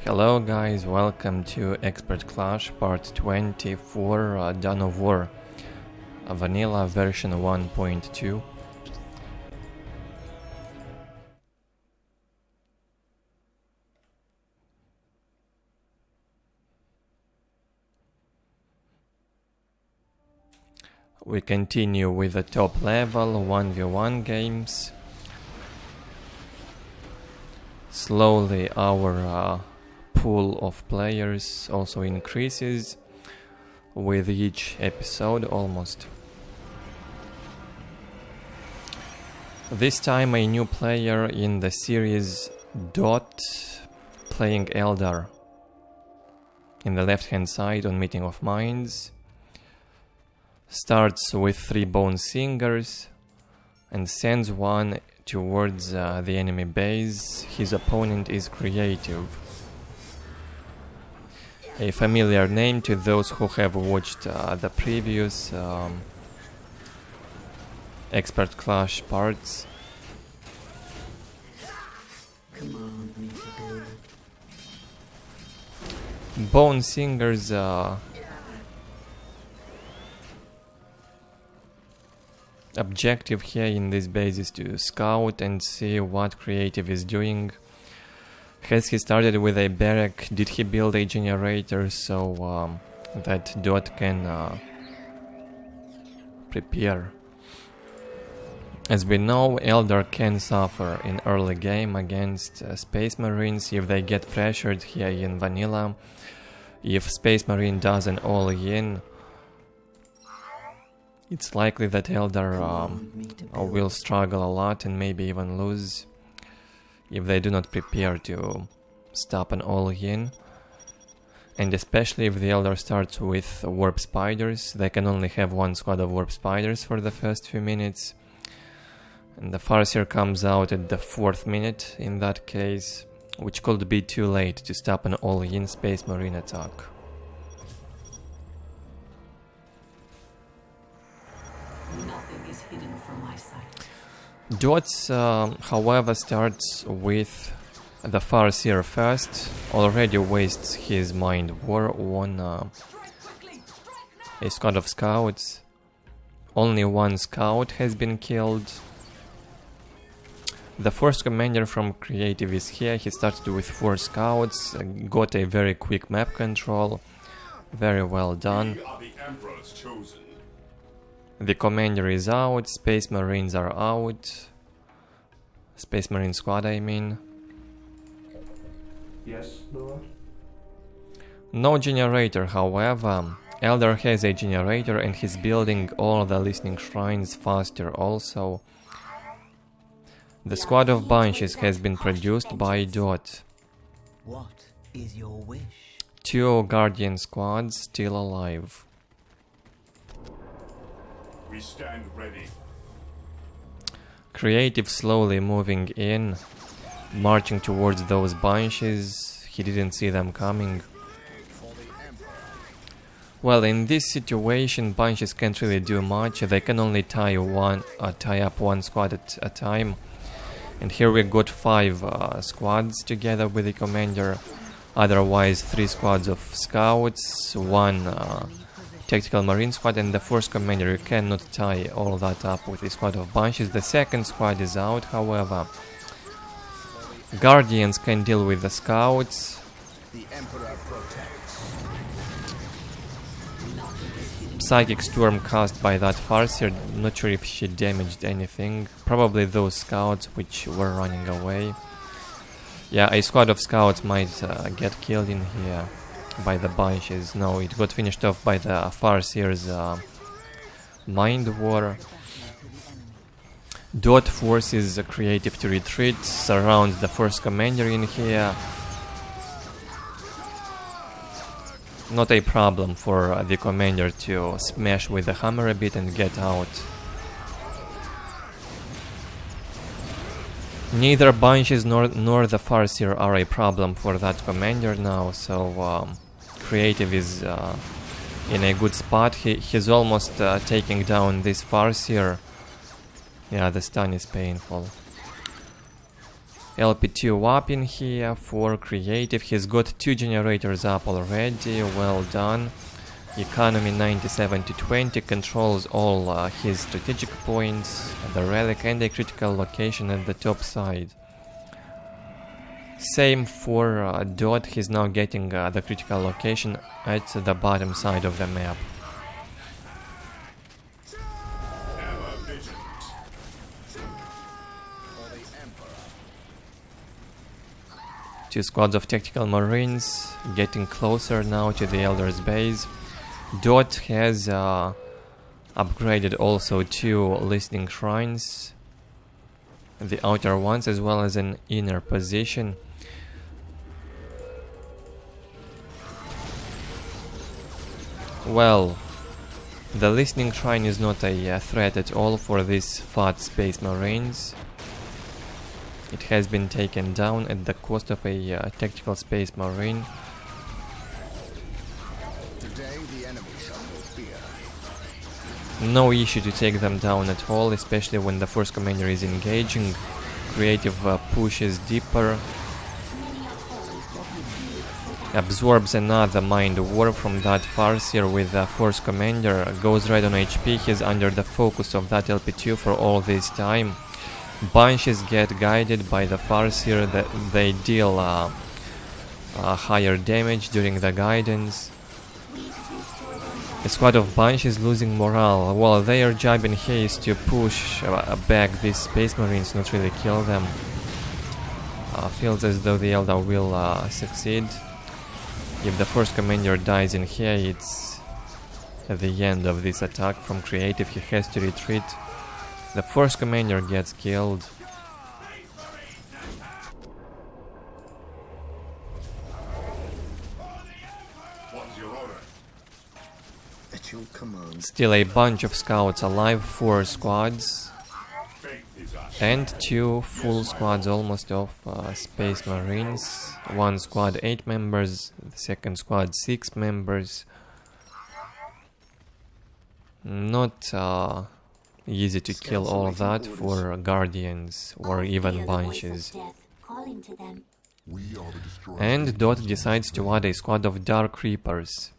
Hello guys, welcome to Expert Clash part 20 for Dawn of War, vanilla version 1.2. We continue with the top level 1v1 games. Slowly our pool of players also increases with each episode almost. This time a new player in the series, Daut, playing Eldar. In the left hand side on Meeting of Minds. Starts with 3 bone singers and sends one towards the enemy base. His opponent is creative. A familiar name to those who have watched the previous Expert Clash parts. Bone singers objective here in this base is to scout and see what creative is doing. Has he started with a barrack? Did he build a generator so that Daut can prepare? As we know, Eldar can suffer in early game against Space Marines if they get pressured here in vanilla. If Space Marine does an all-in, it's likely that Eldar will struggle a lot and maybe even lose if they do not prepare to stop an all-in. And especially if the Eldar starts with warp spiders, they can only have one squad of warp spiders for the first few minutes. And the Farseer comes out at the 4th minute in that case, which could be too late to stop an all-in Space Marine attack. Daut's, however, starts with the Farseer first, already wastes his Mind War on a squad of scouts. Only one scout has been killed. The first commander from creative is here. He started with 4 scouts, got a very quick map control, very well done. The commander is out, Space Marines are out. Space Marine squad, I mean. Yes, Lord. No generator, however. Eldar has a generator and he's building all the listening shrines faster also. The squad of Bunches has been produced by Daut. What is your wish? 2 Guardian squads still alive. We stand ready. Creative slowly moving in, marching towards those bunches. He didn't see them coming. Well, in this situation, bunches can't really do much. They can only tie up one squad at a time. And here we got 5 squads together with the commander. Otherwise, 3 squads of scouts, 1 tactical marine squad, and the first commander. You cannot tie all that up with a squad of bunches. The second squad is out, however. Guardians can deal with the scouts. The Emperor protects. Psychic storm cast by that Farseer. Not sure if she damaged anything. Probably those scouts which were running away. Yeah, a squad of scouts might get killed in here by the bunches. No, it got finished off by the Farseer's Mind War. Daut forces creative to retreat, surrounds the first commander in here. Not a problem for the commander to smash with the hammer a bit and get out. Neither Bunches nor the Farseer are a problem for that commander now, so creative is in a good spot. He's almost taking down this Farseer. Yeah, the stun is painful. LP2 up in here for creative. He's got 2 generators up already. Well done. Economy 97 to 20, controls all his strategic points, the relic and a critical location at the top side. Same for Daut, he's now getting the critical location at the bottom side of the map. Two squads of tactical marines getting closer now to the Eldar's base. Daut has upgraded also 2 listening shrines, the outer ones as well as an inner position. Well, the listening shrine is not a threat at all for these fat space marines. It has been taken down at the cost of a tactical space marine. Today the enemy shall know fear. No issue to take them down at all, especially when the force commander is engaging. Creative pushes deeper, absorbs another mind war from that Farseer with the force commander, goes right on HP. He's under the focus of that LP2 for all this time. Bunches get guided by the Farseer, that they deal higher damage during the guidance. A squad of Bunches losing morale. Well, their job in here is to push back these space marines, not really kill them. Feels as though the Eldar will succeed. If the force commander dies in here, it's the end of this attack from creative. He has to retreat. The force commander gets killed. What's your order? At your command. Still a bunch of scouts alive, 4 squads. Faith is us. And 2 full squads almost of space marines. One squad 8 members, the second squad 6 members. Not easy to kill all that for guardians or even bunches. And Daut decides to add a squad of dark reapers.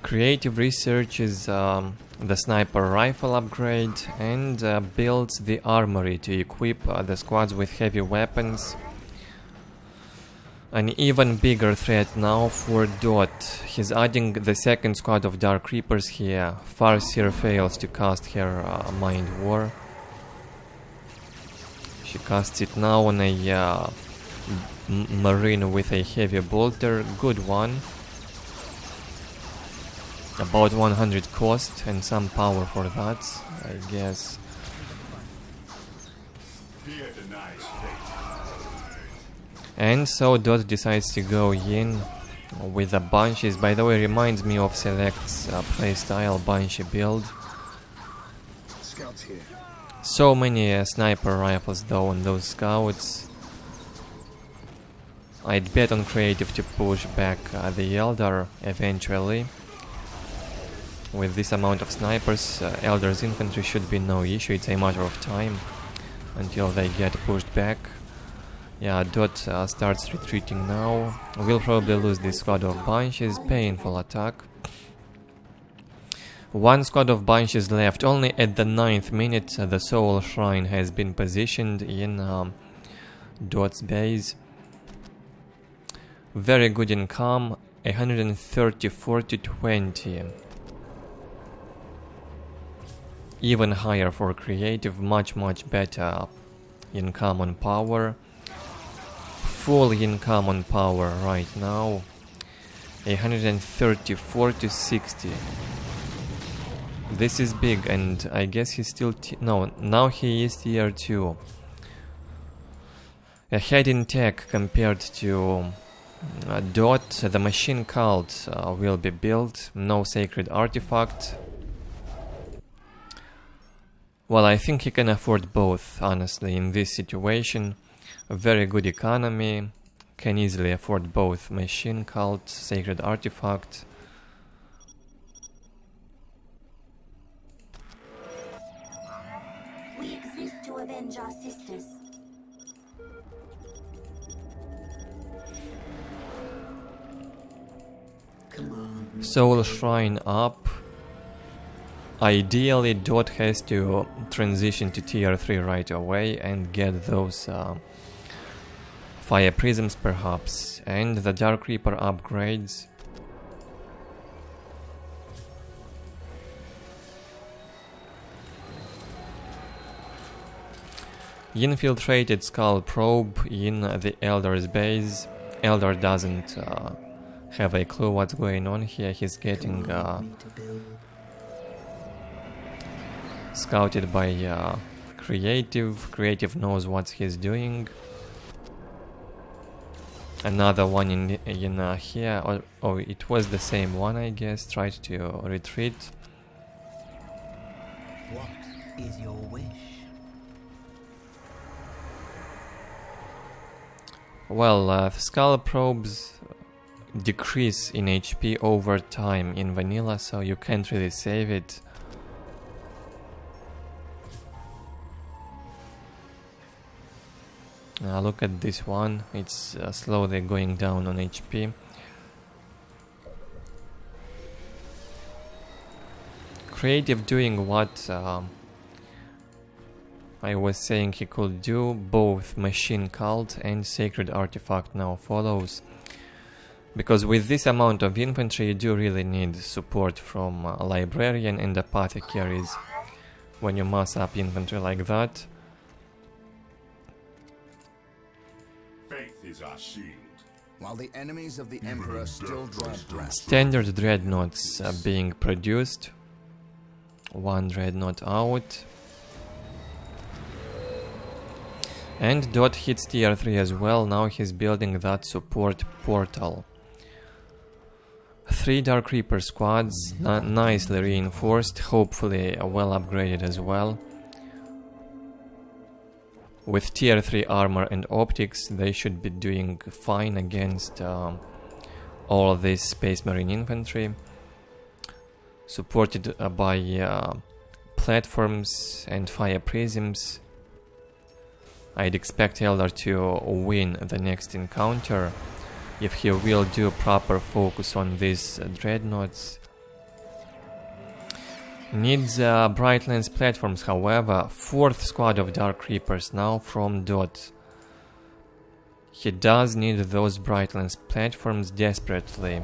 Creative researches the sniper rifle upgrade and builds the armory to equip the squads with heavy weapons. An even bigger threat now for Daut. He's adding the second squad of Dark Reapers here. Farseer fails to cast her Mind War. She casts it now on a marine with a heavy bolter. Good one. About 100 cost and some power for that, I guess. Fear denies faith. And so Daut decides to go in with the Banshees. By the way, reminds me of Select's playstyle Banshee build. Scouts here. So many sniper rifles though on those scouts. I'd bet on creative to push back the Eldar eventually. With this amount of snipers, Eldar's infantry should be no issue. It's a matter of time until they get pushed back. Yeah, Daut starts retreating now. We'll probably lose this squad of Banshees. Painful attack. One squad of Banshees left. Only at the 9th minute the Soul Shrine has been positioned in Daut's base. Very good income. 134 to 20. Even higher for creative, much better income on power. Full income on power right now. 134 to 60. This is big, and I guess he's still no, now he is tier 2. Ahead in tech compared to Daut. The machine cult will be built. No sacred artifact. Well, I think he can afford both, honestly, in this situation. A very good economy, can easily afford both Machine Cult, Sacred Artifact. We exist to avenge our sisters. Soul Shrine up. Ideally, Daut has to transition to tier 3 right away and get those Fire Prisms perhaps, and the Dark Reaper upgrades. Infiltrated Skull Probe in the Eldar's base. Eldar doesn't have a clue what's going on here. He's getting scouted by Creative. Creative knows what he's doing. Another one in here. Oh, it was the same one, I guess. Tried to retreat. What is your wish? Well, Skull Probes decrease in HP over time in vanilla, so you can't really save it. Look at this one, it's slowly going down on HP. Creative doing what I was saying he could do. Both Machine Cult and Sacred Artifact now follows. Because with this amount of infantry you do really need support from Librarian and Apothecaries when you mass up infantry like that. Faith is our shield. While the enemies of the Emperor still draw breath. Standard Dreadnoughts being produced. One Dreadnought out. And Daut hits tier 3 as well. Now he's building that support portal. 3 Dark Reaper squads, nicely reinforced, hopefully well upgraded as well. With tier 3 armor and optics, they should be doing fine against all of this Space Marine infantry. Supported by platforms and fire prisms. I'd expect Eldar to win the next encounter if he will do proper focus on these dreadnoughts. Needs Brightlands platforms, however. 4th squad of Dark Reapers now from Daut. He does need those Brightlands platforms desperately.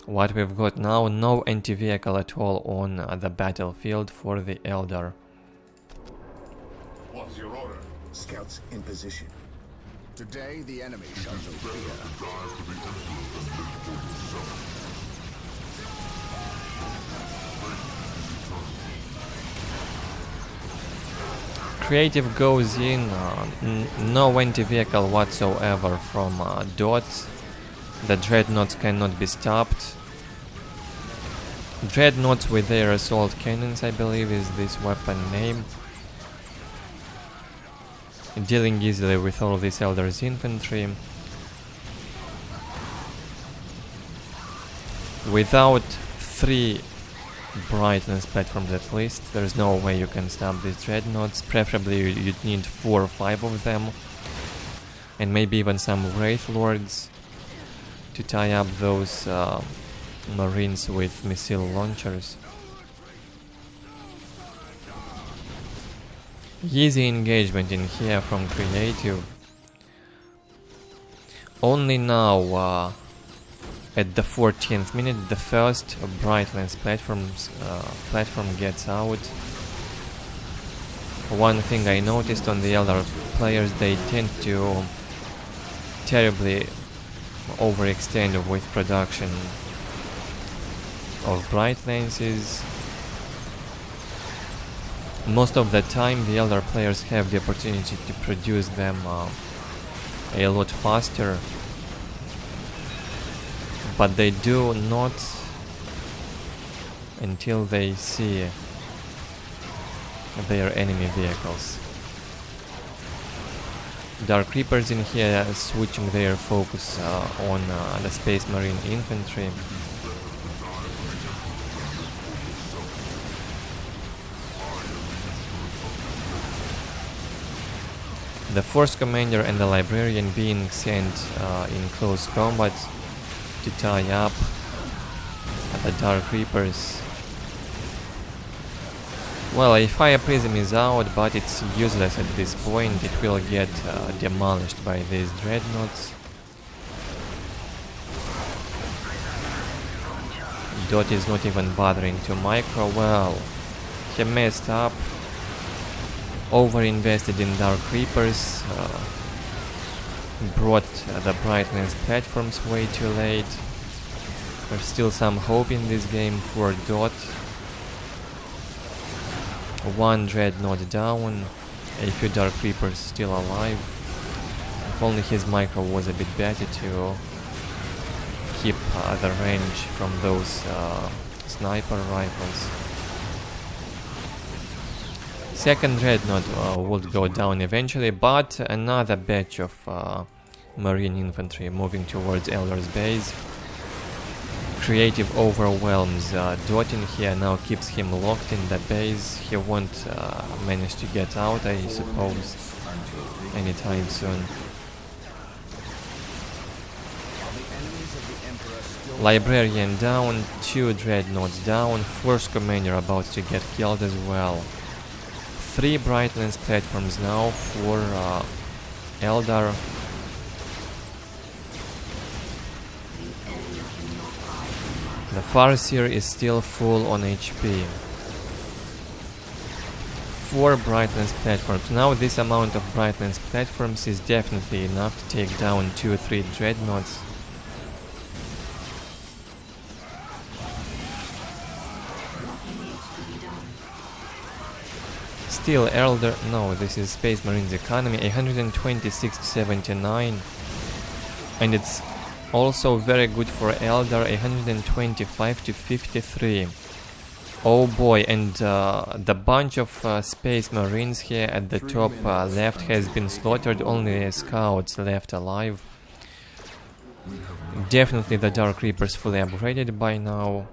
What we've got now, no anti-vehicle at all on the battlefield for the Eldar. What's your order? Scouts in position. Today the enemy shall know fear. Creative goes in, no anti-vehicle whatsoever from Daut. The Dreadnoughts cannot be stopped. Dreadnoughts with their assault cannons, I believe, is this weapon name. Dealing easily with all this Eldar's infantry. Without 3 Brightness platforms at least, there's no way you can stop these Dreadnoughts. Preferably you'd need 4 or 5 of them. And maybe even some Wraith Lords to tie up those Marines with missile launchers. Easy engagement in here from Creative. Only now, at the 14th minute, the first Brightlands platform gets out. One thing I noticed on the Eldar players, they tend to terribly overextend with production of Brightlances. Most of the time the Eldar players have the opportunity to produce them a lot faster, but they do not until they see their enemy vehicles. Dark Reapers in here switching their focus on the Space Marine infantry. The Force Commander and the Librarian being sent in close combat to tie up the Dark Reapers. Well, a Fire Prism is out, but it's useless at this point. It will get demolished by these Dreadnoughts. Daut is not even bothering to micro. Well, he messed up. Over-invested in Dark Reapers. Brought the Brightlands platforms way too late. There's still some hope in this game for Daut. One Dreadnought down, a few Dark Reapers still alive. If only his micro was a bit better to keep the range from those sniper rifles. Second Dreadnought would go down eventually, but another batch of Marine infantry moving towards Eldar's base. Creative overwhelms Daut in here, now keeps him locked in the base. He won't manage to get out, I suppose, anytime soon. Librarian down, 2 Dreadnoughts down, Force Commander about to get killed as well. 3 Brightlands platforms now for Eldar. The Farseer is still full on HP. 4 Brightlands platforms. Now this amount of Brightlands platforms is definitely enough to take down 2 or 3 Dreadnoughts. Still Eldar, no, this is Space Marines economy, 126 to 79. And it's also very good for Eldar, 125 to 53. Oh boy, and the bunch of Space Marines here at the top left has been slaughtered, only scouts left alive. Definitely the Dark Reapers fully upgraded by now.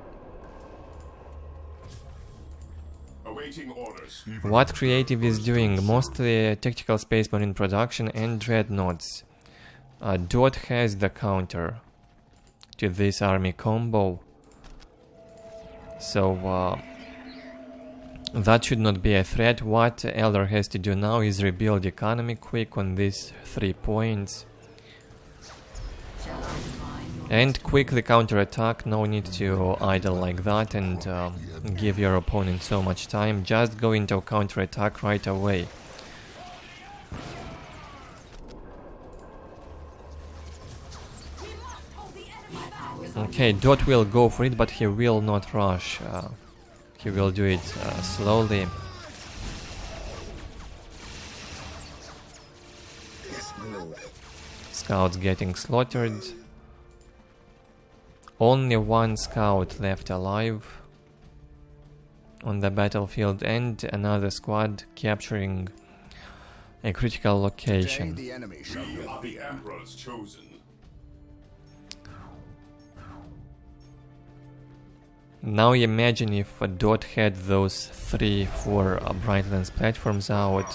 What Creative is doing, mostly tactical Space Marine production and Dreadnoughts. Daut has the counter to this army combo, so that should not be a threat. What Eldar has to do now is rebuild economy quick on these 3 points. And quickly counterattack, no need to idle like that and give your opponent so much time. Just go into counterattack right away. Okay, Daut will go for it, but he will not rush. He will do it slowly. Scouts getting slaughtered. Only 1 scout left alive on the battlefield, and another squad capturing a critical location. Today, the enemy shall We be are the Emperor's chosen. Now imagine if Daut had those 3-4 Brightlands platforms out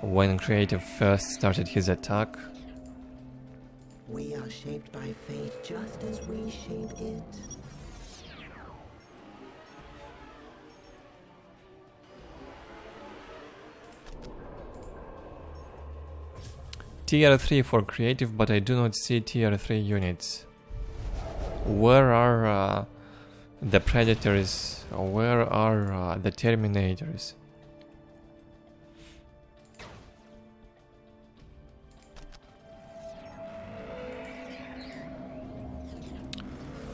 when Creative first started his attack. We are shaped by fate just as we shape it. Tier 3 for Creative, but I do not see Tier 3 units. Where are the Predators? Where are the Terminators?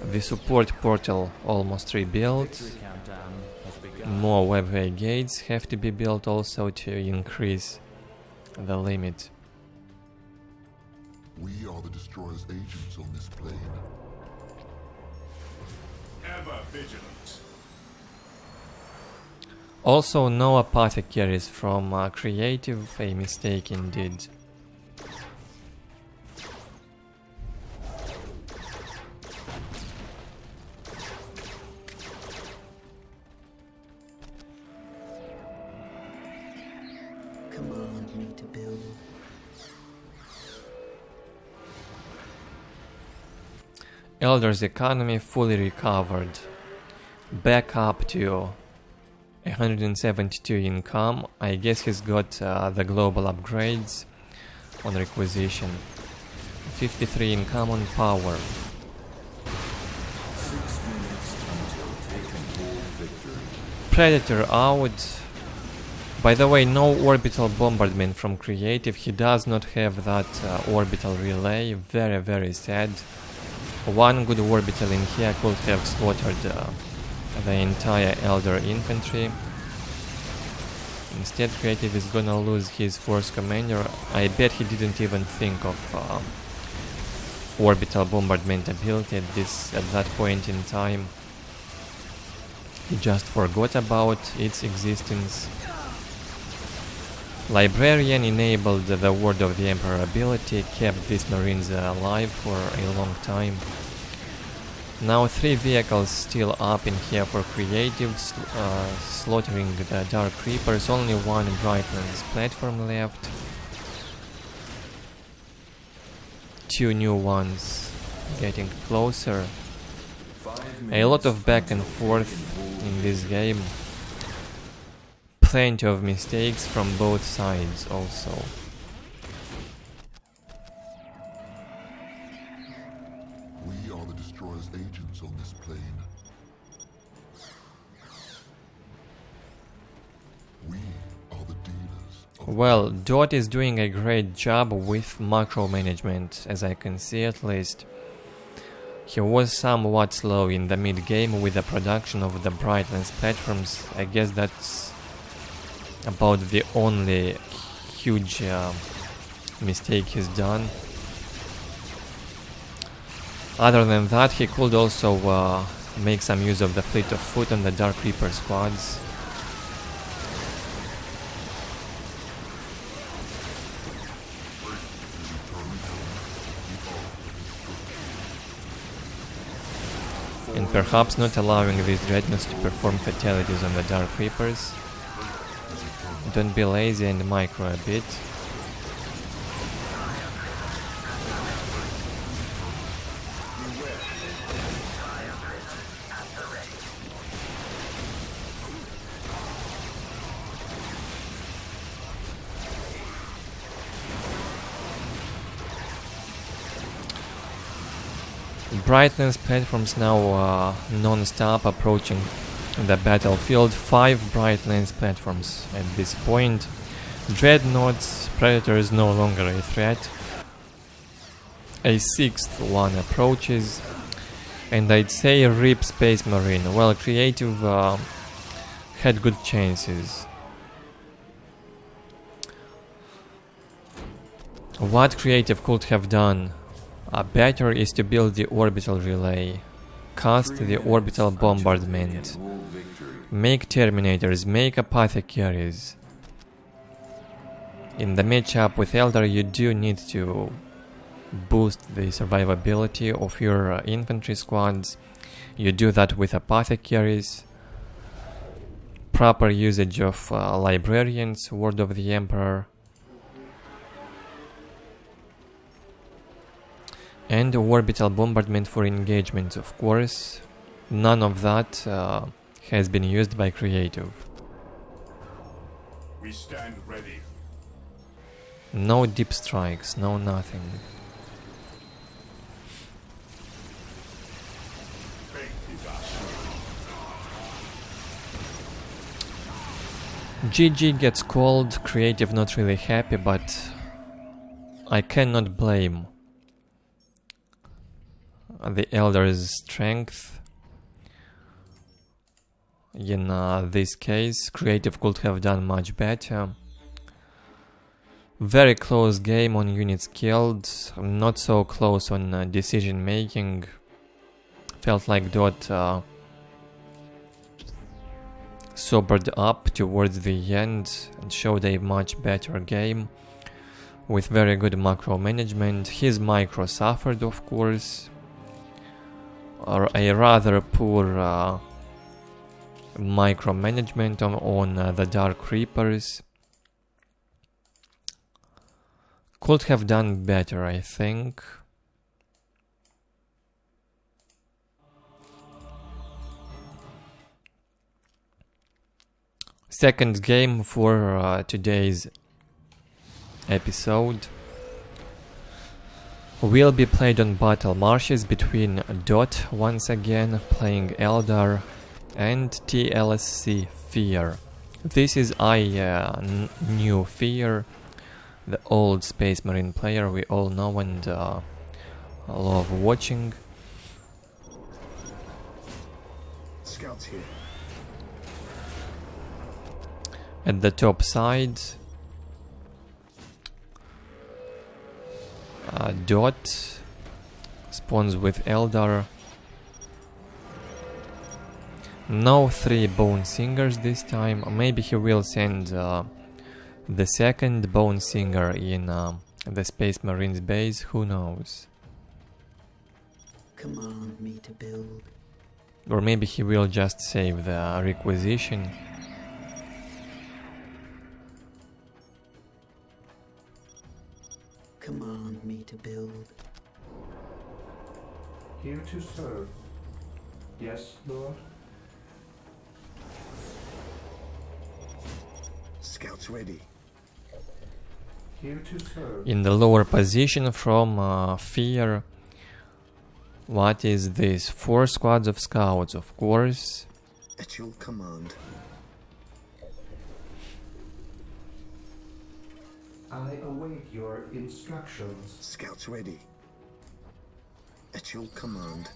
The support portal almost rebuilt. More webway gates have to be built also to increase the limit. We are the Destroyer's agents on this plane. Ever vigilant. Also, no apothecaries from creative, a mistake indeed. Command me to build. Eldar's economy fully recovered, back up to 172 income. I guess he's got the global upgrades on requisition. 53 income on power. 6 minutes until taking full victory. Predator out. By the way, no orbital bombardment from creative. He does not have that orbital relay. Very, very sad. One good orbital in here could have slaughtered the entire Eldar infantry. Instead, creative is gonna lose his force commander. I bet he didn't even think of orbital bombardment ability at that point in time. He just forgot about its existence. Librarian enabled the Word of the Emperor ability, kept these marines alive for a long time. Now 3 vehicles still up in here for creative, slaughtering the Dark Reapers. Only 1 Brightlands platform left. 2 new ones getting closer. A lot of back and forth in this game. Plenty of mistakes from both sides also. We are the Destroyer's agents on this plane. We are the dealers. Well, Daut is doing a great job with macro management, as I can see at least. He was somewhat slow in the mid-game with the production of the Brightlands platforms. I guess that's about the only huge mistake he's done. Other than that, he could also make some use of the fleet of foot and the Dark Reaper squads. And perhaps not allowing these dreadnoughts to perform fatalities on the Dark Reapers. Don't be lazy and micro a bit. Brightlands platforms now non-stop approaching the battlefield. 5 Brightlands platforms at this point. Dreadnoughts, Predators no longer a threat. A 6th one approaches. And I'd say RIP Space Marine. Well, creative had good chances. What creative could have done better is to build the orbital relay, cast the orbital bombardment, make Terminators, make apothecaries. In the matchup with Eldar, you do need to boost the survivability of your infantry squads. You do that with apothecaries, proper usage of librarians, Word of the Emperor, and orbital bombardment for engagement, of course. None of that has been used by creative. We stand ready. No deep strikes, no nothing. Faith is our shield. GG gets called, creative not really happy, but I cannot blame the Eldar's strength. In this case, creative could have done much better. Very close game on units killed, not so close on decision making. Felt like Daut sobered up towards the end and showed a much better game with very good macro management. His micro suffered, of course, or a rather poor micromanagement on the Dark Reapers. Could have done better, I think. Second game for today's episode will be played on Battle Marshes between daut once again, playing Eldar, and IKn3wFear. This is IKn3wFear, the old Space Marine player we all know and love watching. Scouts here. At the top side, daut spawns with Eldar. No 3 Bone Singers this time. Maybe he will send the second Bone Singer in the Space Marines base, who knows. Command me to build. Or maybe he will just save the requisition. Command me to build. Here to serve. Yes, Lord. Scouts ready. Here to serve. In the lower position from Fear. What is this? 4 squads of scouts, of course. At your command. I await your instructions. Scouts ready. At your command.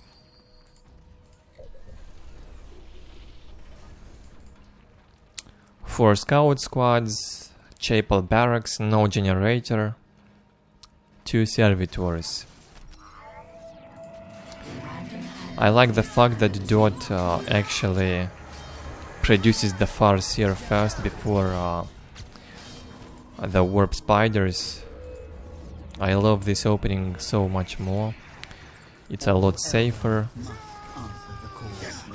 Four scout squads, chapel barracks, no generator, 2 servitors. I like the fact that daut actually produces the Farseer first before the warp spiders. I love this opening so much more. It's a lot safer.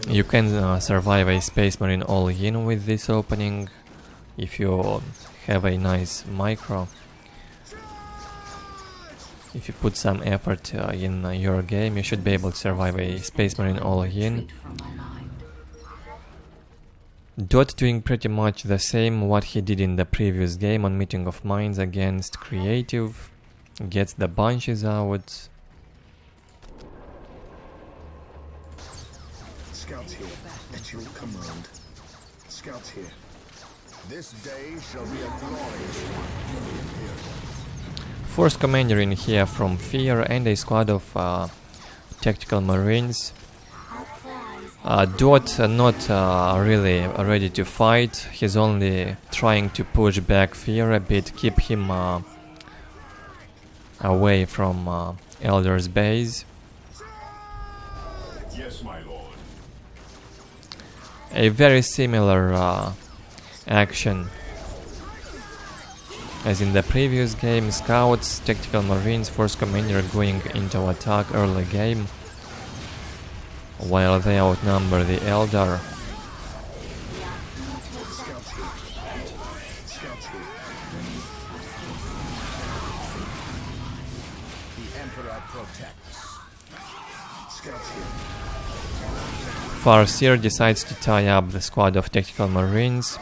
You can survive a Space Marine all-in with this opening if you have a nice micro. If you put some effort in your game, you should be able to survive a Space Marine all-in. daut doing pretty much the same what he did in the previous game on Meeting of Minds against Creative. Gets the bunches out. Scouts here. At your command. Scouts here. This day shall be a glorious one. Force commander in here from Fear and a squad of tactical marines. daut not really ready to fight. He's only trying to push back Fear a bit, keep him away from Eldar's base. Yes, my lord. A very similar action as in the previous game. Scouts, tactical marines, force commander going into attack early game while they outnumber the Eldar. Farseer decides to tie up the squad of tactical marines.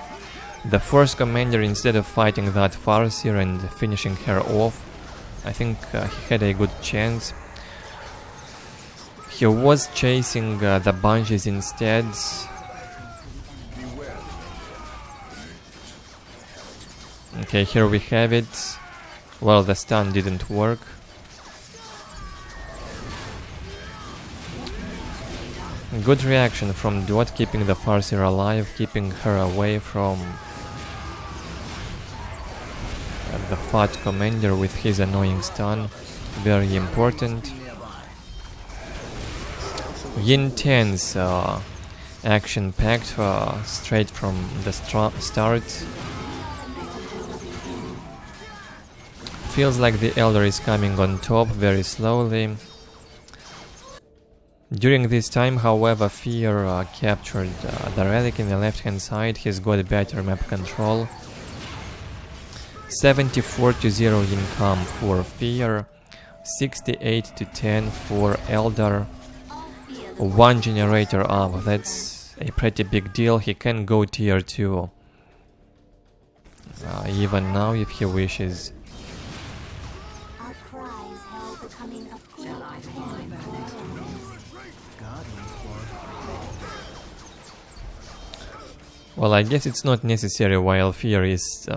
The force commander, instead of fighting that Farseer and finishing her off, I think he had a good chance. He was chasing the bunches instead. Okay, here we have it. Well, the stun didn't work. Good reaction from daut, keeping the Farseer alive, keeping her away from the fat commander with his annoying stun. Very important. Intense action-packed straight from the start. Feels like the Eldar is coming on top very slowly. During this time, however, Fear captured the relic in the left-hand side. He's got better map control. 74-0 income for Fear, 68-10 for Eldar. One generator up, that's a pretty big deal. He can go tier 2 even now if he wishes. Well, I guess it's not necessary while Fear is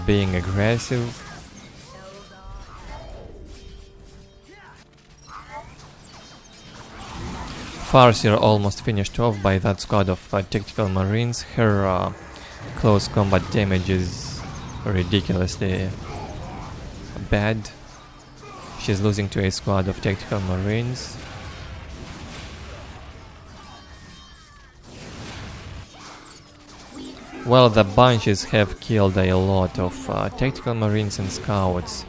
being aggressive. Farseer almost finished off by that squad of tactical marines. Her close combat damage is ridiculously bad. She's losing to a squad of tactical marines. Well, the bunches have killed a lot of tactical marines and scouts.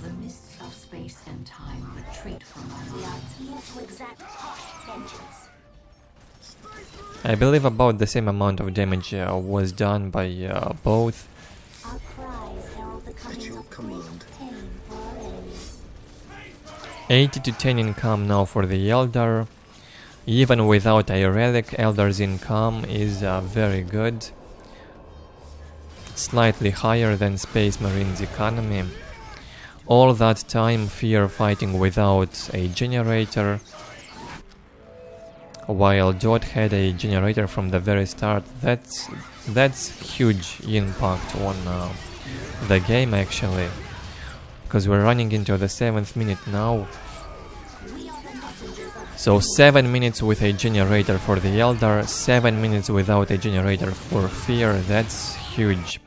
The mists of space and time retreat from our I believe about the same amount of damage was done by both. 80-10 income now for the Eldar. Even without a relic, Eldar's income is very good. Slightly higher than Space Marine's economy. All that time Fear fighting without a generator, while daut had a generator from the very start. That's huge impact on the game actually, because we're running into the 7th minute now. So 7 minutes with a generator for the Eldar, 7 minutes without a generator for Fear. That's huge.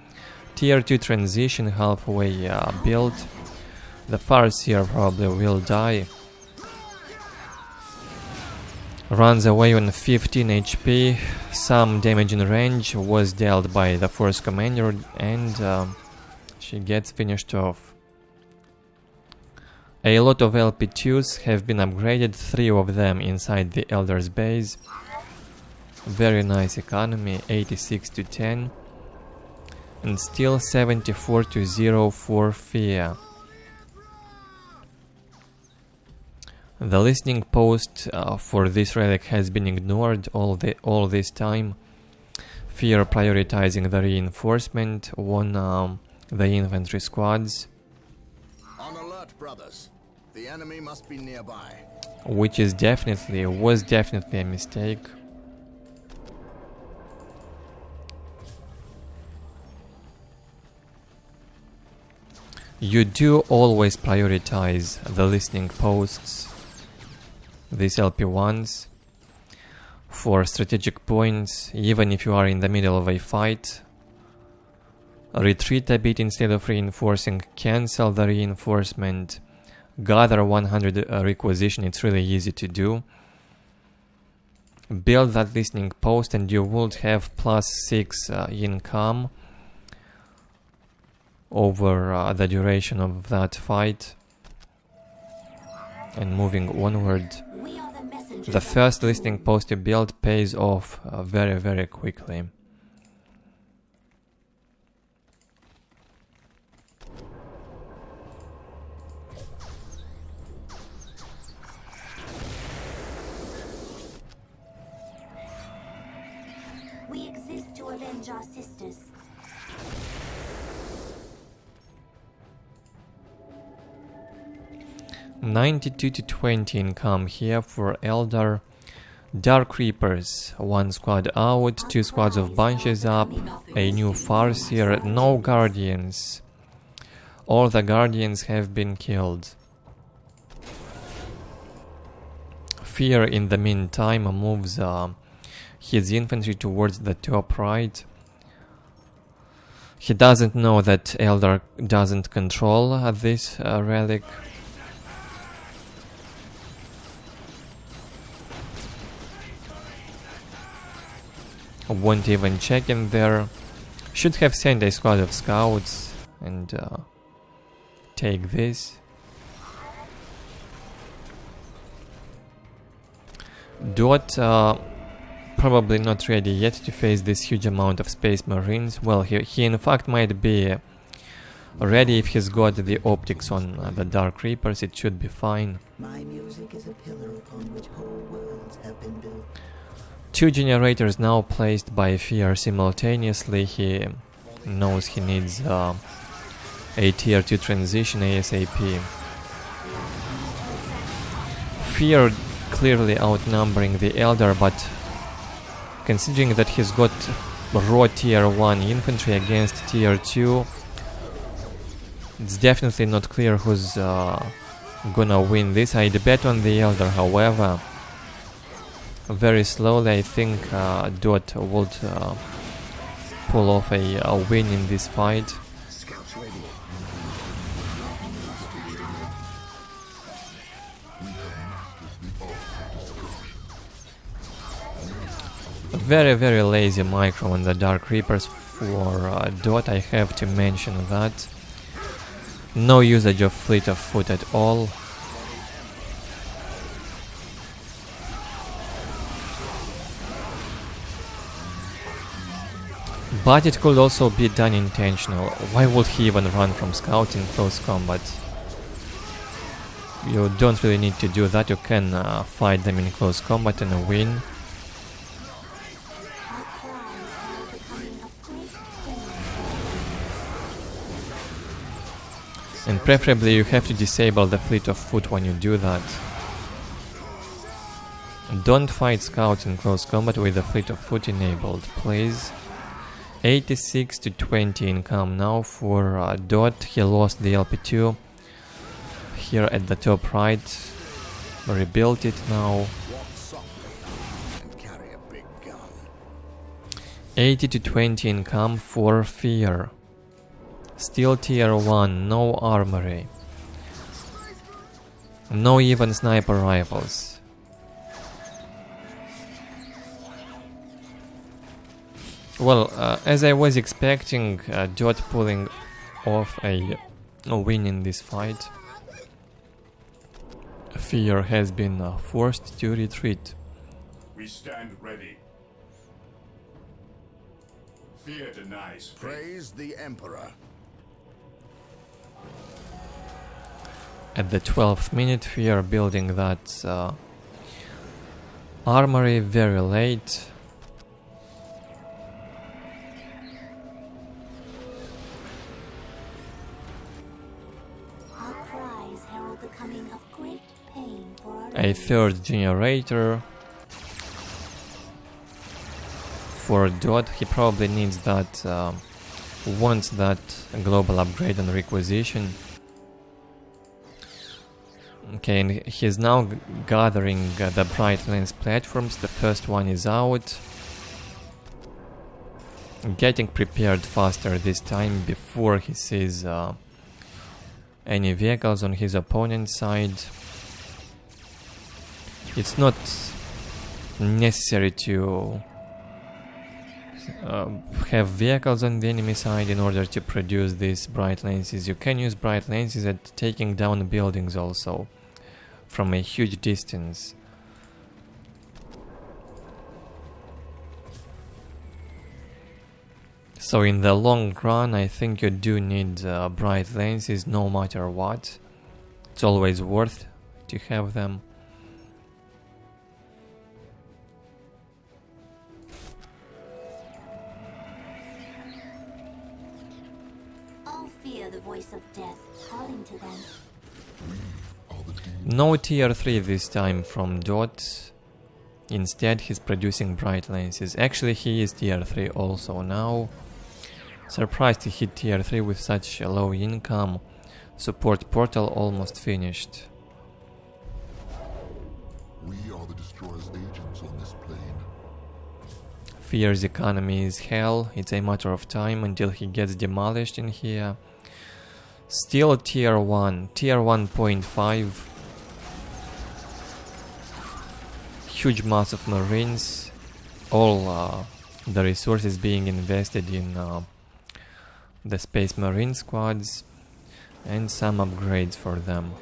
Tier 2 transition halfway built. The Farseer probably will die. Runs away on 15 HP. Some damage in range was dealt by the Force Commander, and she gets finished off. A lot of LP2s have been upgraded, 3 of them inside the Eldar's base. Very nice economy, 86-10. And still 74-0 for Fear. The listening post for this relic has been ignored all this time. Fear prioritizing the reinforcement on the infantry squads. On alert, brothers. The enemy must be nearby. Which was definitely a mistake. You do always prioritize the listening posts, these LP1s, for strategic points, even if you are in the middle of a fight. Retreat a bit instead of reinforcing, cancel the reinforcement, gather 100 requisition, it's really easy to do. Build that listening post and you would have +6 income over the duration of that fight. And moving onward, the first listening post you build pays off very, very quickly. We exist to avenge our sisters. $92-20 income here for Eldar. Dark Reapers, 1 squad out, 2 squads of bunches up, a new Farseer, no Guardians. All the Guardians have been killed. Fear in the meantime moves his infantry towards the top right. He doesn't know that Eldar doesn't control this relic. Won't even check in there. Should have sent a squad of scouts and take this. Daut probably not ready yet to face this huge amount of space marines. Well, he in fact might be ready if he's got the optics on the Dark Reapers. It should be fine. My music is a pillar upon which whole worlds have been built. 2 generators now placed by Fear simultaneously. He knows he needs a tier 2 transition ASAP. Fear clearly outnumbering the Eldar, but considering that he's got raw tier 1 infantry against tier 2, it's definitely not clear who's gonna win this. I'd bet on the Eldar, however. Very slowly, I think Daut would pull off a win in this fight. Scouts ready. Very, very lazy micro on the Dark Reapers for Daut, I have to mention that. No usage of Fleet of Foot at all. But it could also be done intentional. Why would he even run from scout in close combat? You don't really need to do that. You can fight them in close combat and win. And preferably you have to disable the Fleet of Foot when you do that. Don't fight scouts in close combat with the Fleet of Foot enabled, please. 86 to 20 income now for Daut. He lost the LP2 here at the top right. Rebuilt it now. 80 to 20 income for Fear. Still tier 1, no armory. No even sniper rifles. Well, as I was expecting, Daut pulling off a win in this fight. Fear has been forced to retreat. We stand ready. Fear denies. Praise the Emperor. At the 12th minute, Fear building that armory very late. A third generator for Daut. He probably needs that, wants that global upgrade and requisition. Okay, and he's now gathering the Bright Lens platforms. The first one is out. Getting prepared faster this time before he sees any vehicles on his opponent's side. It's not necessary to have vehicles on the enemy side in order to produce these bright lenses. You can use bright lenses at taking down buildings also from a huge distance. So in the long run, I think you do need bright lenses no matter what. It's always worth to have them. The voice of death calling to them. No tier 3 this time from Daut. Instead he's producing bright lenses. Actually he is tier 3 also now. Surprised to hit tier 3 with such a low income. Support portal almost finished. We are the Destroyer's agents on this plane. Fear's economy is hell. It's a matter of time until he gets demolished in here. Still tier 1, tier 1.5. Huge mass of marines, all the resources being invested in the Space Marine squads and some upgrades for them.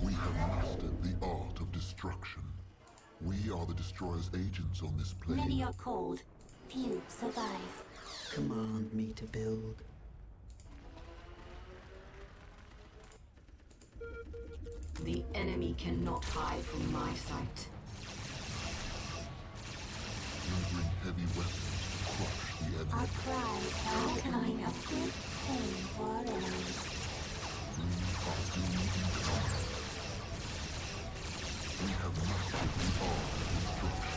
We have mastered the art of destruction. We are the Destroyer's agents on this plane. Many are called, few survive. Command me to build. The enemy cannot hide from my sight. Using heavy weapons to crush the Our enemy. cries are becoming a big pain for our enemies. We are doomed in combat. We have mastered the art of destruction.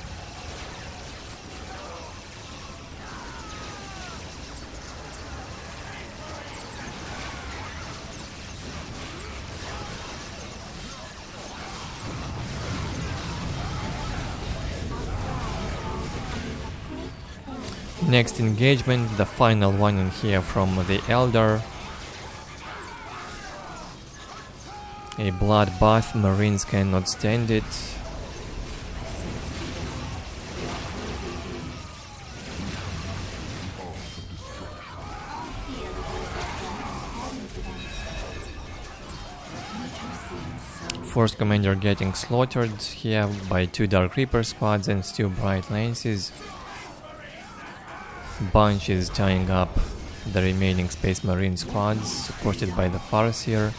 Next engagement, the final one in here from the Eldar. A bloodbath, Marines cannot stand it. Force commander getting slaughtered here by 2 Dark Reaper squads and 2 Bright Lances. Bunch is tying up the remaining Space Marine squads, supported by the Farseer.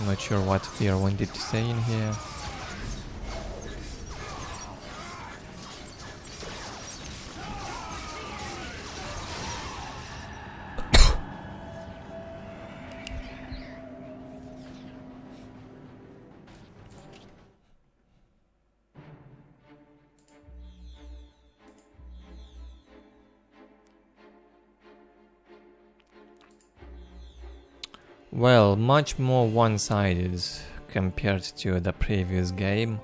Not sure what Fear wanted to say in here. Well, much more one-sided compared to the previous game.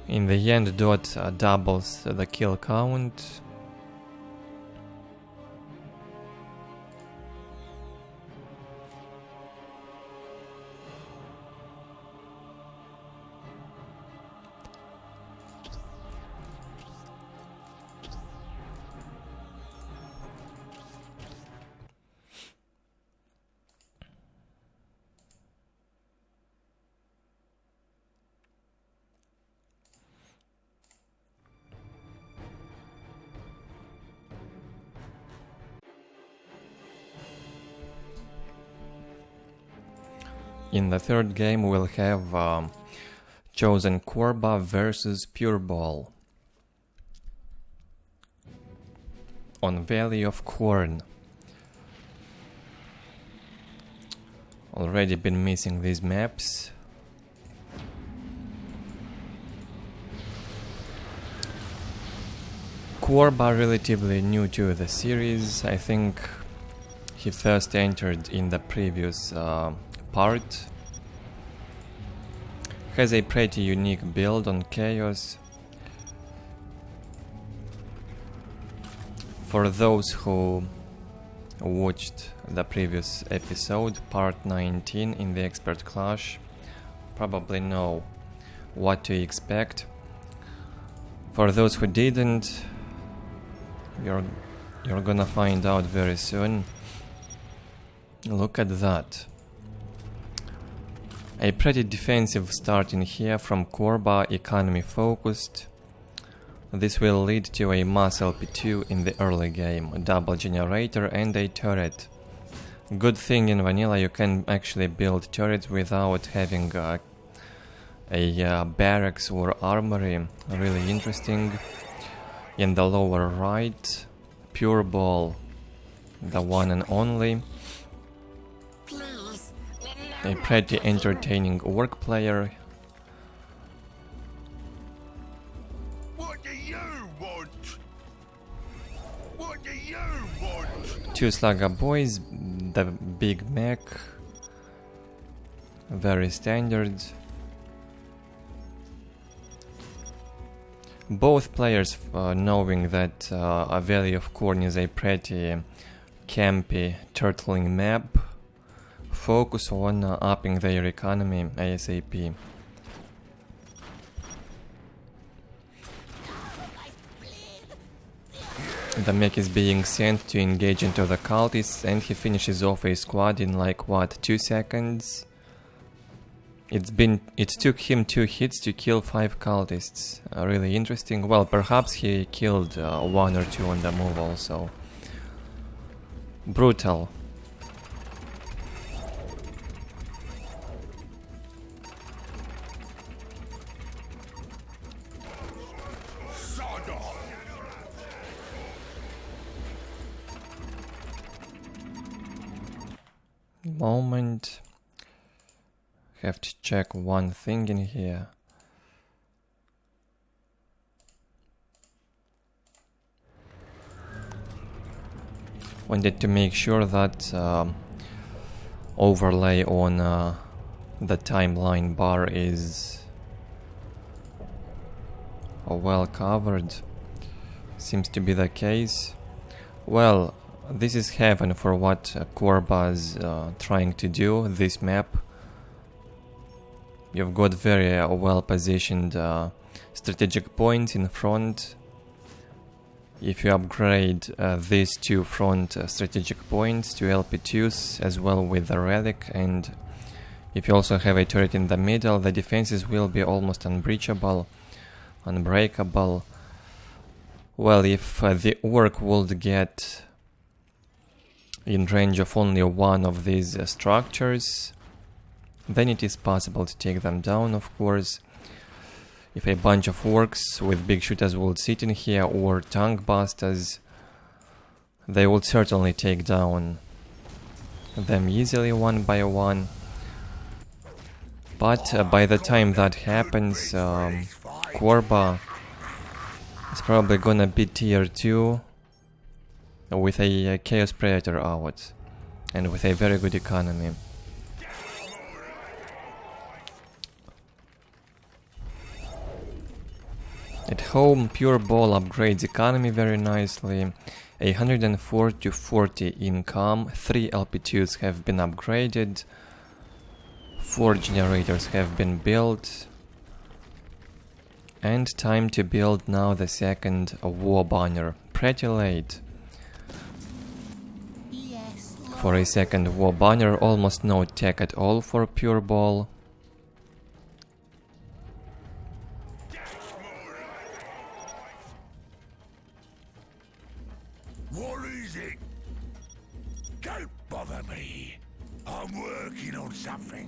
In the end, daut doubles the kill count. In the third game we'll have chosen Korbah versus PuReBall on Valley of Khorne. Already been missing these maps. Korbah relatively new to the series. I think he first entered in the previous part. Has a pretty unique build on Chaos. For those who watched the previous episode, part 19 in the Expert Clash, probably know what to expect. For those who didn't, you're gonna find out very soon. Look at that. A pretty defensive start in here from Korbah, economy focused. This will lead to a mass LP2 in the early game, a double generator and a turret. Good thing in vanilla you can actually build turrets without having a barracks or armory, really interesting. In the lower right, PuReBall, the one and only. A pretty entertaining orc player. What do you want? What do you want? 2 Slugger boys, the big mech, very standard. Both players knowing that a Valley of Khorne is a pretty campy, turtling map, focus on upping their economy ASAP. The mech is being sent to engage into the cultists, and he finishes off a squad in like what, 2 seconds? It took him 2 hits to kill 5 cultists. Really interesting. Well, perhaps he killed 1 or 2 on the move also. Brutal. Moment. Have to check one thing in here. Wanted to make sure that overlay on the timeline bar is well covered. Seems to be the case. Well, this is heaven for what Korbah is trying to do, this map. You've got very well positioned strategic points in front. If you upgrade these 2 front strategic points to LP2s as well with the relic, and if you also have a turret in the middle, the defenses will be almost unbreachable, unbreakable. Well, if the Ork would get in range of only one of these structures, then it is possible to take them down, of course. If a bunch of Orks with big shooters would sit in here, or tank busters, they would certainly take down them easily one by one. But by the time that happens, Korbah is probably gonna be tier 2 with a Chaos Predator out and with a very good economy. At home, PuReBall upgrades economy very nicely. 104 to 40 income, 3 LP2s have been upgraded, 4 generators have been built, and time to build now the second war banner. Pretty late for a second war banner, almost no tech at all for PuReBall. What is it? Don't bother me. I'm working on something.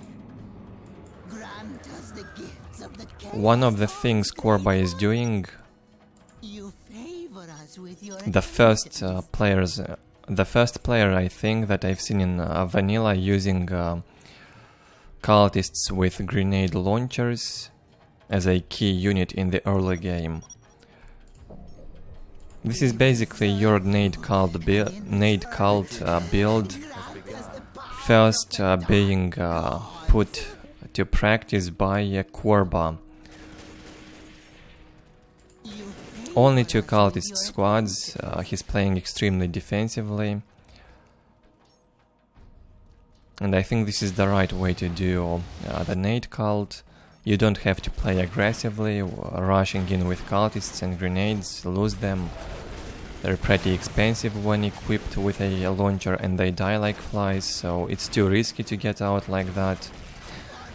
Grant us the gifts of the One of the things Korbah is doing, You favor us with your the first player I think that I've seen in vanilla using cultists with grenade launchers as a key unit in the early game. This is basically your nade cult build, first being put to practice by Korbah. Only 2 cultist squads, he's playing extremely defensively. And I think this is the right way to do the nade cult. You don't have to play aggressively, rushing in with cultists and grenades, lose them. They're pretty expensive when equipped with a launcher and they die like flies, so it's too risky to get out like that.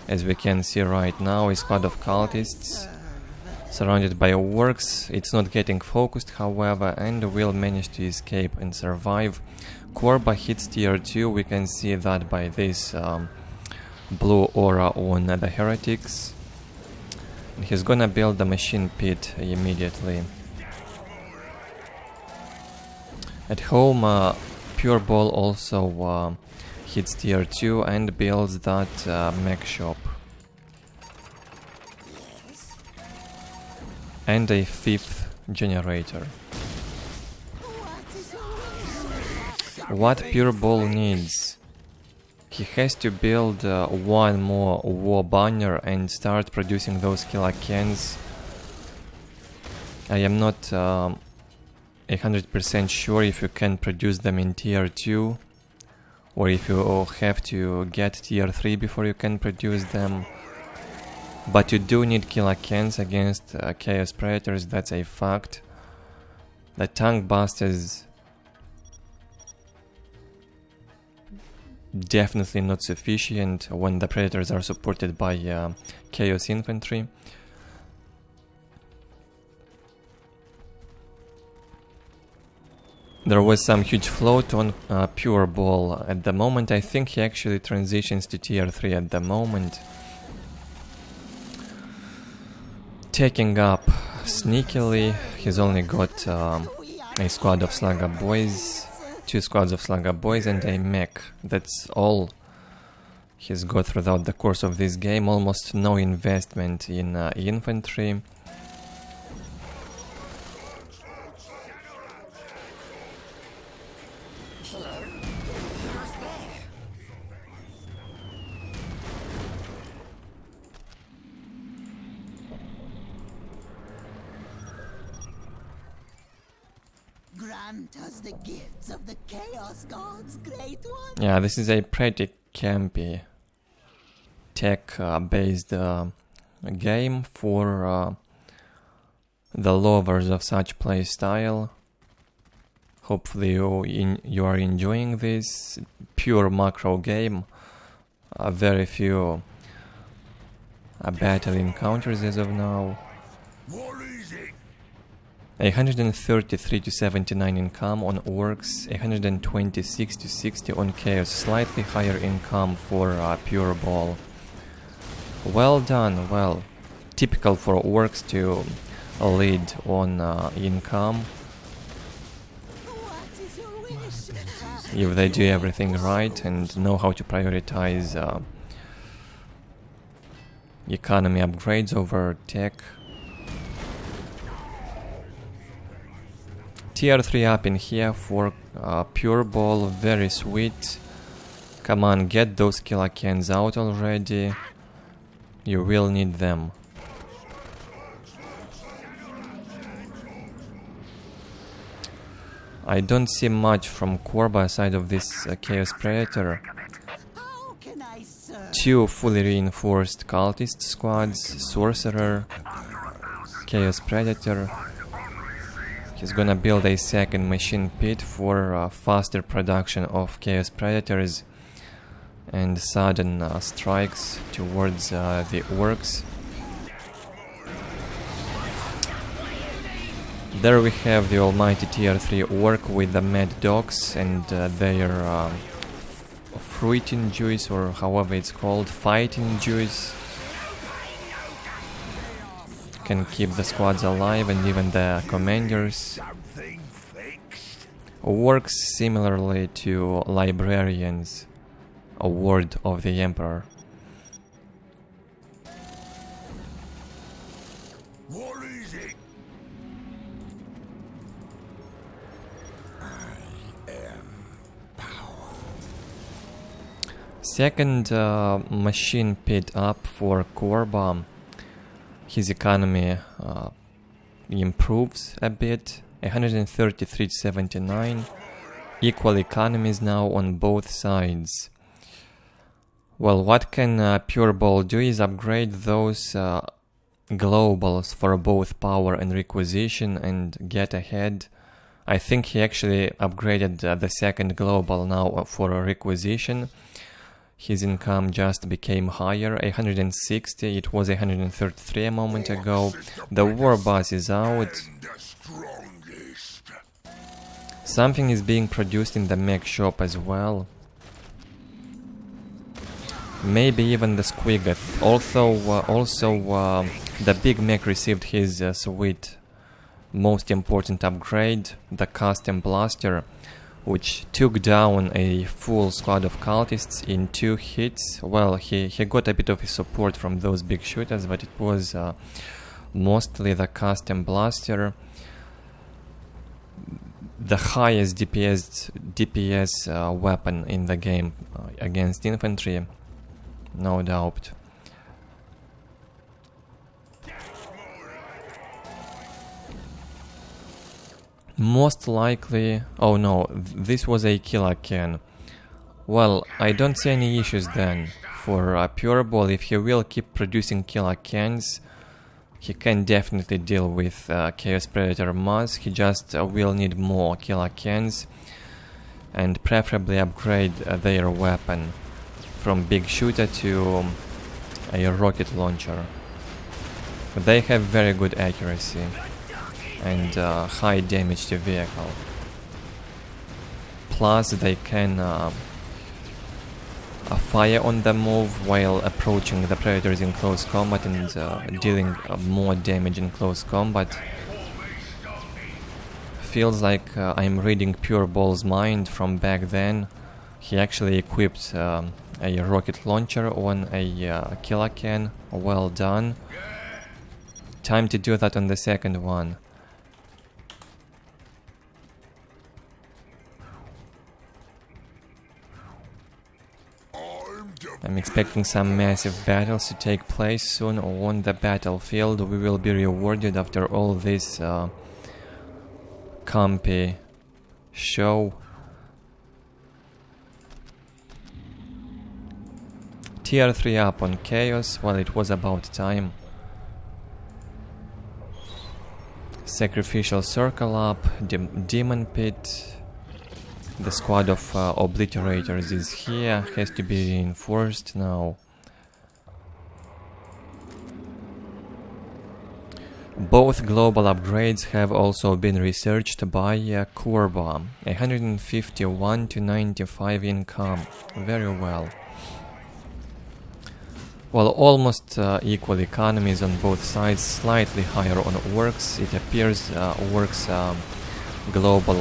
As we can see right now, a squad of cultists surrounded by Orks. It's not getting focused, however, and will manage to escape and survive. Korbah hits tier 2, we can see that by this blue aura on the heretics. And he's gonna build the machine pit immediately. At home, PuReBall also hits tier 2 and builds that mech shop. And a 5th generator. What PuReBall needs? He has to build one more war banner and start producing those killer cans I am not 100% sure if you can produce them in tier 2 or if you have to get tier 3 before you can produce them. But you do need kilocans against Chaos Predators, that's a fact. The tank busters definitely not sufficient when the Predators are supported by Chaos Infantry. There was some huge float on PuReBall at the moment. I think he actually transitions to tier 3 at the moment. Taking up sneakily, he's only got a squad of Slugger Boys, 2 squads of Slugger Boys and a mech. That's all he's got throughout the course of this game. Almost no investment in infantry. Grant us the gifts of the Chaos Gods, Great One. Yeah, this is a pretty campy tech-based game for the lovers of such play style. Hopefully you are enjoying this pure macro game. Very few battle encounters as of now. 133 to 79 income on Orks, 126 to 60 on Chaos, slightly higher income for PuReBall. Well done, well, typical for Orks to lead on income. What is your wish? If they do everything right and know how to prioritize economy upgrades over tech. Tier 3 up in here for PuReBall, very sweet. Come on, get those kilocans out already. You will need them. I don't see much from Korbah side of this Chaos Predator. How can I serve? 2 fully reinforced cultist squads, Sorcerer, Chaos Predator. He's gonna build a second machine pit for faster production of Chaos Predators and sudden strikes towards the Orks. There we have the almighty tier 3 Ork with the Mad Dogs and their fruiting juice, or however it's called, fighting juice. Can keep the squads alive and even the commanders. Works similarly to librarians, a ward of the Emperor. What is it? Second machine pit up for Korbah. His economy improves a bit, 133 to 79, equal economies now on both sides. Well, what can PuReBall do is upgrade those globals for both power and requisition and get ahead. I think he actually upgraded the second global now for a requisition. His income just became higher, 160, it was 133 a moment ago. The war bus is out. Something is being produced in the mech shop as well. Maybe even the Squiggeth. Also, the big mech received his sweet, most important upgrade, the custom blaster, which took down a full squad of cultists in 2 hits. Well, he got a bit of his support from those big shooters, but it was mostly the custom blaster. The highest DPS weapon in the game against infantry, no doubt. Most likely... Oh no, this was a killer can. Well, I don't see any issues then. For PuReBall, if he will keep producing killer cans, he can definitely deal with Chaos Predator mass. He just will need more killer cans and preferably upgrade their weapon from big shooter to a rocket launcher. They have very good accuracy and high damage to vehicle. Plus they can fire on the move while approaching the predators in close combat and dealing more damage in close combat. Feels like I'm reading PuReBall's mind from back then. He actually equipped a rocket launcher on a killer can. Well done. Time to do that on the second one. I'm expecting some massive battles to take place soon on the battlefield. We will be rewarded after all this campy show. Tier 3 up on Chaos. Well, it was about time. Sacrificial Circle up, Demon Pit. The squad of Obliterators is here, has to be reinforced now. Both global upgrades have also been researched by Korbah. 151 to 95 income. Very well. Well, almost equal economies on both sides, slightly higher on Orks. It appears Orks global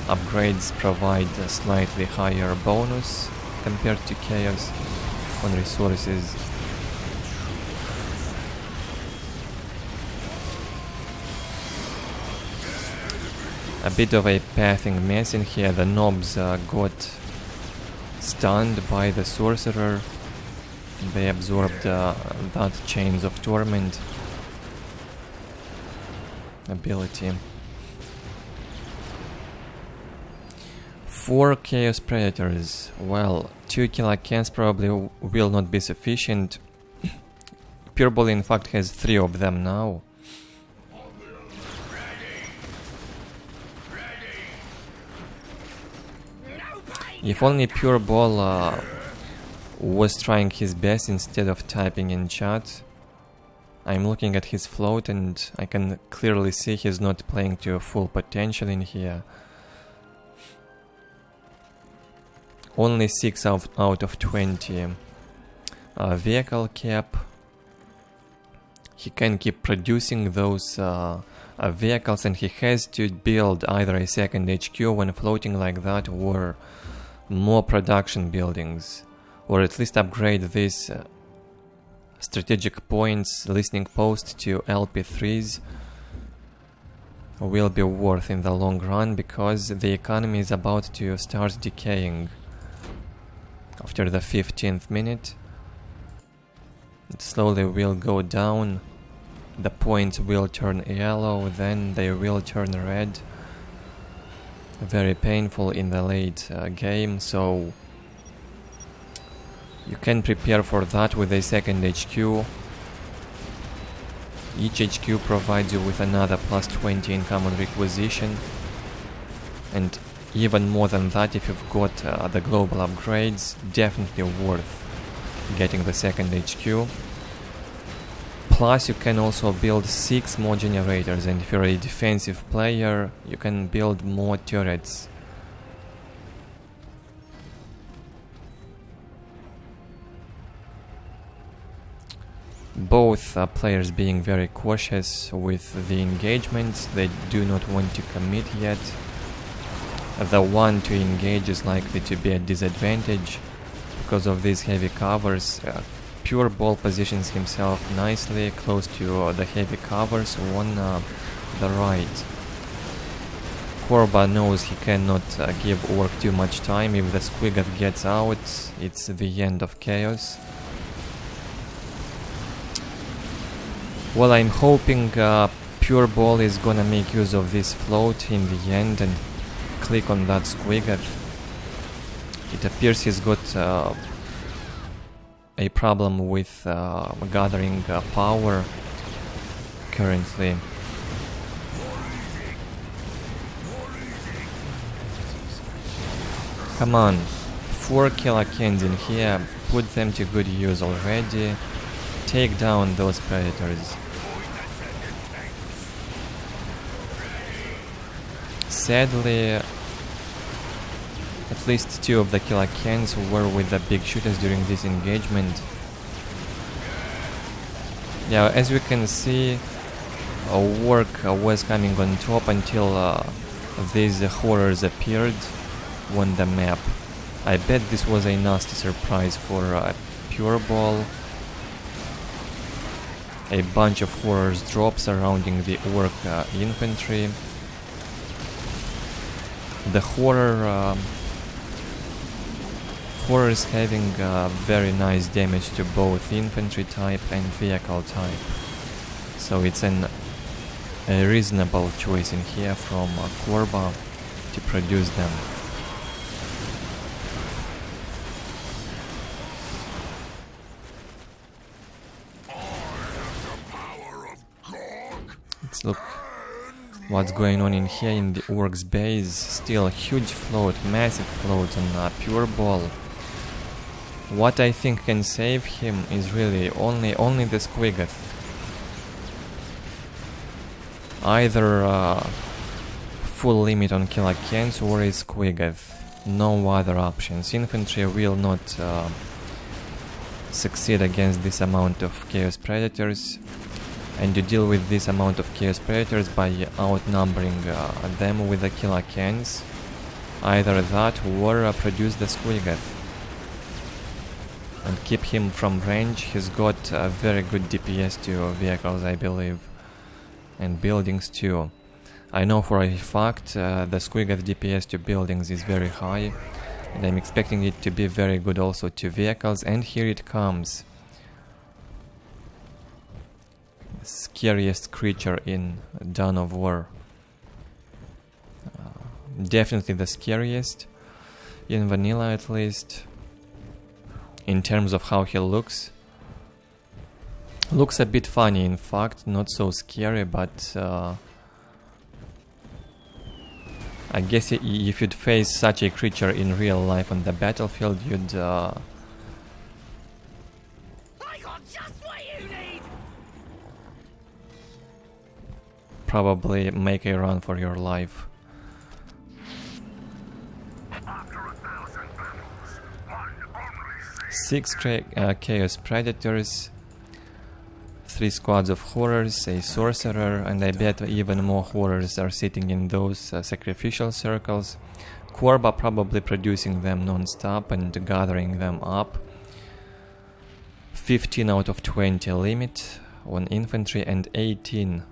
upgrades provide a slightly higher bonus compared to Chaos on resources. A bit of a pathing mess in here. The knobs got stunned by the sorcerer. They absorbed that Chains of Torment ability. 4 Chaos Predators. Well, 2 killer cans probably will not be sufficient. PuReBall in fact has 3 of them now. If only PuReBall was trying his best instead of typing in chat. I'm looking at his float and I can clearly see he's not playing to full potential in here. Only 6 out of 20 vehicle cap. He can keep producing those vehicles, and he has to build either a second HQ when floating like that, or more production buildings, or at least upgrade these strategic points, listening post to LP3s. Will be worth in the long run, because the economy is about to start decaying. After the 15th minute, it slowly will go down. The points will turn yellow, then they will turn red. Very painful in the late game, so you can prepare for that with a second HQ. Each HQ provides you with another plus 20 income on requisition, and even more than that if you've got the global upgrades. Definitely worth getting the second HQ. Plus you can also build 6 more generators, and if you're a defensive player you can build more turrets. Both players being very cautious with the engagements. They do not want to commit yet. The one to engage is likely to be a disadvantage because of these heavy covers. PuReBall positions himself nicely close to the heavy covers on the right. Korbah knows he cannot give Ork too much time. If the Squiggoth gets out, it's the end of Chaos. Well, I'm hoping PuReBall is gonna make use of this float in the end and click on that Squiggoth. It appears he's got a problem with gathering power currently. Come on, 4 Kilakens in here, put them to good use already. Take down those predators. Sadly, at least 2 of the Kilakens were with the big shooters during this engagement. Yeah, as we can see, a Ork was coming on top until these horrors appeared on the map. I bet this was a nasty surprise for PuReBall. A bunch of horrors drop surrounding the Ork infantry. The horrors having very nice damage to both infantry type and vehicle type. So it's a reasonable choice in here from Korbah to produce them. Let's look what's going on in here in the Orks base. Still a huge float, massive float on PuReBall. What I think can save him is really only the Squiggoth. Either full limit on Kilakens or a Squiggoth. No other options. Infantry will not succeed against this amount of Chaos Predators. And you deal with this amount of Chaos Predators by outnumbering them with the Kilakens. Either that or produce the Squiggoth. And keep him from range. He's got very good DPS to vehicles, I believe. And buildings too. I know for a fact the Squiggoth DPS to buildings is very high. And I'm expecting it to be very good also to vehicles. And here it comes. Scariest creature in Dawn of War. Definitely the scariest. In vanilla at least. In terms of how he looks. Looks a bit funny in fact, not so scary, but I guess if you'd face such a creature in real life on the battlefield, you'd I got just what you need. Probably make a run for your life. 6 Chaos Predators, 3 squads of horrors, a sorcerer, and I bet even more horrors are sitting in those sacrificial circles. Korbah probably producing them non-stop and gathering them up. 15 out of 20 limit on infantry and 18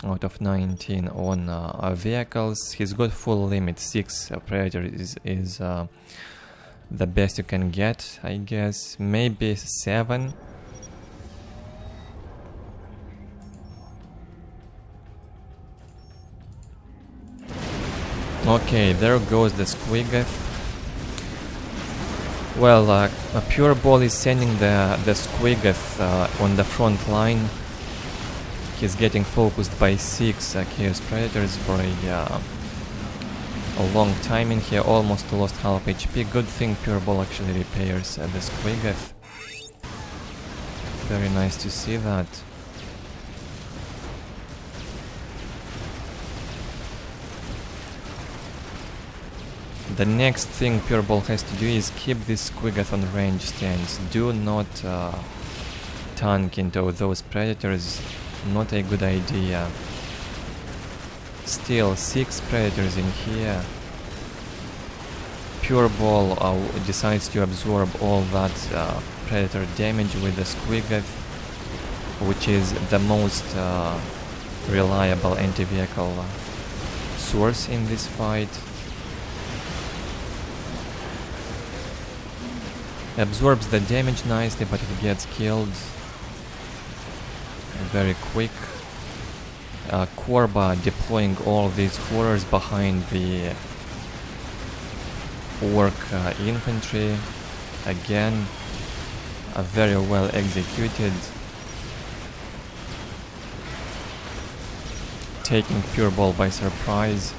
out of 19 on vehicles. He's got full limit. 6 Predators is the best you can get, I guess. Maybe 7. Okay, there goes the Squiggoth. Well, PuReBall is sending the Squiggoth on the front line. He's getting focused by 6 Chaos Predators for a long time in here, almost lost half HP. Good thing PuReBall actually repairs the Squiggoth. Very nice to see that. The next thing PuReBall has to do is keep this Squiggoth on range stance. Do not tank into those predators. Not a good idea. Still 6 predators in here. PuReBall decides to absorb all that predator damage with the Squiggoth, which is the most reliable anti-vehicle source in this fight. Absorbs the damage nicely, but it gets killed very quick. Korbah deploying all these horrors behind the Ork infantry. Again, very well executed. Taking PuReBall by surprise.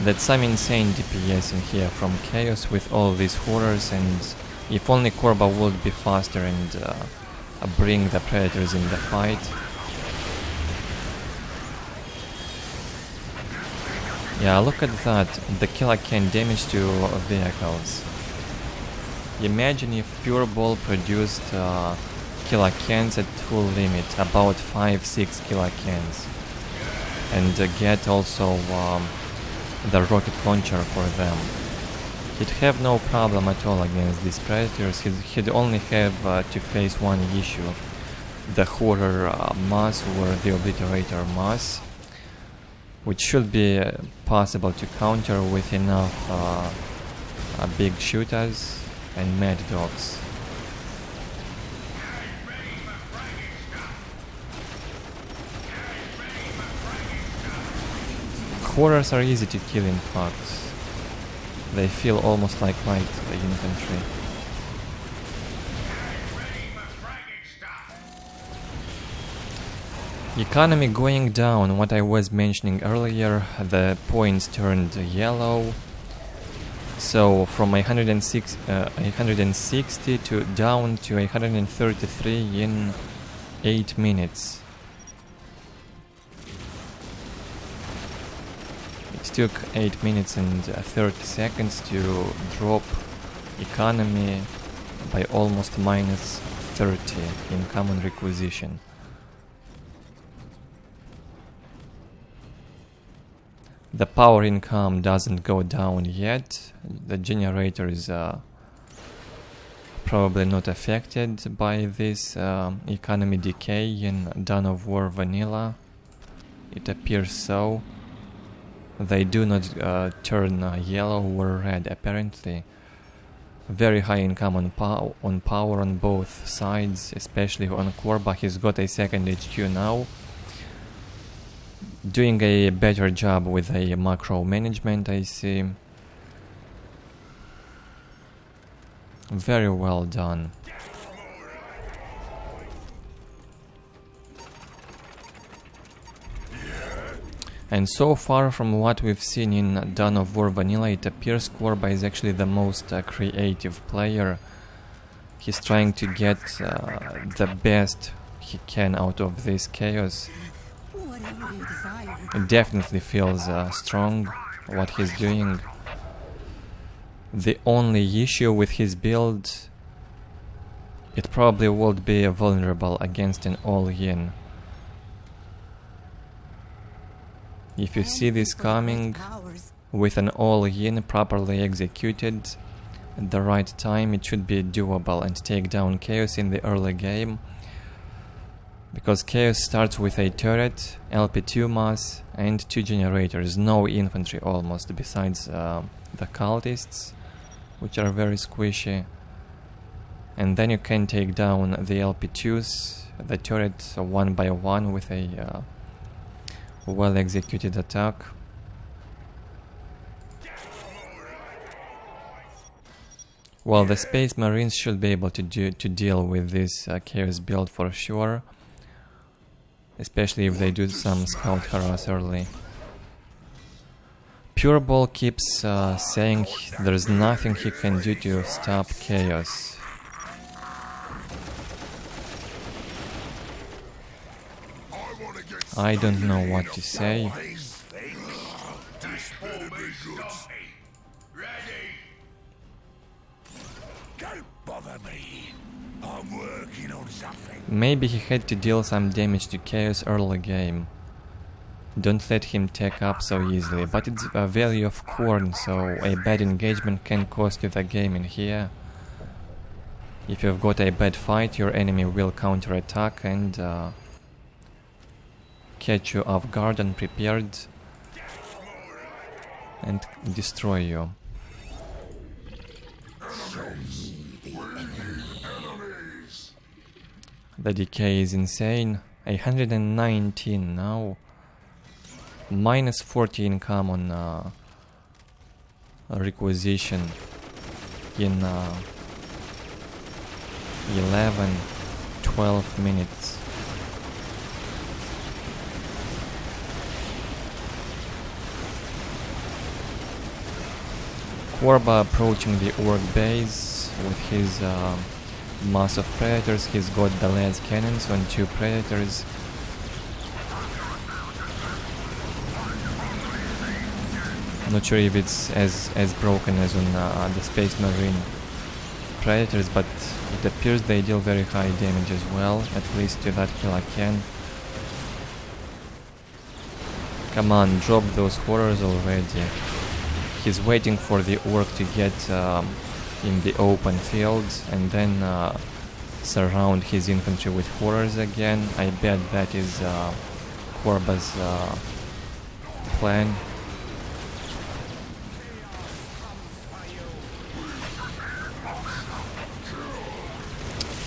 That's some insane DPS in here from Chaos with all these horrors, and if only Korbah would be faster and bring the predators in the fight. Yeah, look at that, the kill-can damage to vehicles. Imagine if PuReBall produced kill-cans at full limit, about 5-6 kill-cans, and get also the rocket launcher for them. He'd have no problem at all against these predators. He'd only have to face one issue, the horror mass or the obliterator mass, which should be possible to counter with enough big shooters and mad dogs. Horrors are easy to kill, in fact. They feel almost like light infantry. Economy going down, what I was mentioning earlier, the points turned yellow. So from 160 to down to 133 in 8 minutes. It took 8 minutes and 30 seconds to drop economy by almost minus 30 in common requisition. The power income doesn't go down yet. The generator is probably not affected by this economy decay in Dawn of War Vanilla. It appears so. They do not turn yellow or red apparently. Very high income on power on both sides, especially on Korbah. He's got a second HQ now. Doing a better job with a macro management, I see. Very well done. And so far from what we've seen in Dawn of War Vanilla, it appears Korbah is actually the most creative player. He's trying to get the best he can out of this chaos. It definitely feels strong what he's doing. The only issue with his build, it probably would be vulnerable against an all-in. If you see this coming, with an all-in properly executed at the right time, it should be doable and take down Chaos in the early game. Because Chaos starts with a turret, LP2 mass and 2 generators, no infantry almost, besides the cultists, which are very squishy. And then you can take down the LP2s, the turret one by one with a well executed attack. Well, the Space Marines should be able to deal with this Chaos build for sure. Especially if they do some scout harass early. PuReBall keeps saying there's nothing he can do to stop Chaos. I don't know what to say. Maybe he had to deal some damage to Chaos early game. Don't let him take up so easily, but it's a value of Khorne, so a bad engagement can cost you the game in here. If you've got a bad fight, your enemy will counterattack and catch you off guard unprepared and destroy you. The decay is insane. 119 now. Minus 40 income on requisition in 11-12 minutes. Korbah approaching the Ork base with his mass of predators. He's got the las cannons on 2 predators. Not sure if it's as broken as on the Space Marine predators, but it appears they deal very high damage as well, at least to that kill I can. Come on, drop those horrors already. He's waiting for the Ork to get in the open fields and then surround his infantry with horrors again. I bet that is Korbah's plan.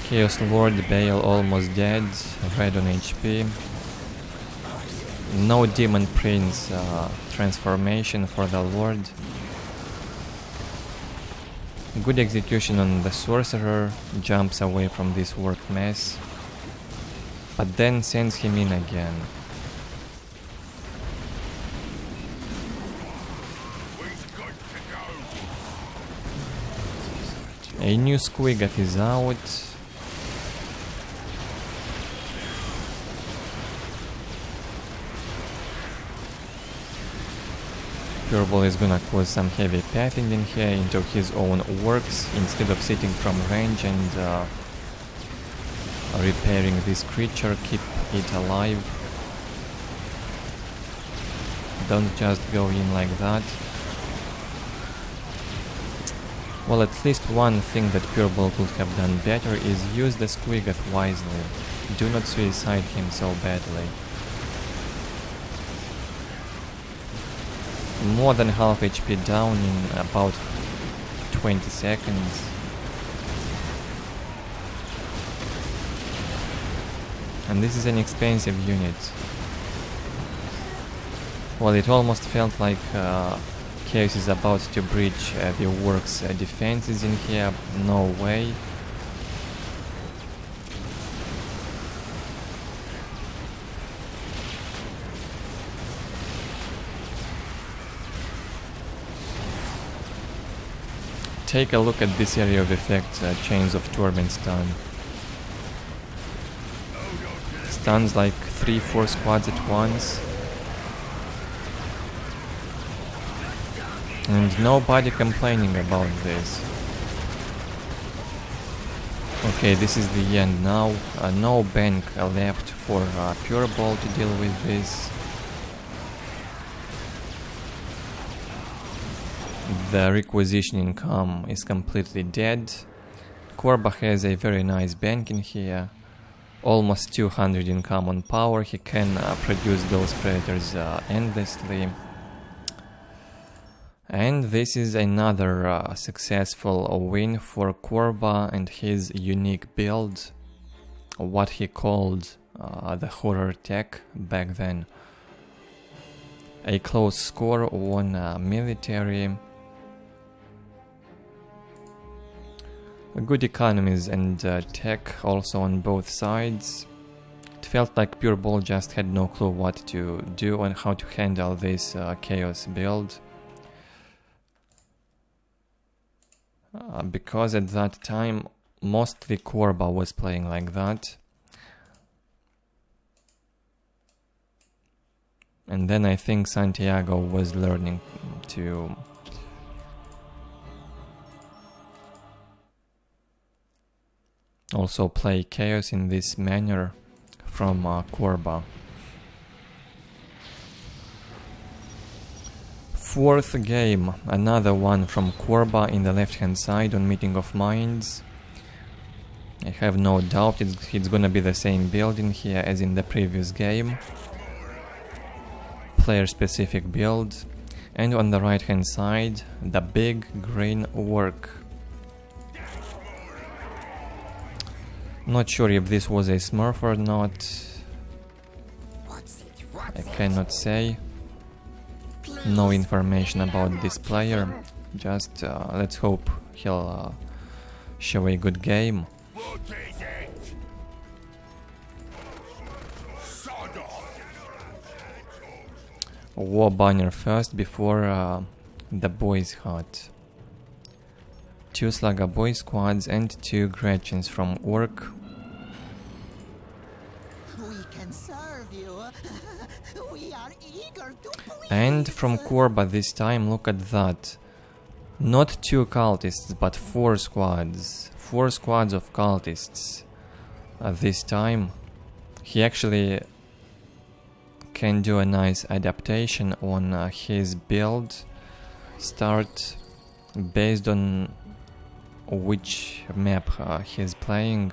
Chaos Lord Bale almost dead, red on HP. No Demon Prince transformation for the Lord. Good execution on the Sorcerer, jumps away from this Ork mess, but then sends him in again. A new Squiggoth is out. PuReBall is gonna cause some heavy pathing in here into his own Orks instead of sitting from range and repairing this creature, keep it alive. Don't just go in like that. Well, at least one thing that PuReBall could have done better is use the Squiggoth wisely. Do not suicide him so badly. More than half HP down in about 20 seconds. And this is an expensive unit. Well, it almost felt like Chaos is about to breach the Orks' defenses in here. No way. Take a look at this area of effect, Chains of Torment stun. Stuns like 3-4 squads at once. And nobody complaining about this. Okay, this is the end now. No bank left for PuReBall to deal with this. The requisition income is completely dead. Korbah has a very nice bank in here. Almost 200 income on power. He can produce those predators endlessly. And this is another successful win for Korbah and his unique build. What he called the horror tech back then. A close score on military. Good economies and tech also on both sides. It felt like PuReBall just had no clue what to do and how to handle this chaos build. Because at that time mostly Korbah was playing like that. And then I think Santiago was learning to also play chaos in this manner from Korbah. Fourth game, another one from Korbah in the left hand side on Meeting of Minds. I have no doubt it's gonna be the same build in here as in the previous game. Player specific build. And on the right hand side, DaBigGreenOrk. Not sure if this was a smurf or not. I cannot say. No information about this player. Just let's hope he'll show a good game. War banner first before the boys hut. 2 Slugger boy squads and 2 Gretchens from Ork. We can serve you. We are eager to please. And from Korbah this time, look at that. Not 2 cultists, but 4 squads. 4 squads of cultists. This time, he actually can do a nice adaptation on his build. Start based on which map he's playing.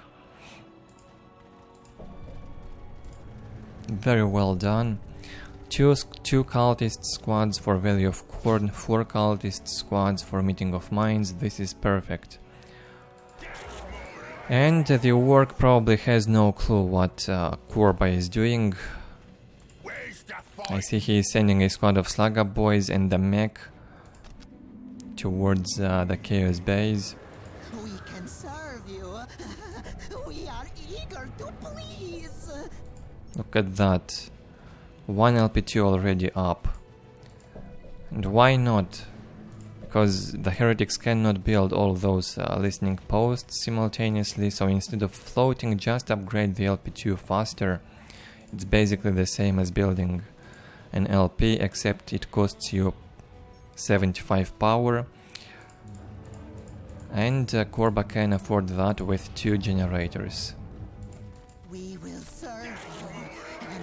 Very well done. 2 cultist squads for value of Khorne, 4 cultist squads for meeting of minds. This is perfect. And the Ork probably has no clue what Korbah is doing. I see he is sending a squad of Slugger boys and the mech towards the Chaos base. We can serve you. We are eager to please. Look at that. 1 LP2 already up. And why not? Because the heretics cannot build all those listening posts simultaneously, so instead of floating, just upgrade the LP2 faster. It's basically the same as building an LP, except it costs you 75 power. And Korbah can afford that with 2 generators. We will serve you, and in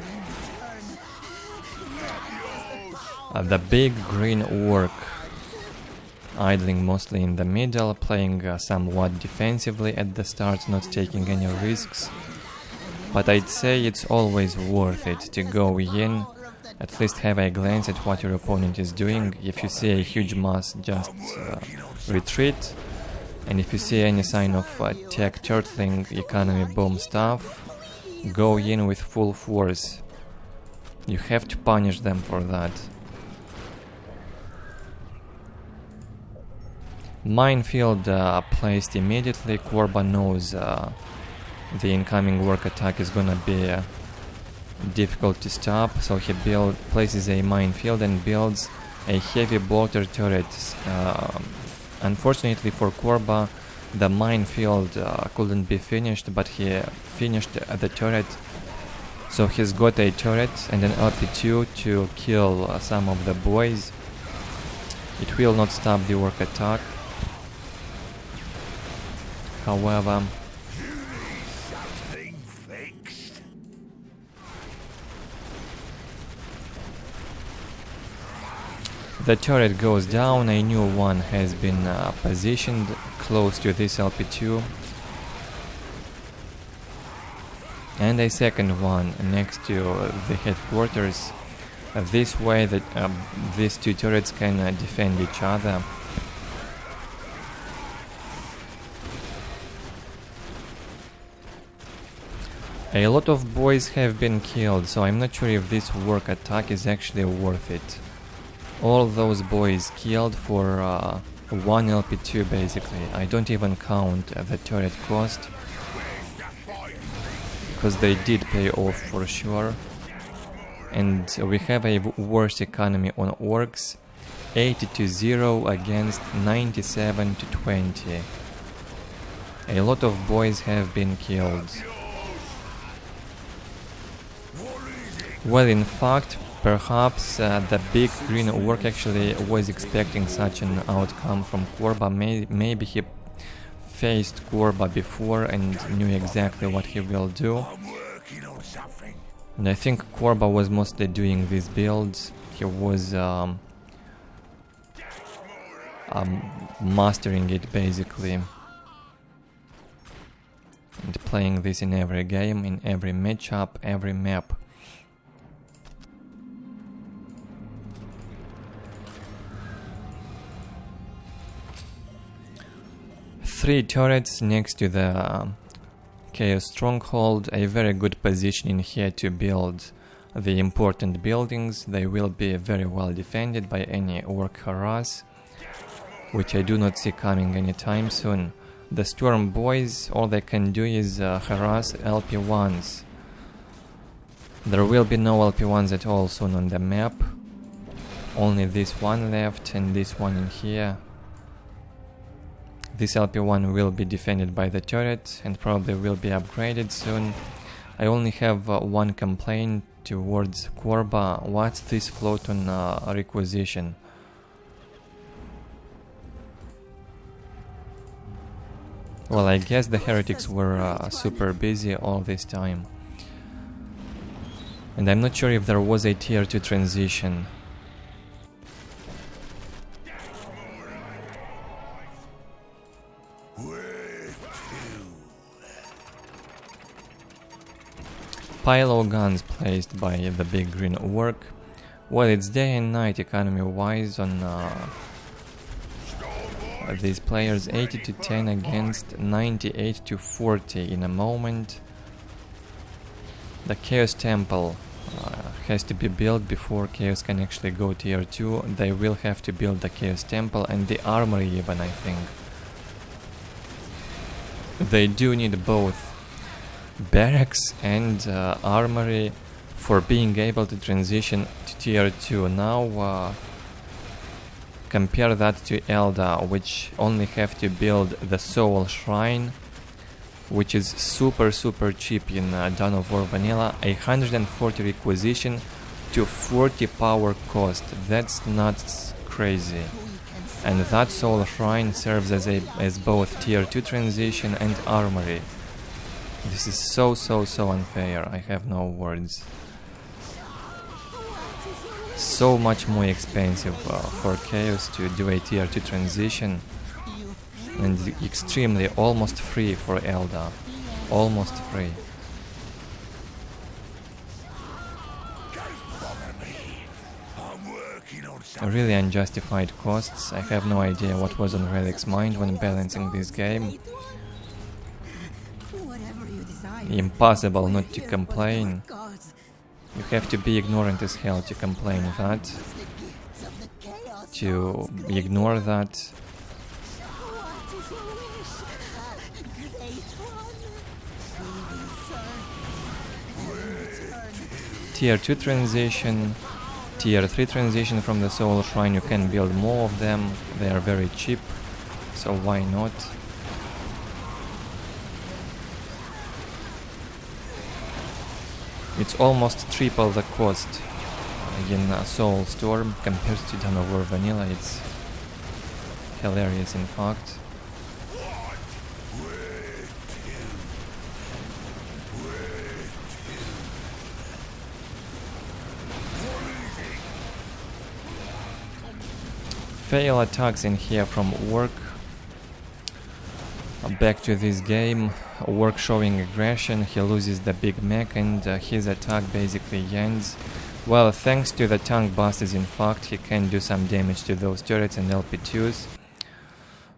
return, The big green orc, idling mostly in the middle, playing somewhat defensively at the start, not taking any risks. But I'd say it's always worth it to go in, at least have a glance at what your opponent is doing. If you see a huge mass, just retreat. And if you see any sign of tech turtling, economy boom stuff, go in with full force. You have to punish them for that. Minefield placed immediately. Korbah knows the incoming work attack is gonna be difficult to stop, so he places a minefield and builds a heavy bolter turret. Unfortunately for Korbah, the minefield couldn't be finished, but he finished the turret. So he's got a turret and an LP2 to kill some of the boys. It will not stop the orc attack. However, the turret goes down, a new one has been positioned close to this LP2. And a second one next to the headquarters. This way that these 2 turrets can defend each other. A lot of boys have been killed, so I'm not sure if this work attack is actually worth it. All those boys killed for 1 LP2 basically. I don't even count the turret cost, because they did pay off for sure. And we have a worse economy on Orks, 80-0 against 97-20. A lot of boys have been killed. Well, in fact, perhaps the big green orc actually was expecting such an outcome from Korbah. Maybe he faced Korbah before and knew exactly what he will do. And I think Korbah was mostly doing these builds. He was mastering it basically. And playing this in every game, in every matchup, every map. Three turrets next to the Chaos Stronghold, a very good position in here to build the important buildings. They will be very well defended by any Ork harass, which I do not see coming anytime soon. The Storm Boys, all they can do is harass LP1s. There will be no LP1s at all soon on the map. Only this one left and this one in here. This LP1 will be defended by the turret and probably will be upgraded soon. I only have one complaint towards Korbah. What's this float on requisition? Well, I guess the heretics were super busy all this time. And I'm not sure if there was a tier 2 transition. Pilo guns placed by DaBigGreenOrk. Well, it's day and night economy wise on these players. 80 to 10 against 98 to 40 in a moment. The Chaos Temple has to be built before Chaos can actually go tier 2. They will have to build the Chaos Temple and the armory even, I think. They do need both barracks and armory for being able to transition to tier 2. Now compare that to Eldar, which only have to build the Soul Shrine, which is super cheap in Dawn of War Vanilla. 140 requisition to 40 power cost. That's not crazy. And that Soul Shrine serves as both tier 2 transition and armory. This is so unfair, I have no words. So much more expensive for Chaos to do a tier 2 transition, and extremely almost free for Eldar. Almost free. Really unjustified costs. I have no idea what was on Relic's mind when balancing this game. Impossible not to complain. You have to be ignorant as hell to complain that. To ignore that. Tier 2 transition, Tier 3 transition from the Soul Shrine, you can build more of them, they are very cheap, so why not? It's almost triple the cost in Soul Storm compared to Dawn of War Vanilla. It's hilarious in fact. Fail attacks in here from Ork. Back to this game. Ork showing aggression, he loses the big mech and his attack basically ends. Well, thanks to the tank busters in fact, he can do some damage to those turrets and LP2s.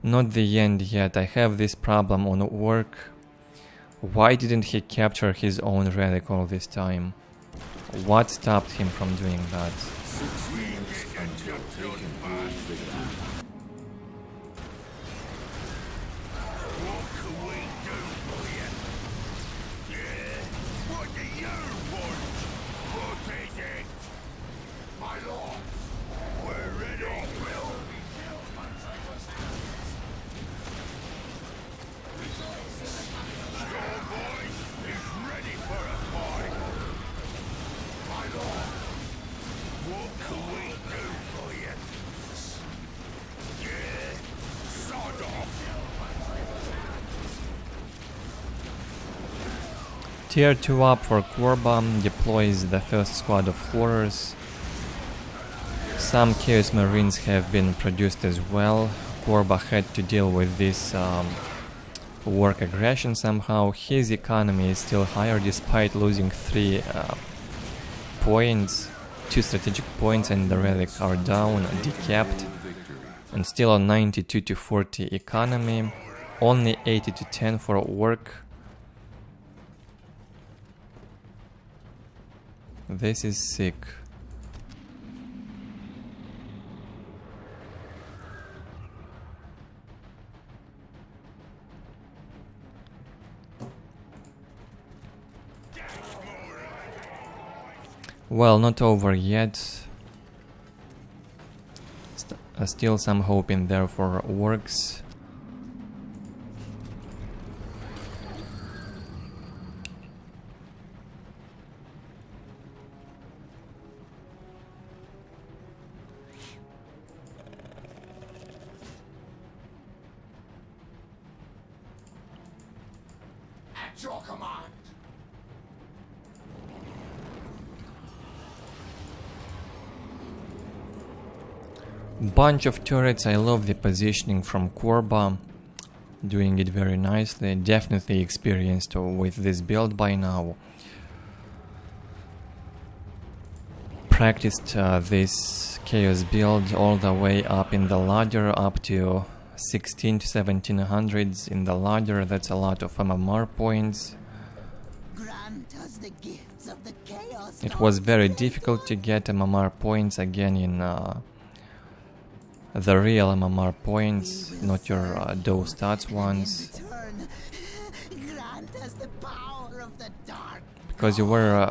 Not the end yet. I have this problem on Ork. Why didn't he capture his own relic all this time? What stopped him from doing that? Tier 2 up for Korbah, deploys the first squad of horrors. Some Chaos Marines have been produced as well. Korbah had to deal with this Ork aggression somehow. His economy is still higher despite losing 3 points, 2 strategic points, and the relic are down, decapped, and still on 92 to 40 economy. Only 80 to 10 for Ork. This is sick. Well, not over yet. Still some hope in there for Orks. At your command. Bunch of turrets. I love the positioning from Korbah, doing it very nicely. Definitely experienced with this build by now. Practiced this chaos build all the way up in the ladder, up to 16 to 1700s in the ladder. That's a lot of MMR points. Grant us the gifts of the chaos. It was very difficult to get MMR points again in the real MMR points, not your DaU stats ones, Grant us the power of the dark. because you were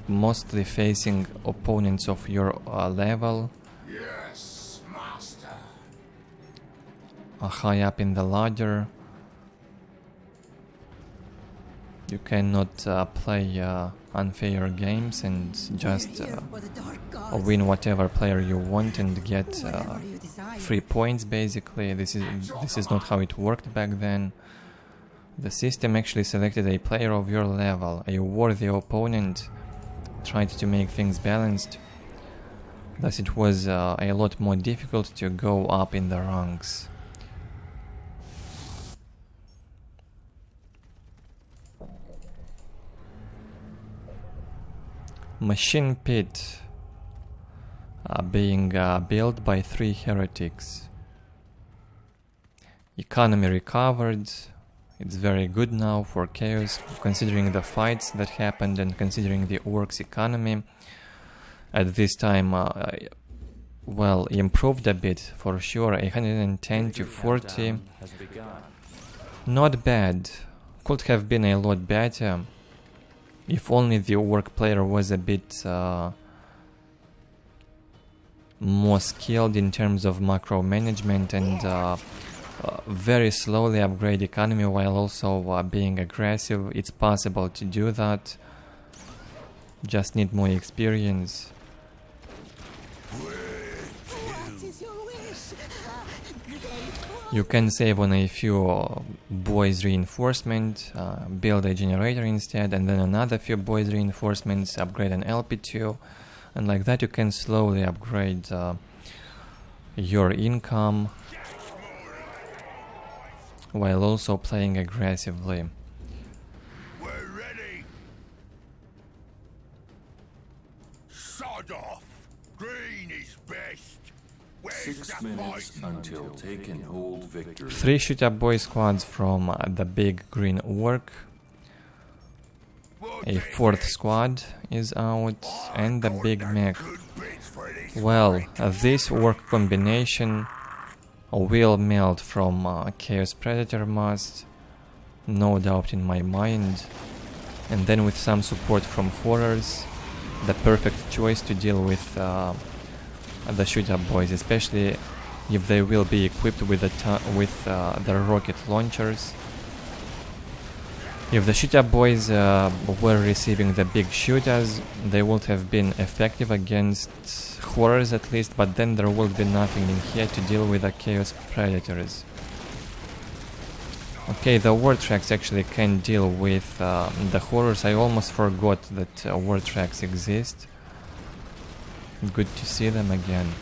mostly facing opponents of your level, Yes, master. high up in the ladder. You cannot play unfair games and just win whatever player you want and get free points. Basically, this is not how it worked back then. The system actually selected a player of your level, a worthy opponent, tried to make things balanced. Thus it was a lot more difficult to go up in the ranks. Machine pit being built by 3 heretics. Economy recovered. It's very good now for chaos, considering the fights that happened and considering the Orks economy. At this time, well, improved a bit for sure. 110 to 40. Not bad. Could have been a lot better. If only the Ork player was a bit more skilled in terms of macro management and very slowly upgrade economy while also being aggressive. It's possible to do that. Just need more experience. You can save on a few boys reinforcement, build a generator instead, and then another few boys reinforcements, upgrade an LP2, and like that you can slowly upgrade your income while also playing aggressively. We're ready. Sod off. Green is best. 6 minutes until take and hold victory. 3 shoot-up boy squads from DaBigGreenOrk. A 4th squad is out, and the big mech. Well, this Ork combination will melt from Chaos Predator must, no doubt in my mind. And then with some support from horrors, the perfect choice to deal with the shoot-up boys, especially if they will be equipped with the rocket launchers. If the shoot-up boys were receiving the big shooters, they would have been effective against horrors at least, but then there would be nothing in here to deal with the Chaos Predators. Okay, the war tracks actually can deal with the horrors. I almost forgot that war tracks exist. Good to see them again.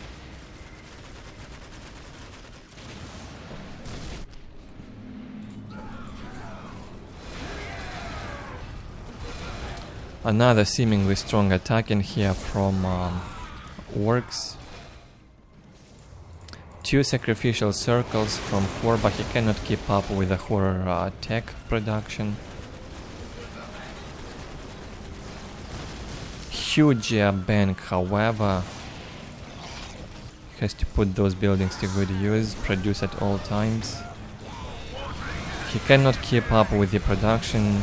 Another seemingly strong attack in here from Orks. 2 sacrificial circles from Korbah. He cannot keep up with the horror tech production. huge bank, however, he has to put those buildings to good use, produce at all times. He cannot keep up with the production,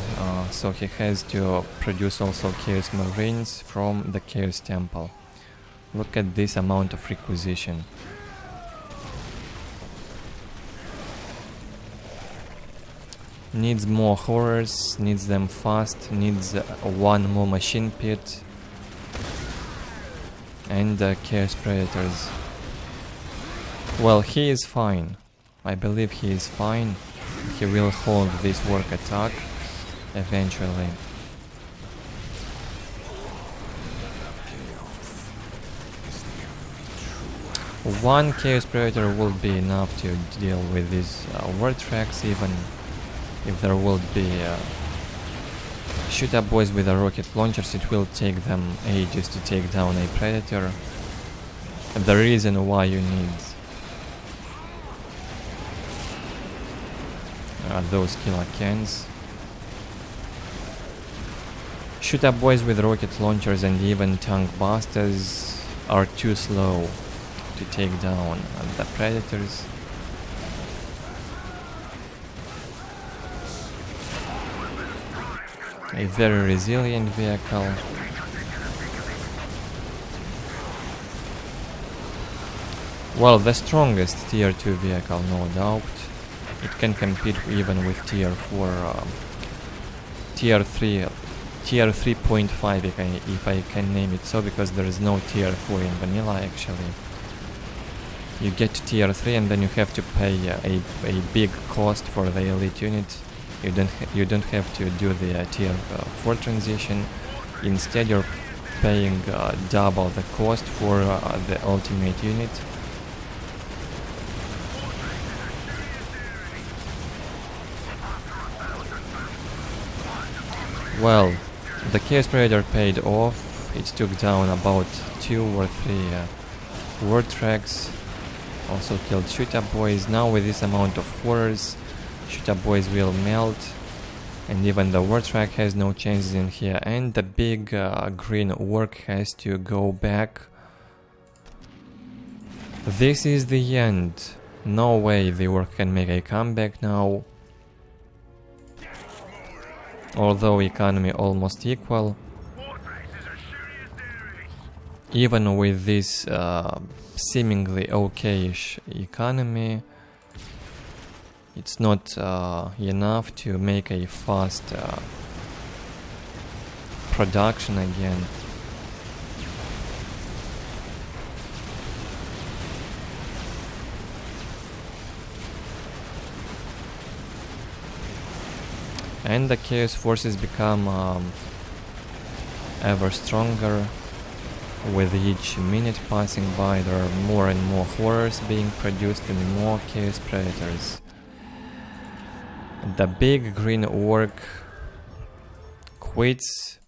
so he has to produce also Chaos Marines from the Chaos Temple. Look at this amount of requisition. Needs more horrors, needs them fast, needs one more machine pit and Chaos Predators. Well, he is fine. I believe he is fine. He will hold this work attack eventually. One Chaos Predator will be enough to deal with these war tracks, even if there will be shoot-up boys with the rocket launchers. It will take them ages to take down a Predator. The reason why you need those killer cans. Shoot-up boys with rocket launchers and even tank busters are too slow to take down the Predators. A very resilient vehicle. Well, the strongest tier 2 vehicle, no doubt. It can compete even with tier 4, tier 3, tier 3.5 if I can name it so, because there is no tier 4 in vanilla actually. You get to tier 3 and then you have to pay a big cost for the elite unit. You don't have to do the tier 4 transition. Instead you're paying double the cost for the ultimate unit. Well, the Chaos Predator paid off. It took down about 2 or 3 war tracks. Also killed shoot-up boys. Now with this amount of horrors, shoot-up boys will melt. And even the war track has no changes in here. And the big green orc has to go back. This is the end. No way the orc can make a comeback now. Although economy almost equal, even with this seemingly okay-ish economy, it's not enough to make a fast production again. And the Chaos Forces become ever stronger. With each minute passing by, there are more and more horrors being produced and more Chaos Predators. The big green orc quits.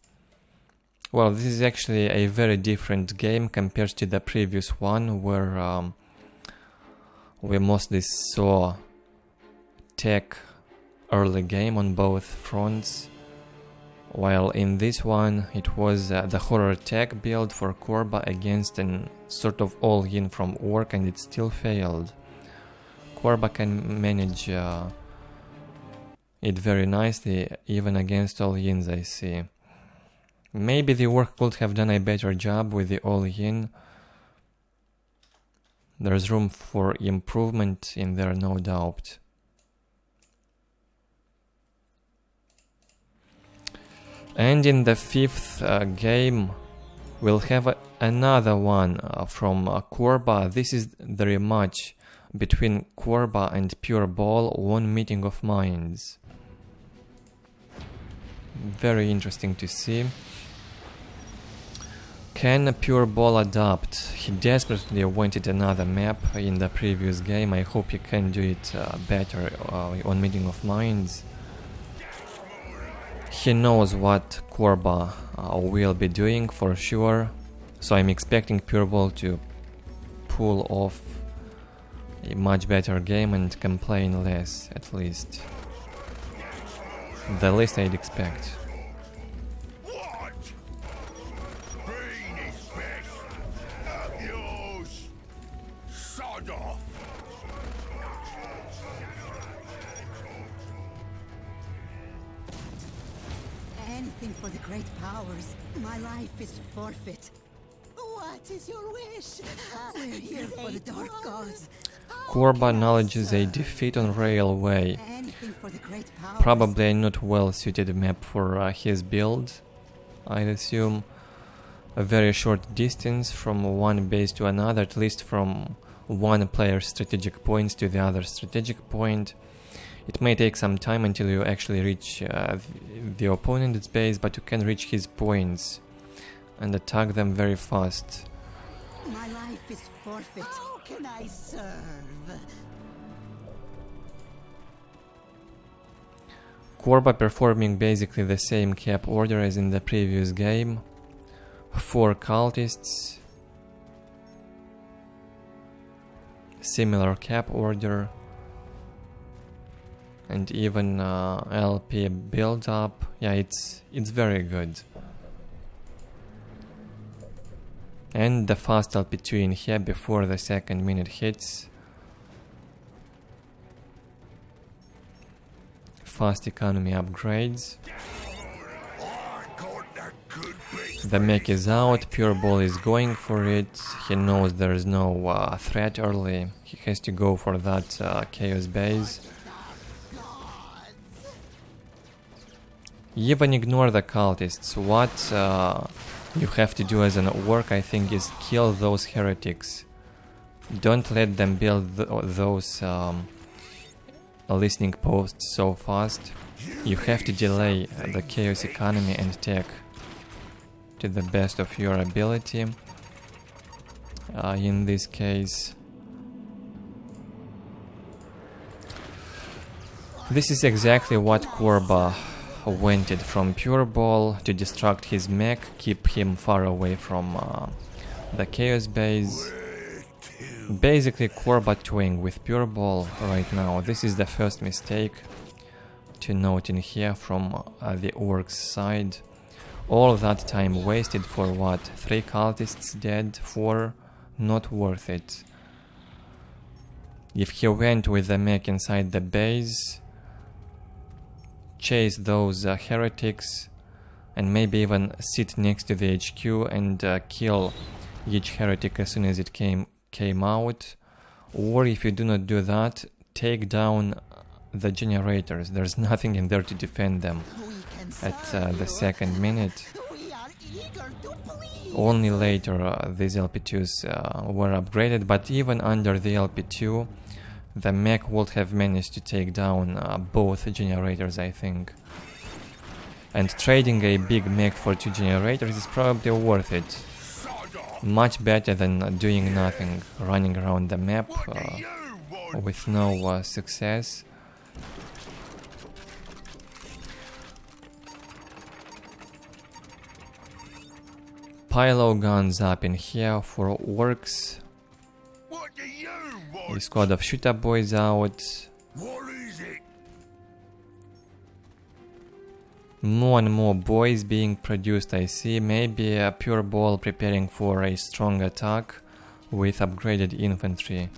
Well, this is actually a very different game compared to the previous one, where we mostly saw tech early game on both fronts, while in this one it was the horror tech build for Korbah against an sort of all-in from Ork, and it still failed. Korbah can manage it very nicely even against all-ins, I see. Maybe the Ork could have done a better job with the all-in. There's room for improvement in there, no doubt. And in the fifth game, we'll have another one from Korbah. This is the rematch between Korbah and PuReBall, one meeting of minds. Very interesting to see. Can PuReBall adapt? He desperately wanted another map in the previous game. I hope he can do it better on Meeting of Minds. He knows what Korbah will be doing for sure, so I'm expecting PuReBall to pull off a much better game and complain less, at least. The least I'd expect. Sod off! Anything for the great powers. My life is forfeit. What is your wish? We're here for the dark gods. Korbah acknowledges a defeat on railway. Anything for the great powers. Probably a not well suited map for his build, I'd assume. A very short distance from one base to another, at least from one player's strategic points to the other strategic point. It may take some time until you actually reach the opponent's base, but you can reach his points and attack them very fast. My life is forfeit. How can I serve? Korbah performing basically the same cap order as in the previous game. 4 cultists. Similar cap order. And even LP build up. Yeah, it's very good. And the fast LP2 in here before the second minute hits. Fast economy upgrades. The mech is out, PuReBall is going for it. He knows there is no threat early. He has to go for that chaos base. Even ignore the cultists. What you have to do as an orc, I think, is kill those heretics. Don't let them build those listening posts so fast. You have to delay the chaos economy and tech to the best of your ability. In this case, this is exactly what Korbah wanted from PuReBall, to distract his mech, keep him far away from the chaos base. Basically Korbah toying with PuReBall right now. This is the first mistake to note in here from the Orks side. All that time wasted for what? 3 cultists dead? 4? Not worth it. If he went with the mech inside the base, chase those heretics, and maybe even sit next to the HQ and kill each heretic as soon as it came out. Or if you do not do that, take down the generators. There's nothing in there to defend them at the second minute. Only later these LP2s were upgraded, but even under the LP2 the mech would have managed to take down both generators, I think. And trading a big mech for 2 generators is probably worth it. Much better than doing nothing, running around the map with no success. Pylo guns up in here for Orks. A squad of shooter boys out. What is it? More and more boys being produced, I see. Maybe a PuReBall preparing for a strong attack with upgraded infantry.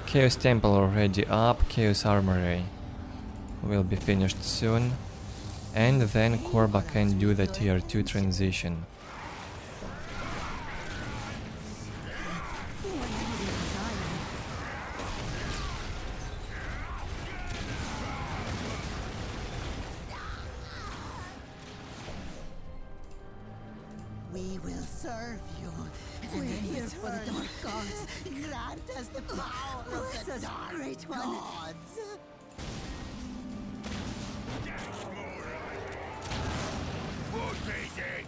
Chaos Temple already up. Chaos Armory will be finished soon. And then Korbah can do the tier 2 transition. We will serve you. We're here for the dark gods. Grant us the power of the dark great gods. What is it?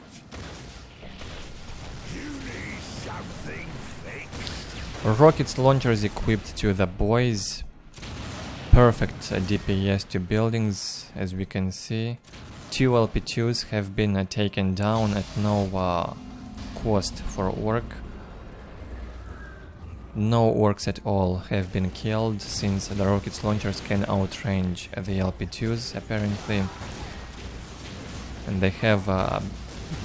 You need something fixed. Rocket launchers equipped to the boys. Perfect DPS to buildings, as we can see. 2 LP2s have been taken down at no cost for Ork. No Orks at all have been killed, since the rocket launchers can outrange the LP2s apparently. And they have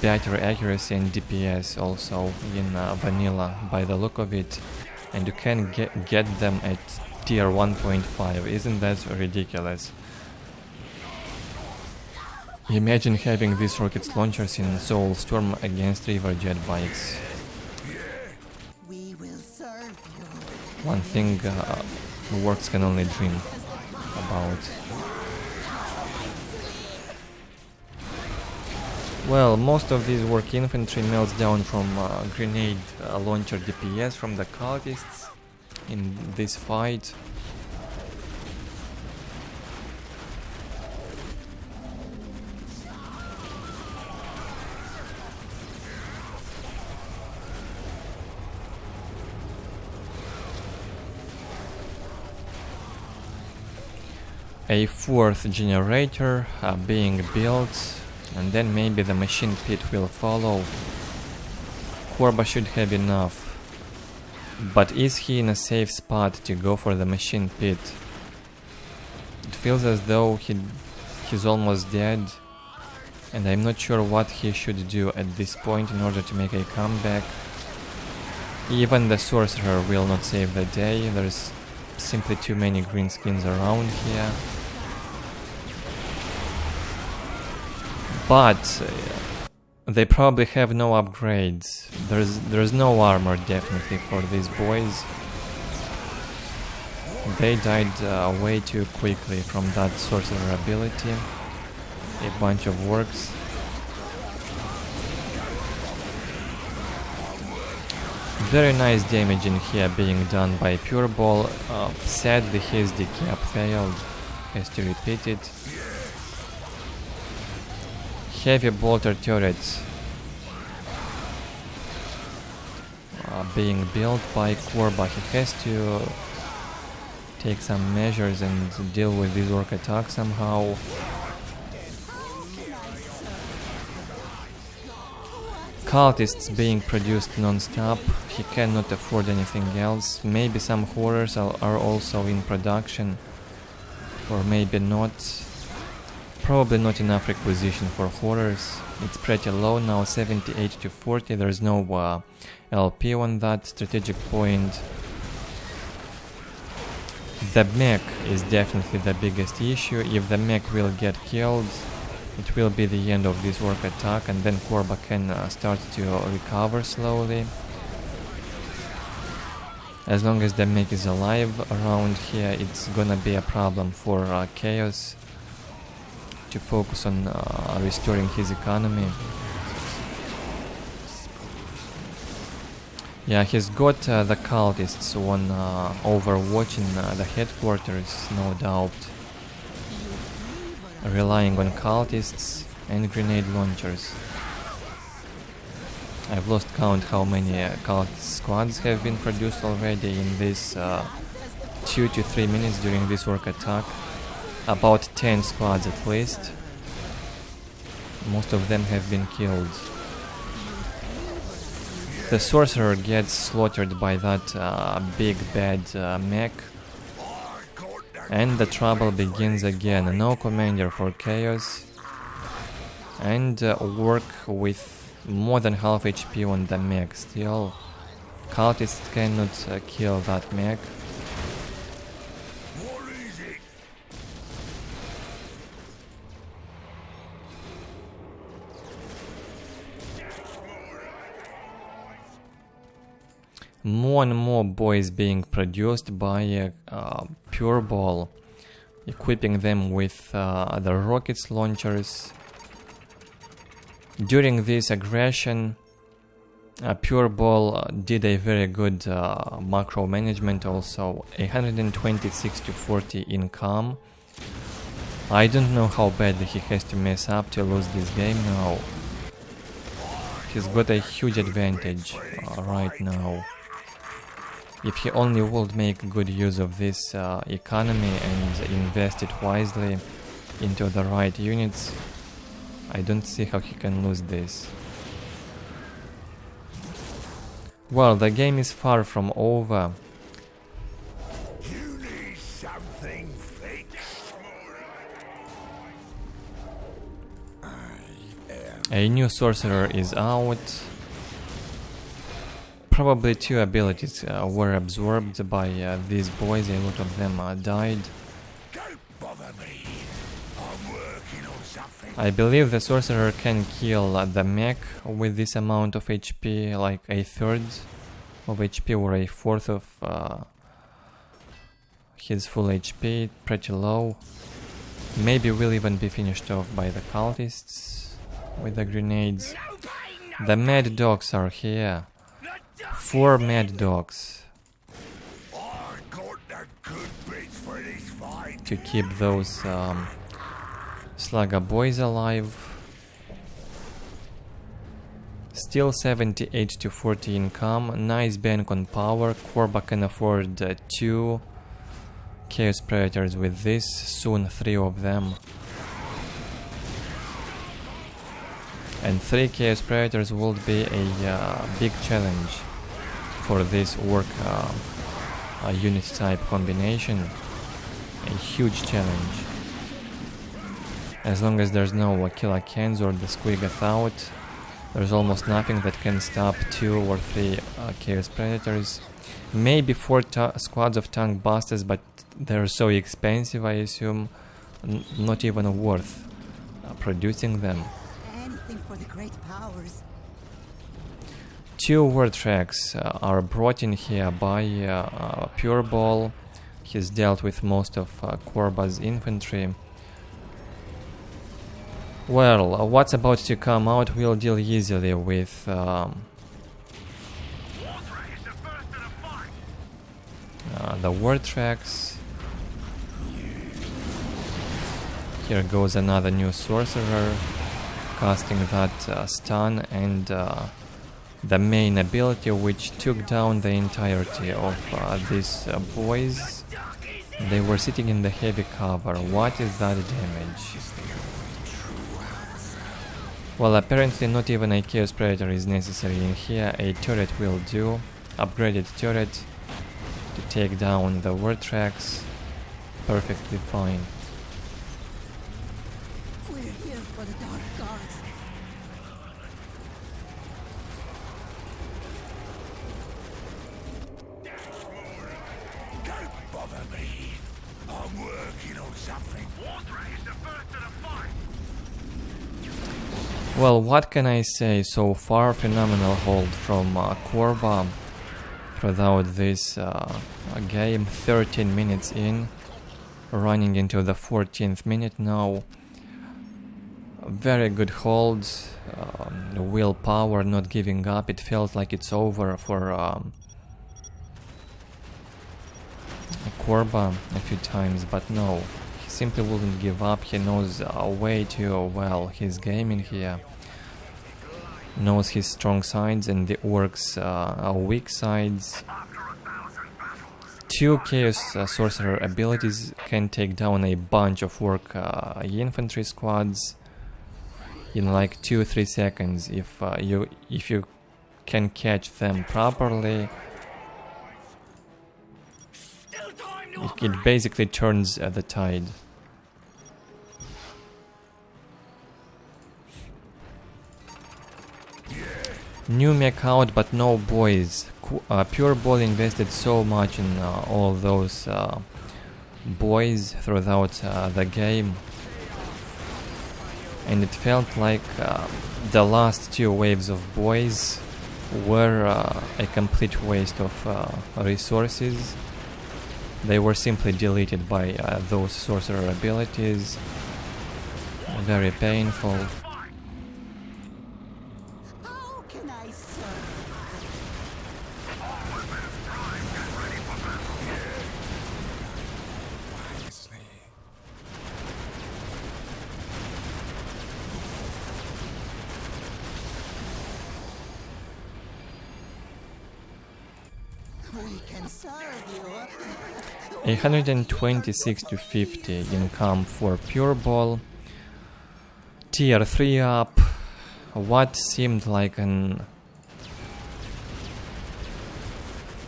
better accuracy and DPS also in vanilla by the look of it, and you can get them at tier 1.5. Isn't that ridiculous? Imagine having these rocket launchers in Soulstorm against river jet bikes. We will serve you. One thing Orks can only dream about. Well, most of these Ork infantry melts down from grenade launcher DPS from the cultists in this fight. A fourth generator being built, and then maybe the machine pit will follow. Korbah should have enough. But is he in a safe spot to go for the machine pit? It feels as though he's almost dead, and I'm not sure what he should do at this point in order to make a comeback. Even the sorcerer will not save the day. There's simply too many green skins around here. But they probably have no upgrades. There's no armor definitely for these boys. They died way too quickly from that sorcerer ability. A bunch of Orks. Very nice damage in here being done by PuReBall. Sadly his decap failed. Has to repeat it. Heavy bolter turrets being built by Korbah. He has to take some measures and deal with these Ork attacks somehow. Cultists being produced non-stop. He cannot afford anything else. Maybe some horrors are also in production, or maybe not. Probably not enough requisition for horrors. It's pretty low now, 78 to 40. There's no LP on that strategic point. The mech is definitely the biggest issue. If the mech will get killed, it will be the end of this Ork attack, and then Korbah can start to recover slowly. As long as the mech is alive around here, it's gonna be a problem for Chaos to focus on restoring his economy. Yeah, he's got the cultists on overwatching the headquarters, no doubt. Relying on cultists and grenade launchers. I've lost count how many cultist squads have been produced already in this 2 to 3 minutes during this Ork attack. About 10 squads at least. Most of them have been killed. The sorcerer gets slaughtered by that big bad mech. And the trouble begins again. No commander for Chaos. And Ork with more than half HP on the mech still. Cultists cannot kill that mech. More and more boys being produced by PuReBall, equipping them with the rockets launchers. During this aggression, PuReBall did a very good macro management also, 126 to 40 income. I don't know how badly he has to mess up to lose this game now. He's got a huge advantage right now. If he only would make good use of this economy and invest it wisely into the right units, I don't see how he can lose this. Well, the game is far from over. You need something fixed. I am A new sorcerer is out. Probably 2 abilities were absorbed by these boys. A lot of them died. I believe the sorcerer can kill the mech with this amount of HP, like a third of HP or a fourth of his full HP, pretty low. Maybe we'll even be finished off by the cultists with the grenades. The mad dogs are here. 4 mad dogs to keep those slugger boys alive. Still 78 to 40 income. Nice bank on power. Korbah can afford 2 Chaos Predators with this. Soon 3 of them. And 3 Chaos Predators will be a big challenge for this Ork unit type combination. A huge challenge. As long as there's no killer cans or the squiggoth out, there's almost nothing that can stop 2 or 3 Chaos Predators. Maybe 4 squads of tank busters, but they're so expensive, I assume, not even worth producing them. Anything for the great powers. 2 word tracks are brought in here by PuReBall. He's dealt with most of Korbah's infantry. Well, what's about to come out will deal easily with the word tracks. Here goes another new sorcerer, casting that stun and the main ability, which took down the entirety of these boys. They were sitting in the heavy cover. What is that damage? Well, apparently not even a Chaos Predator is necessary in here. A turret will do. Upgraded turret to take down the word tracks. Perfectly fine. We're here for the dark gods. Don't bother me. I'm working on something. Well, what can I say? So far, phenomenal hold from Korbah throughout this game. 13 minutes in, running into the 14th minute now. Very good hold, willpower, not giving up. It felt like it's over for Korbah a few times, but no. He simply wouldn't give up. He knows way too well his game in here. Knows his strong sides and the Orks' weak sides. 2 Chaos Sorcerer abilities can take down a bunch of Ork infantry squads in like 2-3 seconds if you can catch them properly. It basically turns the tide. New mech out, but no boys. PuReBall invested so much in all those boys throughout the game, and it felt like the last 2 waves of boys were a complete waste of resources. They were simply deleted by those sorcerer abilities. Very painful. How can I serve? We can serve you. 126 to 50 income for PuReBall. Tier 3 up. What seemed like an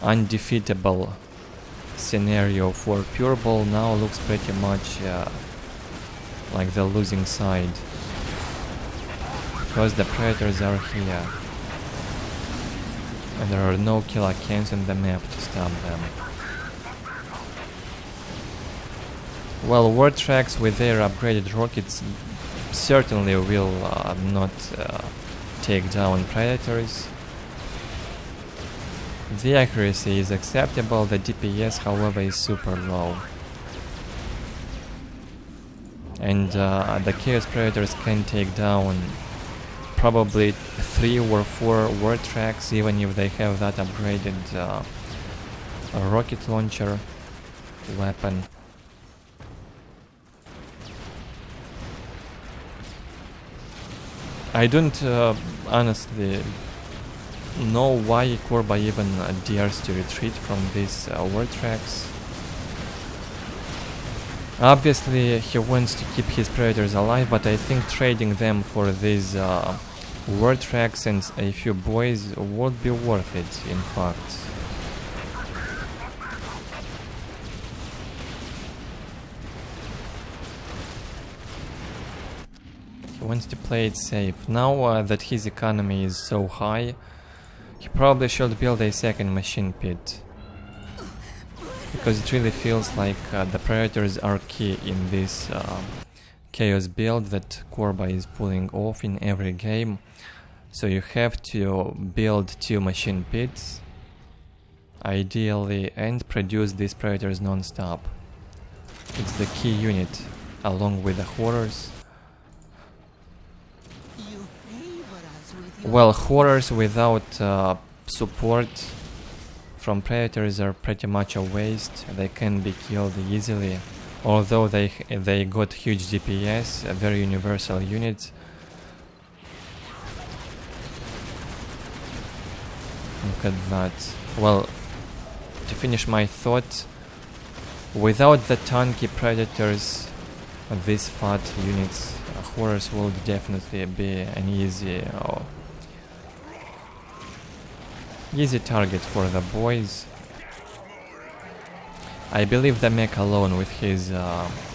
undefeatable scenario for PuReBall now looks pretty much like the losing side. because the predators are here. And there are no killer cans on the map to stop them. Well, war tracks with their upgraded rockets certainly will not take down predators. The accuracy is acceptable, the DPS however is super low. And the Chaos Predators can take down probably 3 or 4 war tracks even if they have that upgraded rocket launcher weapon. I don't honestly know why Korbah even dares to retreat from these war tracks. Obviously he wants to keep his predators alive, but I think trading them for these war tracks and a few boys would be worth it, in fact. He wants to play it safe. Now that his economy is so high, he probably should build a second machine pit. Because it really feels like the predators are key in this chaos build that Korbah is pulling off in every game. So you have to build 2 machine pits, ideally, and produce these predators non-stop. It's the key unit, along with the horrors. Well, horrors without support from predators are pretty much a waste. They can be killed easily, although they got huge DPS, a very universal unit. Look at that. Well, to finish my thought, without the tanky predators, these fat units, horrors will definitely be an easy target for the boys. I believe the mech alone with his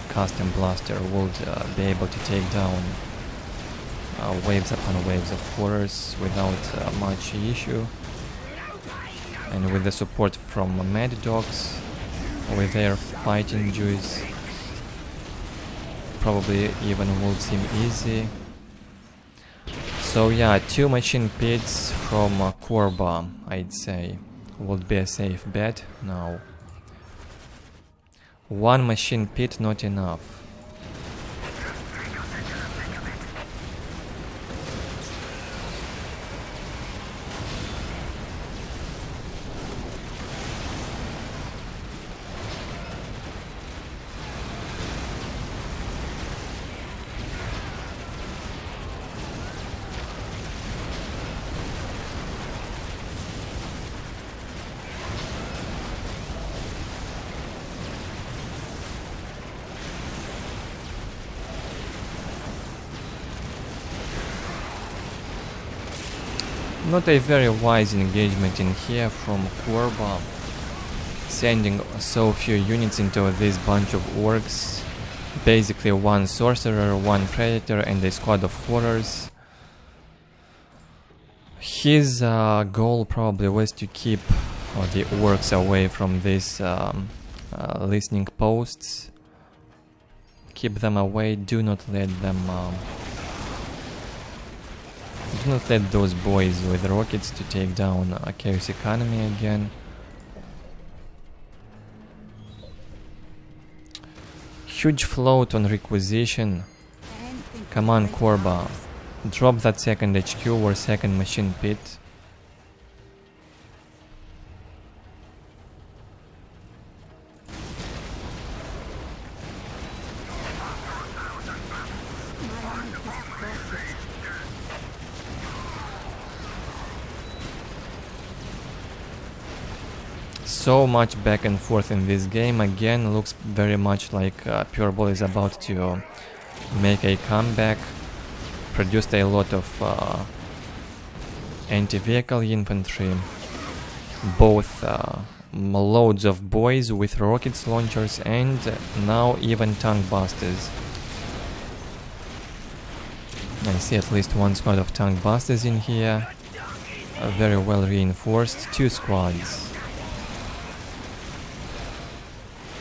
custom blaster would be able to take down waves upon waves of horrors without much issue. And with the support from mad dogs, with their fighting juice, probably even would seem easy. So yeah, 2 machine pits from Korbah, I'd say, would be a safe bet now. 1 machine pit not enough. Not a very wise engagement in here from Korbah, sending so few units into this bunch of orcs. Basically 1 sorcerer, 1 predator and a squad of horrors. His goal probably was to keep the orcs away from these listening posts. Keep them away, do not let them do not let those boys with rockets to take down a chaos economy again. Huge float on requisition. Come on, Korbah. Drop that second HQ or second machine pit. So much back and forth in this game. Again, looks very much like PuReBall is about to make a comeback. Produced a lot of anti-vehicle infantry, both loads of boys with rockets launchers and now even tank busters. I see at least one squad of tank busters in here. Very well reinforced. 2 squads.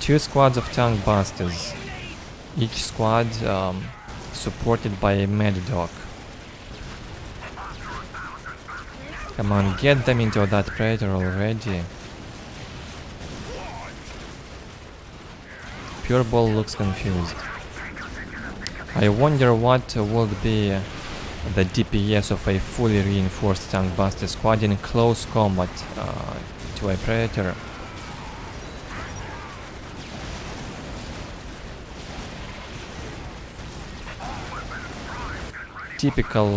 2 squads of tank busters. Each squad supported by a mad dog. Come on, get them into that predator already. PuReBall looks confused. I wonder what would be the DPS of a fully reinforced tank buster squad in close combat to a predator. Typical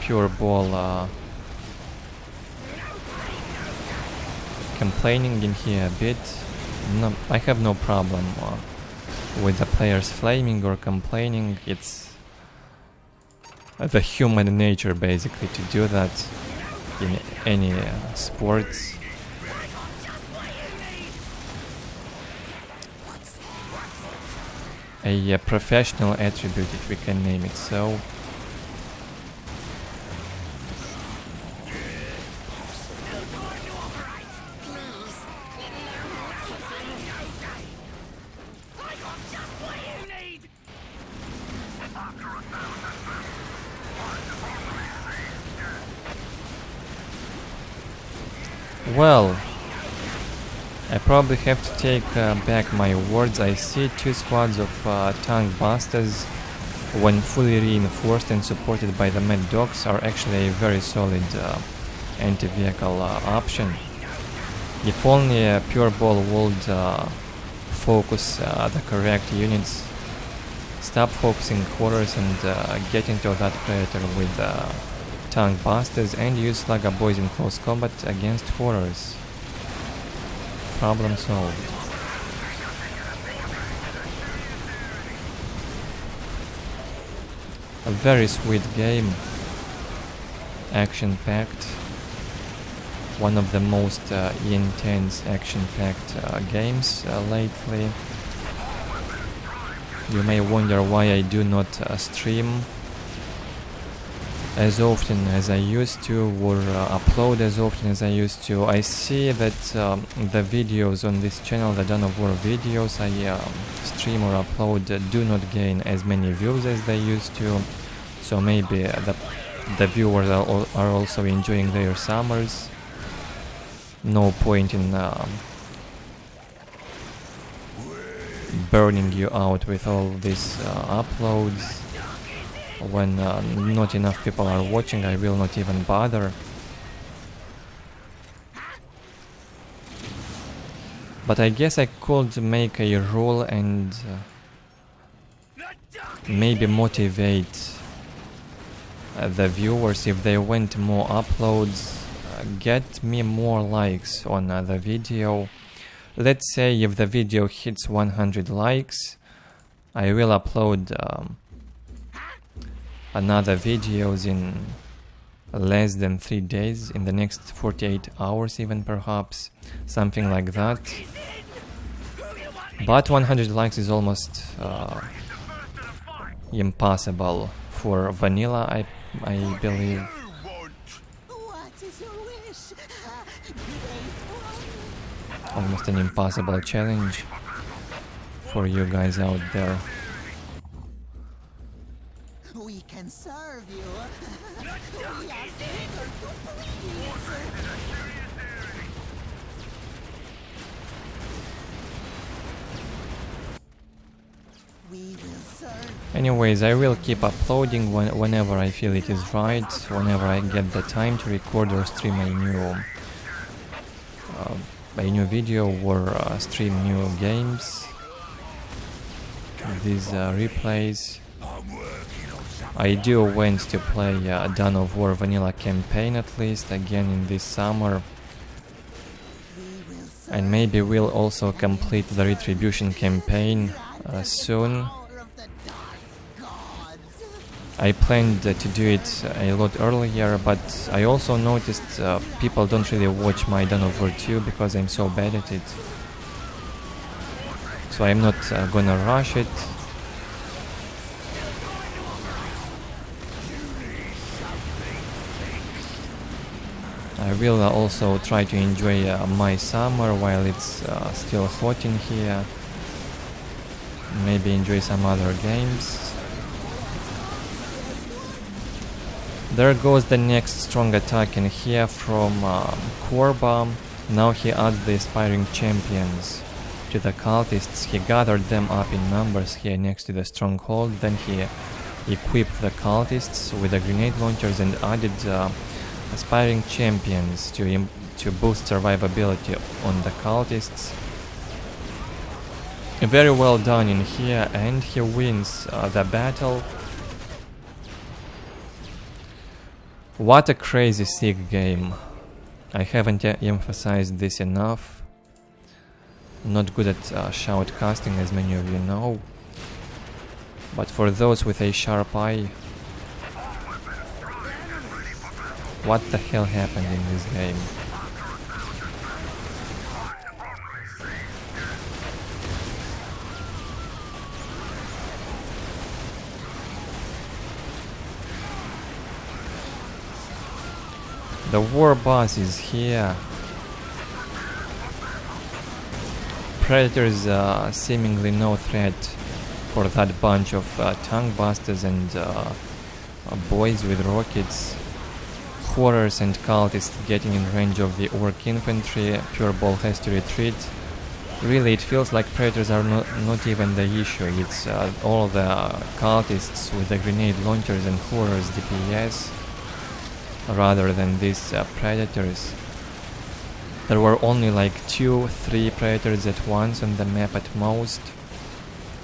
PuReBall complaining in here a bit. No, I have no problem with the players flaming or complaining. It's the human nature basically to do that in any sports. A professional attribute, if we can name it so. Well, I probably have to take back my words. I see 2 squads of tank busters, when fully reinforced and supported by the mad dogs, are actually a very solid anti-vehicle option. If only PuReBall would focus the correct units, stop focusing horrors and get into that predator with tank busters and use Slugger Boys in close combat against horrors. Problem solved. A very sweet game. Action-packed. One of the most intense action-packed games lately. You may wonder why I do not stream as often as I used to, or upload as often as I used to. I see that the videos on this channel, the Dawn of War videos I stream or upload, do not gain as many views as they used to. So maybe the viewers are also enjoying their summers. No point in burning you out with all these uploads. When not enough people are watching, I will not even bother. But I guess I could make a rule and maybe motivate the viewers, if they want more uploads, get me more likes on the video. Let's say if the video hits 100 likes, I will upload another videos in less than 3 days, in the next 48 hours even, perhaps something like that. But 100 likes is almost impossible for vanilla, I believe. What is your wish? Almost an impossible challenge for you guys out there. We can serve you. We are eager to please. We will serve. Anyways, I will keep uploading whenever I feel it is right, whenever I get the time to record or stream a new video or stream new games. These replays. I do want to play Dawn of War vanilla campaign at least again in this summer. And maybe we'll also complete the Retribution campaign soon. I planned to do it a lot earlier, but I also noticed people don't really watch my Dawn of War 2 because I'm so bad at it. So I'm not gonna rush it. I will also try to enjoy my summer while it's still hot in here. Maybe enjoy some other games. There goes the next strong attack in here from Korbah. Now he adds the aspiring champions to the cultists. He gathered them up in numbers here next to the stronghold. Then he equipped the cultists with the grenade launchers and added aspiring champions to boost survivability on the cultists. Very well done in here, and he wins the battle. What a crazy sick game. I haven't emphasized this enough. Not good at shoutcasting, as many of you know. But for those with a sharp eye, what the hell happened in this game? The war boss is here. Predators seemingly no threat for that bunch of tank busters and boys with rockets. Horrors and cultists getting in range of the orc infantry. PuReBall has to retreat. Really, it feels like predators are not even the issue. It's all the cultists with the grenade launchers and horrors DPS rather than these predators. There were only like 2-3 predators at once on the map at most.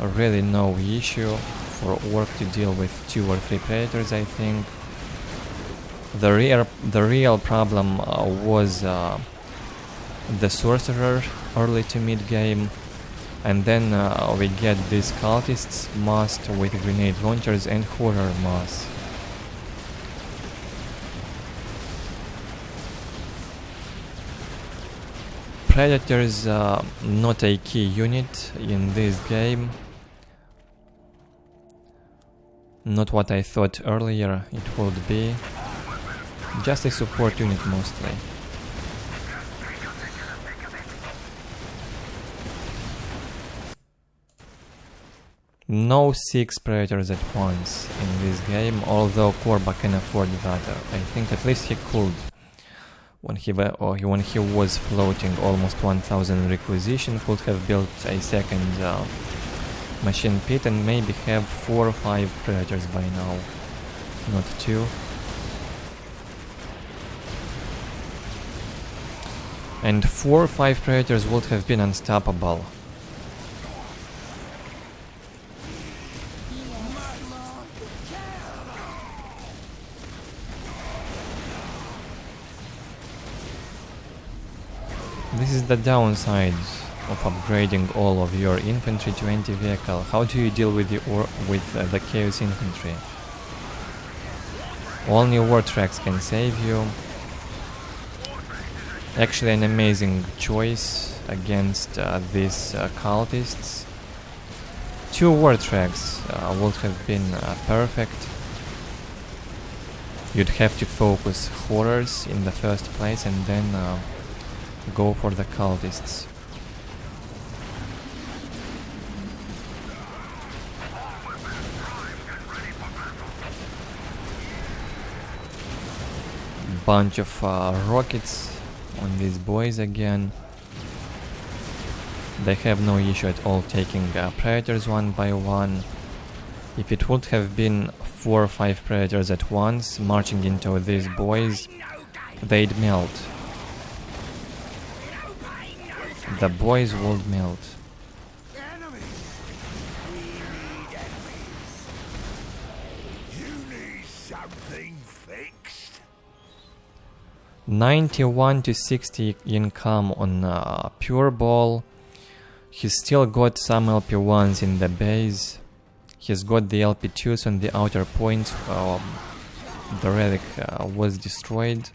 Really no issue for orc to deal with 2 or 3 predators, I think. The real problem was the sorcerer early to mid game, and then we get these cultists massed with grenade launchers and horror mass. Predators not a key unit in this game. Not what I thought earlier it would be. Just a support unit mostly. No 6 predators at once in this game, although Korbah can afford that. I think at least he could. When he was floating almost 1000 requisition, could have built a second machine pit and maybe have 4 or 5 predators by now, not 2. And 4 or 5 predators would have been unstoppable. This is the downside of upgrading all of your infantry to anti-vehicle. How do you deal with the chaos infantry? Only war tracks can save you. Actually an amazing choice against these cultists. 2 war tracks would have been perfect. You'd have to focus horrors in the first place and then go for the cultists. Bunch of rockets on these boys again. They have no issue at all taking predators one by one. If it would have been 4 or 5 predators at once marching into these boys, they'd melt. The boys would melt. 91 to 60 income on PuReBall. He's still got some LP1s in the base. He's got the LP2s on the outer points. The relic was destroyed.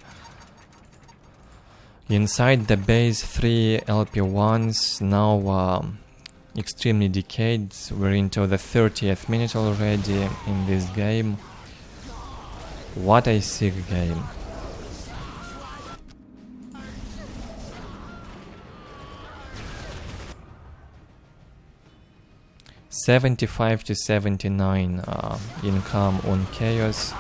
Inside the base, 3 LP1s, now extremely decayed. We're into the 30th minute already in this game. What a sick game. 75 to 79 income on Chaos.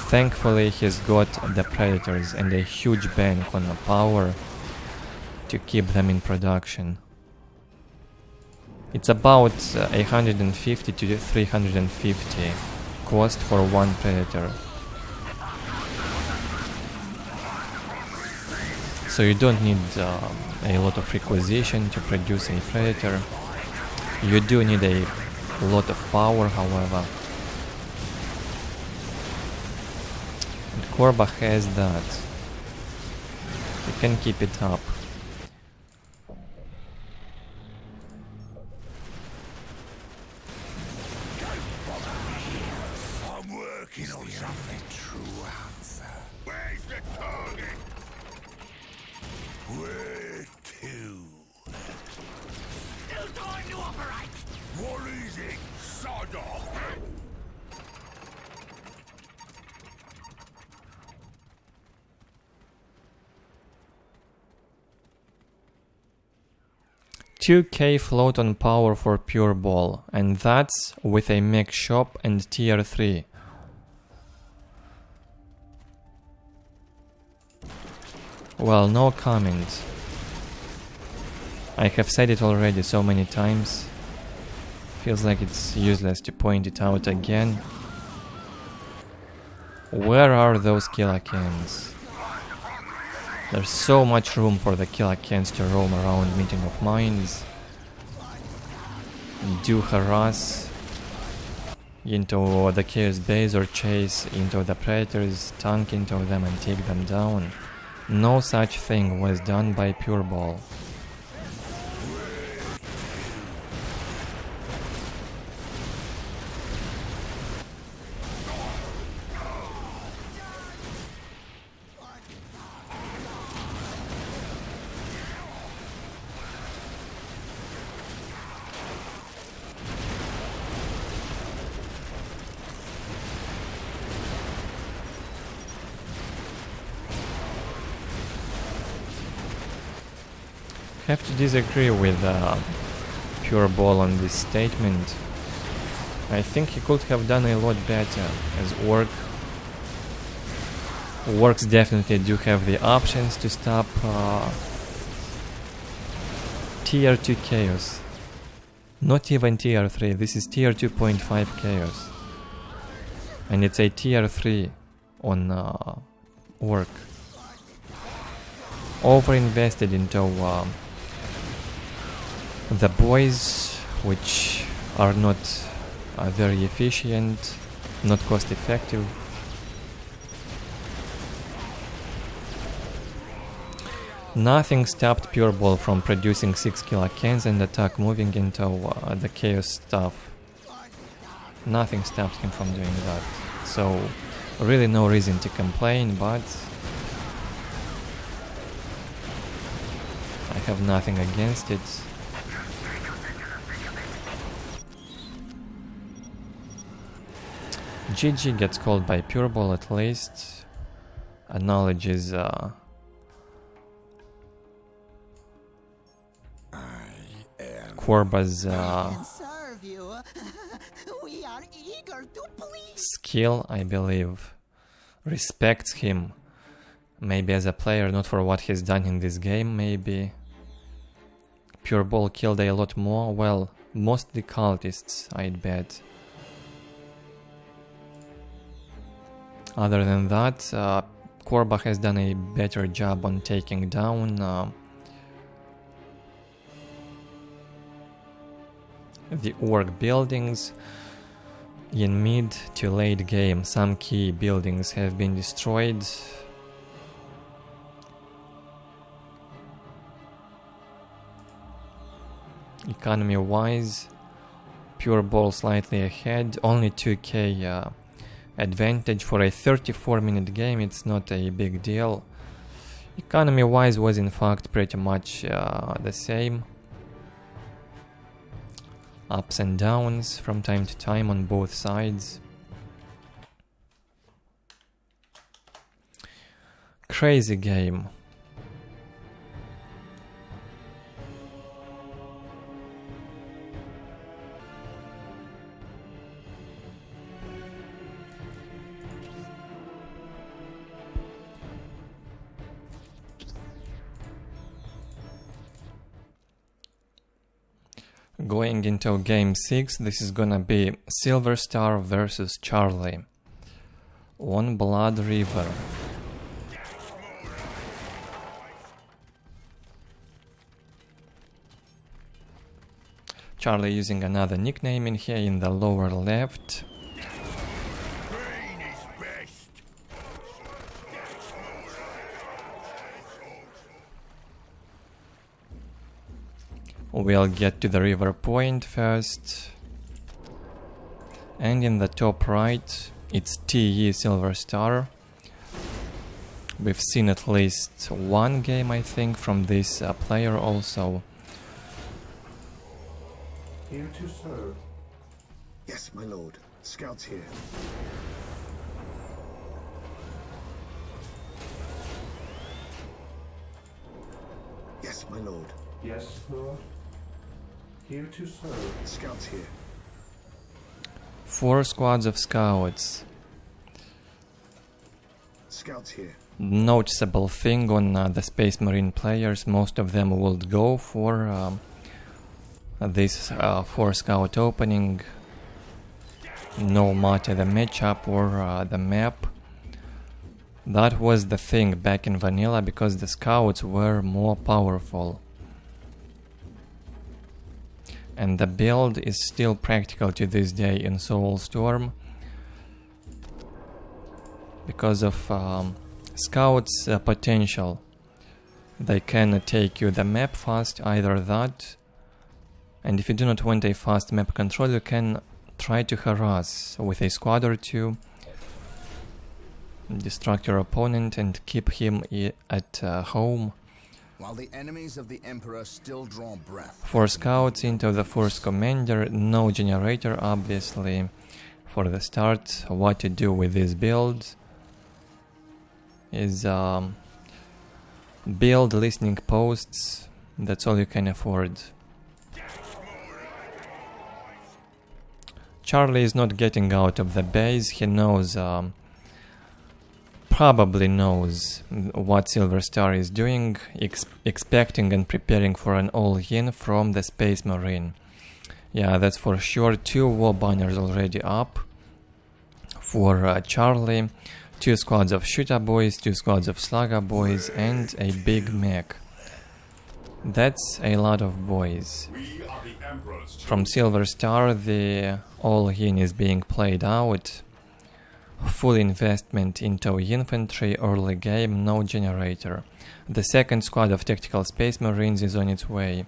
Thankfully he's got the Predators and a huge bank on the power to keep them in production. It's about 150 to 350 cost for one Predator. So you don't need a lot of requisition to produce a Predator. You do need a lot of power, however. And Korbah has that. You can keep it up. I'm working on something true answer. Where's the target? Where to? Still time to operate! What is it? Sod off! $2K float on power for PuReBall, and that's with a mech shop and tier 3. Well, no comment. I have said it already so many times. Feels like it's useless to point it out again. Where are those killer cans? There's so much room for the killer cans to roam around Meeting of Minds, do harass into the Chaos base or chase into the Predators, tank into them and take them down. No such thing was done by PuReBall. Have to disagree with PuReBall on this statement. I think he could have done a lot better as Orks definitely do have the options to stop tier 2 Chaos. Not even tier 3, this is tier 2.5 Chaos. And it's a tier 3 on Ork. Over-invested into the boys, which are not very efficient, not cost effective. Nothing stopped PuReBall from producing 6 killer cans and attack moving into the Chaos stuff. Nothing stopped him from doing that. So really no reason to complain, but I have nothing against it. GG gets called by PuReBall at least. Acknowledges Korbah's skill, I believe. Respects him. Maybe as a player, not for what he's done in this game, maybe. PuReBall killed a lot more, well, mostly cultists, I'd bet. Other than that, Korbah has done a better job on taking down the Ork buildings. In mid to late game, some key buildings have been destroyed. Economy wise, PuReBall slightly ahead, only 2k advantage for a 34-minute game. It's not a big deal. Economy wise was in fact pretty much the same. Ups and downs from time to time on both sides. Crazy game. Going into game 6, this is gonna be Silverstar versus Charlie on Blood River. Charlie using another nickname in here in the lower left. We'll get to the river point first. And in the top right, it's TE Silverstar. We've seen at least one game, I think, from this player also. Here to serve. Yes, my lord. Scouts here. Yes, my lord. Yes, Lord. Here to serve. Scouts here. 4 squads of scouts. Scouts here. Noticeable thing on the Space Marine players, most of them would go for this 4 scout opening, no matter the matchup or the map. That was the thing back in vanilla, because the scouts were more powerful. And the build is still practical to this day in Soulstorm because of scouts' potential. They can take you the map fast, either that, and if you do not want a fast map control, you can try to harass with a squad or 2, distract your opponent and keep him at home. While the enemies of the Emperor still draw breath. 4 scouts into the first commander, no generator obviously. For the start, what to do with this build is build listening posts, that's all you can afford. Charlie is not getting out of the base, he knows, probably knows what Silverstar is doing, expecting and preparing for an all-in from the Space Marine. Yeah, that's for sure. 2 war banners already up for Charlie, 2 squads of shooter boys, 2 squads of slugger boys, and a big mech. That's a lot of boys. From Silverstar, the all-in is being played out. Full investment into infantry, early game, no generator. The second squad of tactical Space Marines is on its way.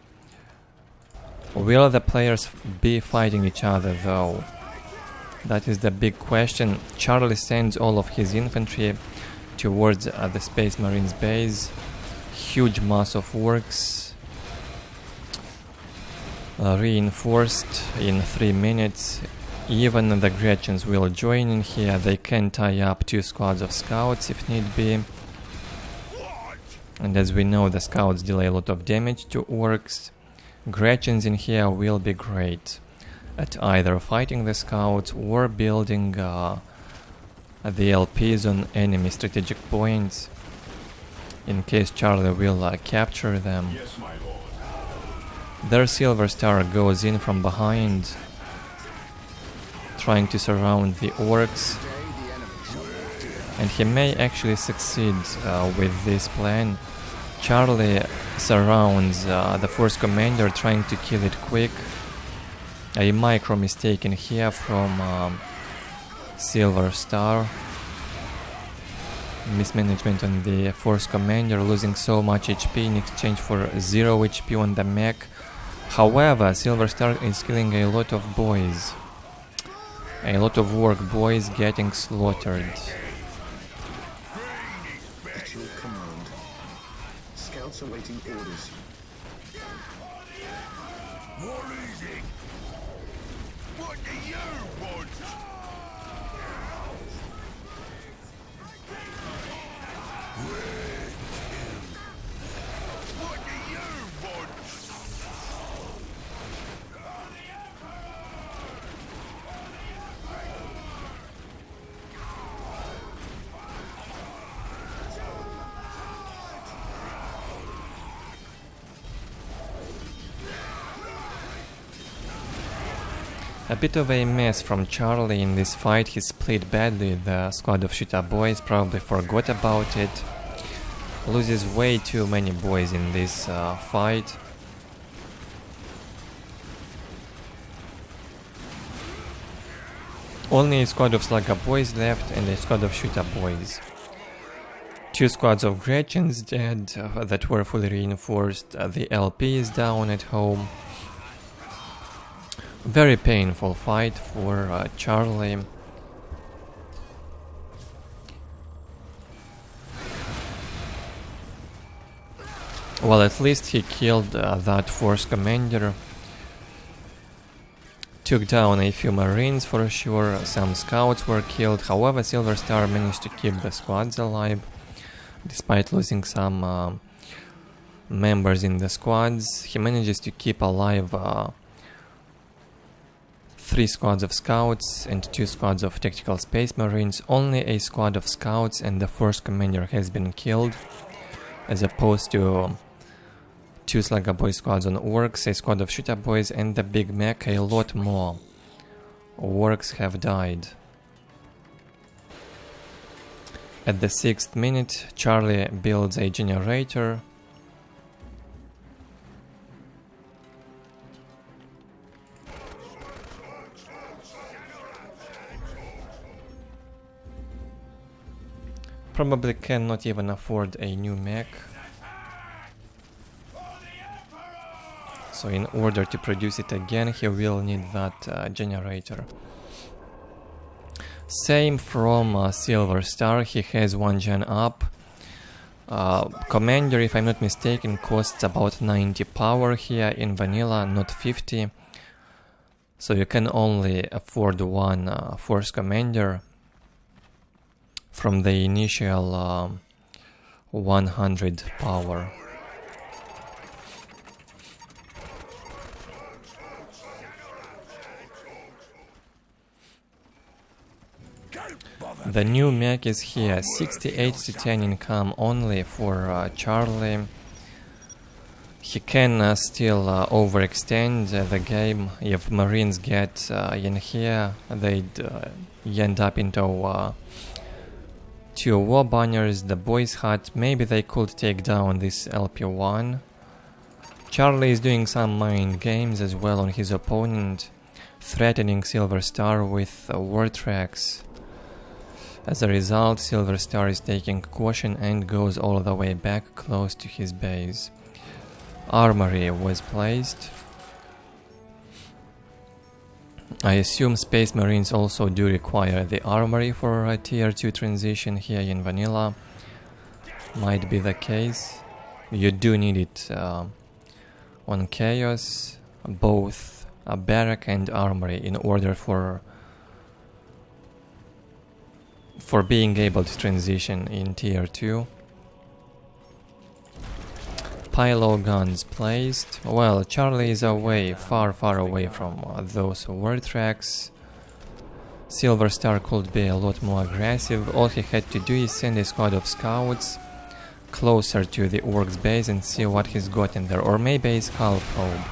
Will the players be fighting each other though? That is the big question. Charlie sends all of his infantry towards the Space Marines base. Huge mass of Orks. Reinforced in 3 minutes. Even the Gretchens will join in here. They can tie up 2 squads of scouts if need be. And as we know, the scouts deal a lot of damage to Orks. Gretchens in here will be great at either fighting the scouts or building the LPs on enemy strategic points in case Charlie will capture them. Yes, my lord. Their Silverstar goes in from behind, trying to surround the Orks, and he may actually succeed with this plan. Charlie surrounds the first commander, trying to kill it quick. A micro mistake in here from Silverstar. Mismanagement on the first commander, losing so much HP in exchange for 0 HP on the mech. However, Silverstar is killing a lot of boys. A lot of Ork boys getting slaughtered. At your command. Scouts awaiting orders. What is it? What do you want? What do you want? A bit of a mess from Charlie in this fight. He split badly. The squad of shooter boys probably forgot about it. Loses way too many boys in this fight. Only a squad of slugger boys left and a squad of shooter boys. 2 squads of Gretchens dead that were fully reinforced. The LP is down at home. Very painful fight for Charlie. Well, at least he killed that force commander. Took down a few marines for sure. Some scouts were killed. However, Silverstar managed to keep the squads alive, despite losing some members in the squads. He manages to keep alive 3 squads of scouts and 2 squads of tactical space marines. Only a squad of scouts and the force commander has been killed, as opposed to 2 slugger boy squads on Orks, a squad of shooter boys and the big mech. A lot more Orks have died. At the 6th minute, Charlie builds a generator. Probably cannot even afford a new mech. So in order to produce it again, he will need that generator. Same from Silverstar, he has 1 gen up. Commander, if I'm not mistaken, costs about 90 power here in vanilla, not 50. So you can only afford 1 force commander from the initial 100 power. The new mech is here, 68 to 10 income only for Charlie. He can still overextend the game. If marines get in here, they'd end up into 2 war banners, the boys hut. Maybe they could take down this LP1. Charlie is doing some mind games as well on his opponent, threatening Silverstar with war tracks. As a result, Silverstar is taking caution and goes all the way back close to his base. Armory was placed. I assume Space Marines also do require the armory for a tier 2 transition here in vanilla. Might be the case. You do need it on Chaos, both a barrack and armory, in order for being able to transition in tier 2. Pylo guns placed. Well, Charlie is away, far away from those war tracks. Silverstar could be a lot more aggressive. All he had to do is send a squad of scouts closer to the Orks base and see what he's got in there, or maybe a skull probe.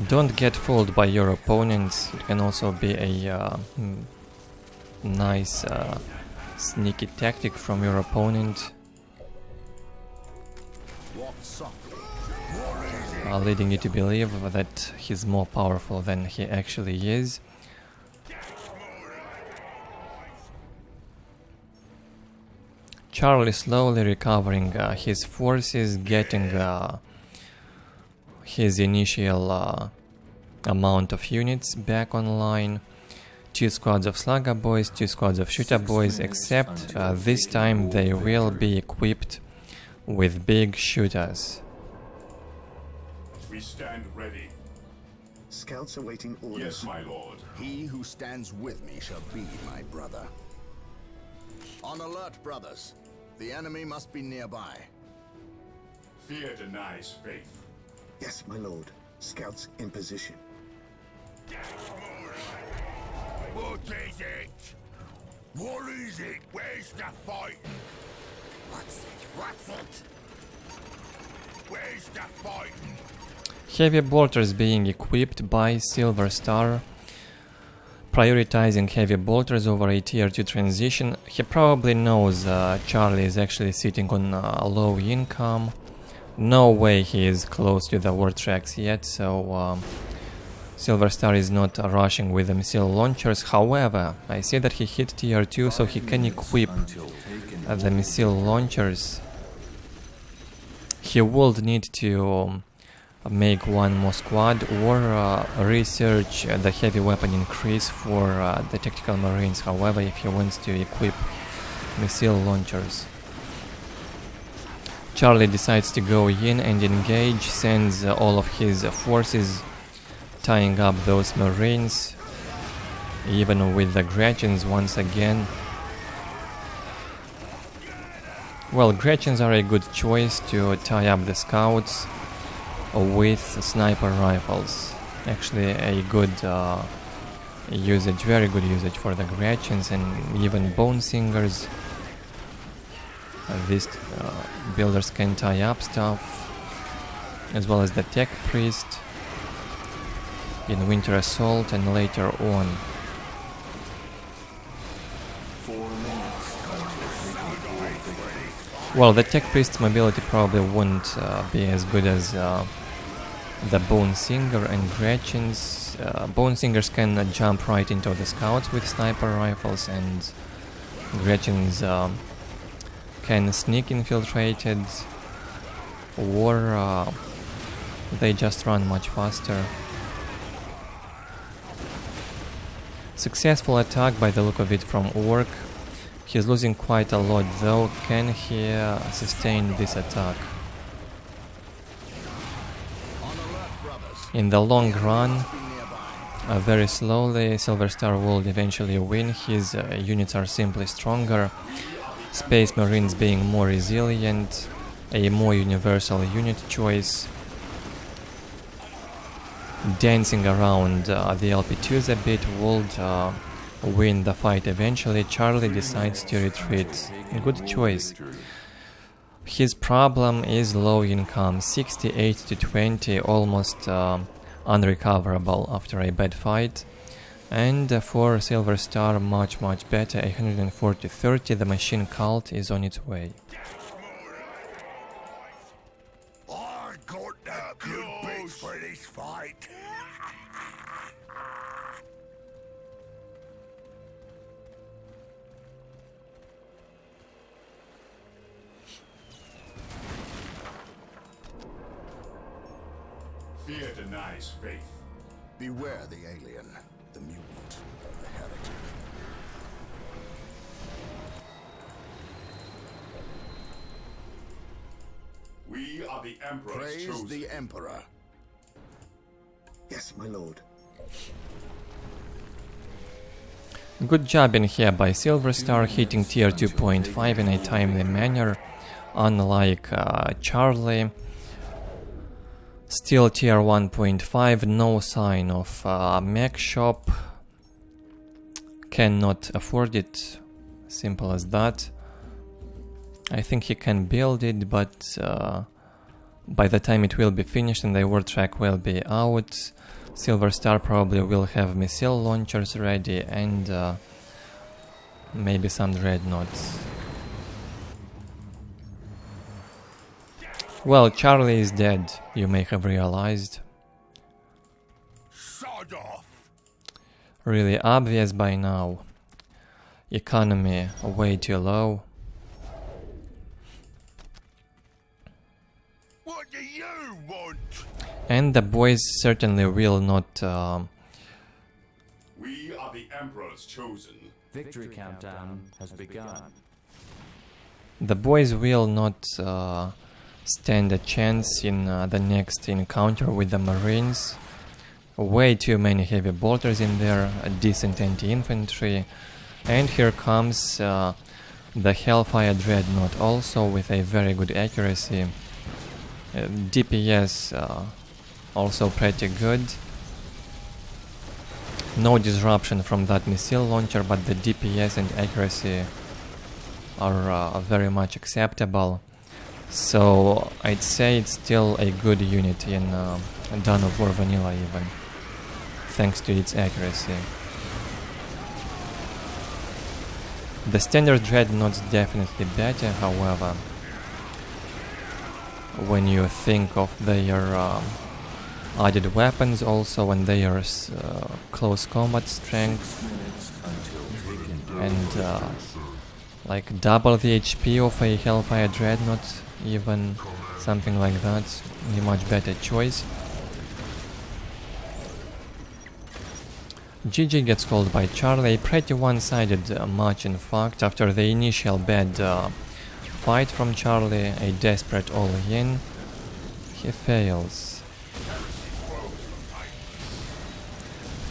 Don't get fooled by your opponents. It can also be a nice sneaky tactic from your opponent, leading you to believe that he's more powerful than he actually is. Charlie slowly recovering his forces, getting his initial amount of units back online. 2 squads of slugger boys, 2 squads of shooter boys, except this time they will be equipped with big shooters. We stand ready. Scouts awaiting orders. Yes, my lord. He who stands with me shall be my brother. On alert, brothers. The enemy must be nearby. Fear denies faith. Yes, my lord. Scouts in position. What is it? What is it? Where's the fight? What's it? What's it? Where's the fighting? Heavy bolters being equipped by Silverstar, prioritizing heavy bolters over a tier 2 transition. He probably knows Charlie is actually sitting on low income. No way he is close to the war tracks yet, so Silverstar is not rushing with the missile launchers. However, I see that he hit tier 2, so he can equip the missile launchers. He would need to make one more squad or research the heavy weapon increase for the tactical marines. However, if he wants to equip missile launchers, Charlie decides to go in and engage, sends all of his forces, tying up those marines, even with the Gretchens once again. Well, Gretchens are a good choice to tie up the scouts with sniper rifles. Actually a good usage, very good usage for the Gretchens and even Bone Singers. These builders can tie up stuff, as well as the Tech Priest in Winter Assault and later on. Well, the Tech Priest's mobility probably won't be as good as the Bone Singer and Gretchens. Bone Singers can jump right into the scouts with sniper rifles, and Gretchens can sneak infiltrated, or they just run much faster. Successful attack by the look of it from Ork. He's losing quite a lot though. Can he sustain this attack? In the long run, very slowly, Silverstar will eventually win. His units are simply stronger. Space Marines being more resilient, a more universal unit choice. Dancing around the LP2s a bit would win the fight eventually. Charlie decides to retreat. Good choice. His problem is low income, 68 to 20, almost unrecoverable after a bad fight. And for Silverstar, much better, 104 to 30, the machine cult is on its way. I got the good bits for this fight. Fear denies faith. Beware the alien, the mutant, the heretic. We are the Emperor's Praise chosen. the Emperor. Yes, my lord. Good job in here by Silverstar, hitting tier 2.5 in a timely manner, unlike Charlie. Still tier 1.5, no sign of mech shop. Cannot afford it, simple as that. I think he can build it, but by the time it will be finished and the war track will be out, Silverstar probably will have missile launchers ready and maybe some dreadnoughts. Well, Charlie is dead, you may have realized. Sod off. Really obvious by now. Economy way too low. What do you want? And the boys certainly will not... We are the Emperor's chosen. Victory countdown has begun. The boys will not stand a chance in the next encounter with the Marines. Way too many heavy bolters in there, a decent anti-infantry. And here comes the Hellfire Dreadnought also with a very good accuracy. DPS also pretty good. No disruption from that missile launcher, but the DPS and accuracy are very much acceptable. So I'd say it's still a good unit in Dawn of War Vanilla even, thanks to its accuracy. The standard Dreadnought's definitely better, however, when you think of their added weapons also and their close combat strength and like double the HP of a Hellfire Dreadnought, even something like that, a much better choice. GG gets called by Charlie, a pretty one-sided match in fact. After the initial bad fight from Charlie, a desperate all-in, he fails.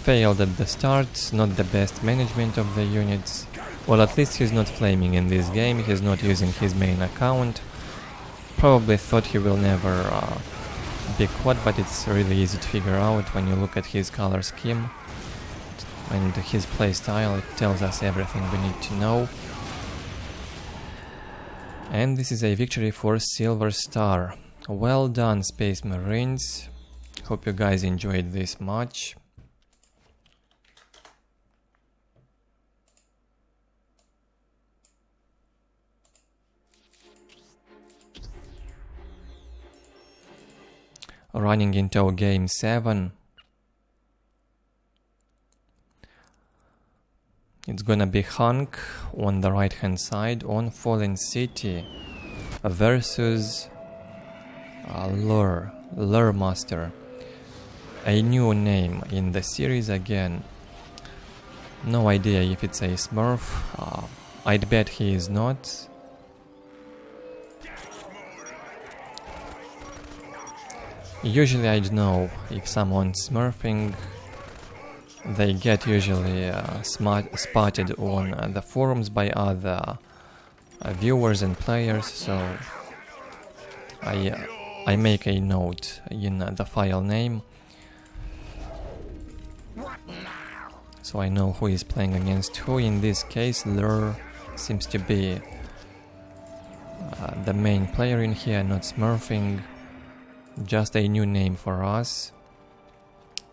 Failed at the start, not the best management of the units. Well, at least he's not flaming in this game, he's not using his main account. Probably thought he will never be caught, but it's really easy to figure out when you look at his color scheme and his playstyle. It tells us everything we need to know. And this is a victory for Silverstar. Well done, Space Marines. Hope you guys enjoyed this match. Running into game 7. It's gonna be Hunk on the right hand side on Fallen City versus Luremaster. A new name in the series again. No idea if it's a Smurf. I'd bet he is not. Usually I'd know if someone's smurfing. They get usually spotted on the forums by other viewers and players, so I make a note in the file name, so I know who is playing against who. In this case, Lur seems to be the main player in here, not smurfing. Just a new name for us.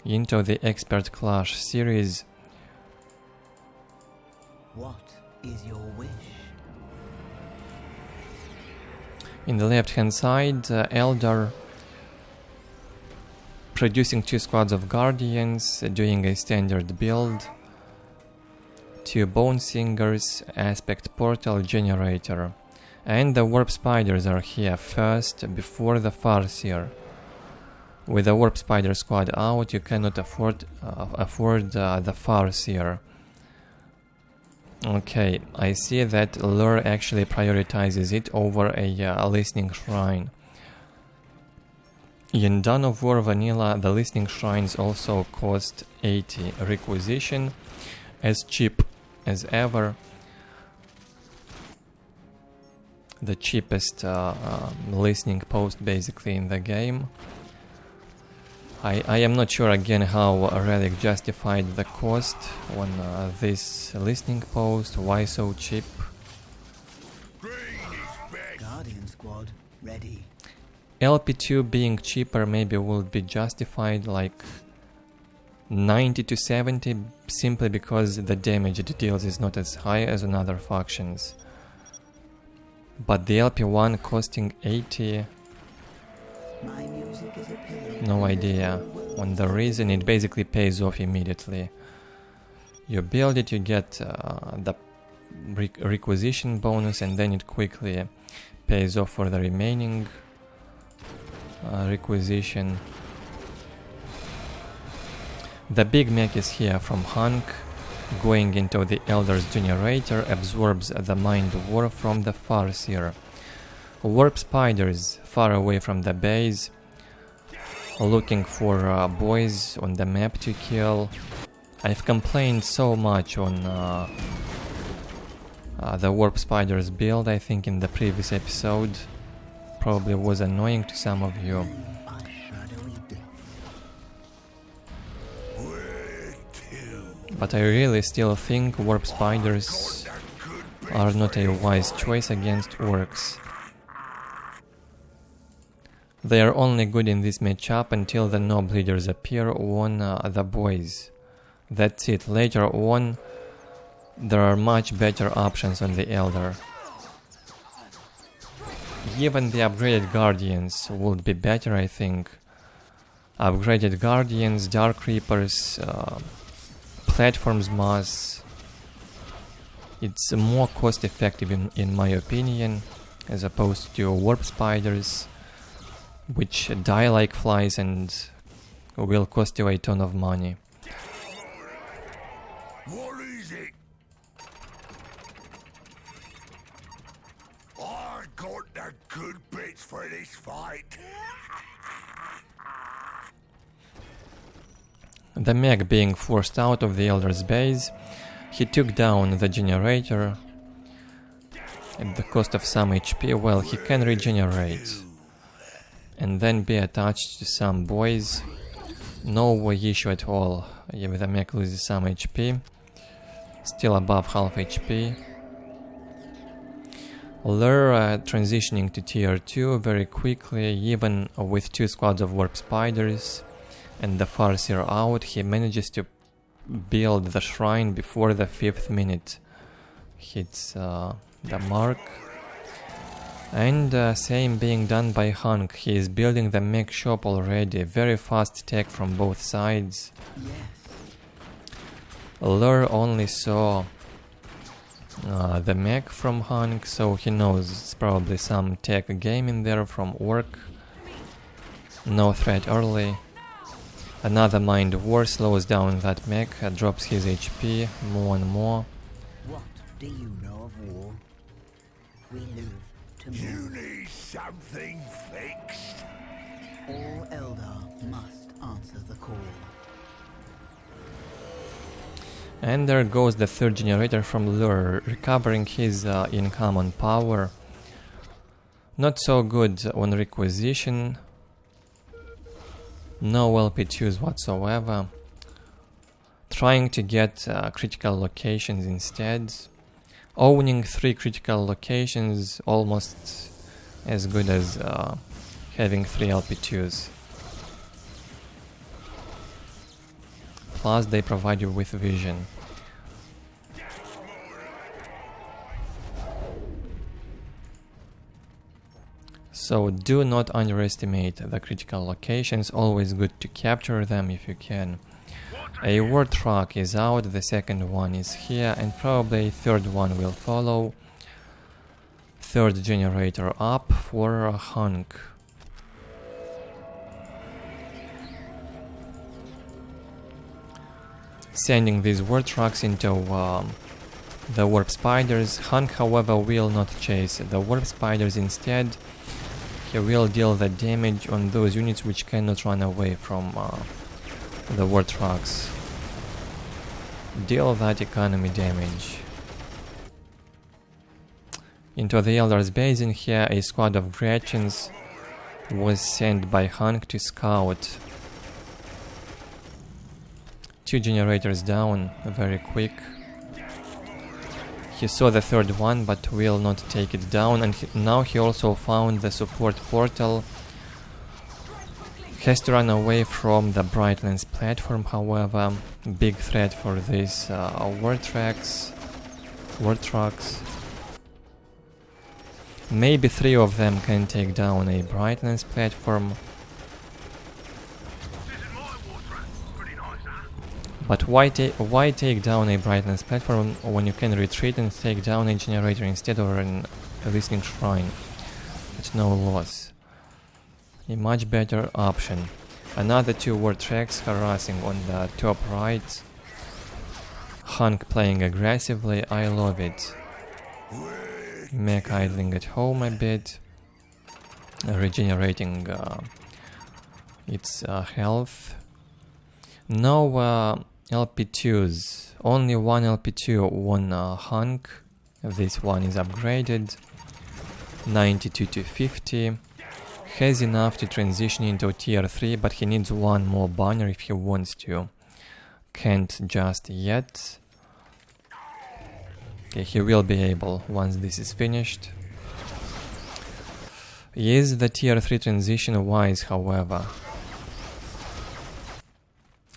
Into the Expert Clash series. What is your wish? In the left hand side, Eldar producing 2 squads of Guardians, doing a standard build. 2 Bone Singers, Aspect Portal, Generator. And the Warp Spiders are here first, before the Farseer. With the Warp Spider squad out, you cannot afford the Farseer. Okay, I see that Lure actually prioritizes it over a Listening Shrine. In Dawn of War Vanilla, the Listening Shrines also cost 80 requisition, as cheap as ever. The cheapest listening post basically in the game. I am not sure again how Relic justified the cost on this listening post, why so cheap. Guardian squad ready. LP2 being cheaper maybe would be justified, like 90 to 70, simply because the damage it deals is not as high as on other factions. But the LP1 costing 80, My music is a pillar. no idea on the reason. It basically pays off immediately. You build it, you get the requisition bonus, and then it quickly pays off for the remaining requisition. The big mech is here from Hunk, going into the Eldar's generator, absorbs the Mind War from the Farseer. Warp Spiders far away from the base, looking for boys on the map to kill. I've complained so much on the Warp Spiders build, I think in the previous episode. Probably was annoying to some of you. But I really still think Warp Spiders are not a wise choice against Orks. They are only good in this matchup until the nob leaders appear on the boys. That's it. Later on, there are much better options on the Eldar. Even the upgraded Guardians would be better, I think. Upgraded Guardians, Dark Reapers, Platforms Mass. It's more cost effective in my opinion, as opposed to Warp Spiders, which die like flies and will cost you a ton of money. What is it? I got the good bits for this fight. The mech being forced out of the Eldar's base, he took down the generator at the cost of some HP. Well, he can regenerate and then be attached to some boys. No issue at all if the mech loses some HP. Still above half HP. Lure transitioning to tier 2 very quickly, even with 2 squads of Warp Spiders and the Farseer out, he manages to build the shrine before the 5th minute hits the mark. And same being done by Hunk. He is building the mech shop already. Very fast tech from both sides. Lure only saw the mech from Hunk, so he knows it's probably some tech game in there from Ork. No threat early. Another Mind War slows down that mech, drops his HP more and more. What do you know of war? We live to move. You need something fixed. All Eldar must answer the call. And there goes the 3rd generator from Lure, recovering his income on power. Not so good on requisition. No LP2s whatsoever. Trying to get critical locations instead. Owning 3 critical locations, almost as good as having 3 LP2s. Plus they provide you with vision. So do not underestimate the critical locations, always good to capture them if you can. A war truck is out, the 2nd one is here, and probably a 3rd one will follow. 3rd generator up for Hunk. Sending these war trucks into the Warp Spiders. Hunk, however, will not chase the Warp Spiders. Instead, he will deal the damage on those units which cannot run away from the war trucks. Deal that economy damage. Into the Eldar's base in here, a squad of Gretchens was sent by Hunk to scout. 2 generators down, very quick. He saw the 3rd one, but will not take it down, and now he also found the support portal. Has to run away from the Brightlands platform, however. Big threat for these war trucks. Maybe 3 of them can take down a Brightlands platform. But why take down a Brightlands platform when you can retreat and take down a generator instead of a listening shrine? At no loss. A much better option. Another 2 war tracks harassing on the top right. Hunk playing aggressively, I love it. Mech idling at home a bit. Regenerating its health. No LP2s, only 1 LP2 on Hunk. This one is upgraded, 92 to 50. Has enough to transition into tier 3, but he needs 1 more banner if he wants to. Can't just yet. Okay, he will be able once this is finished. Is the tier 3 transition wise, however?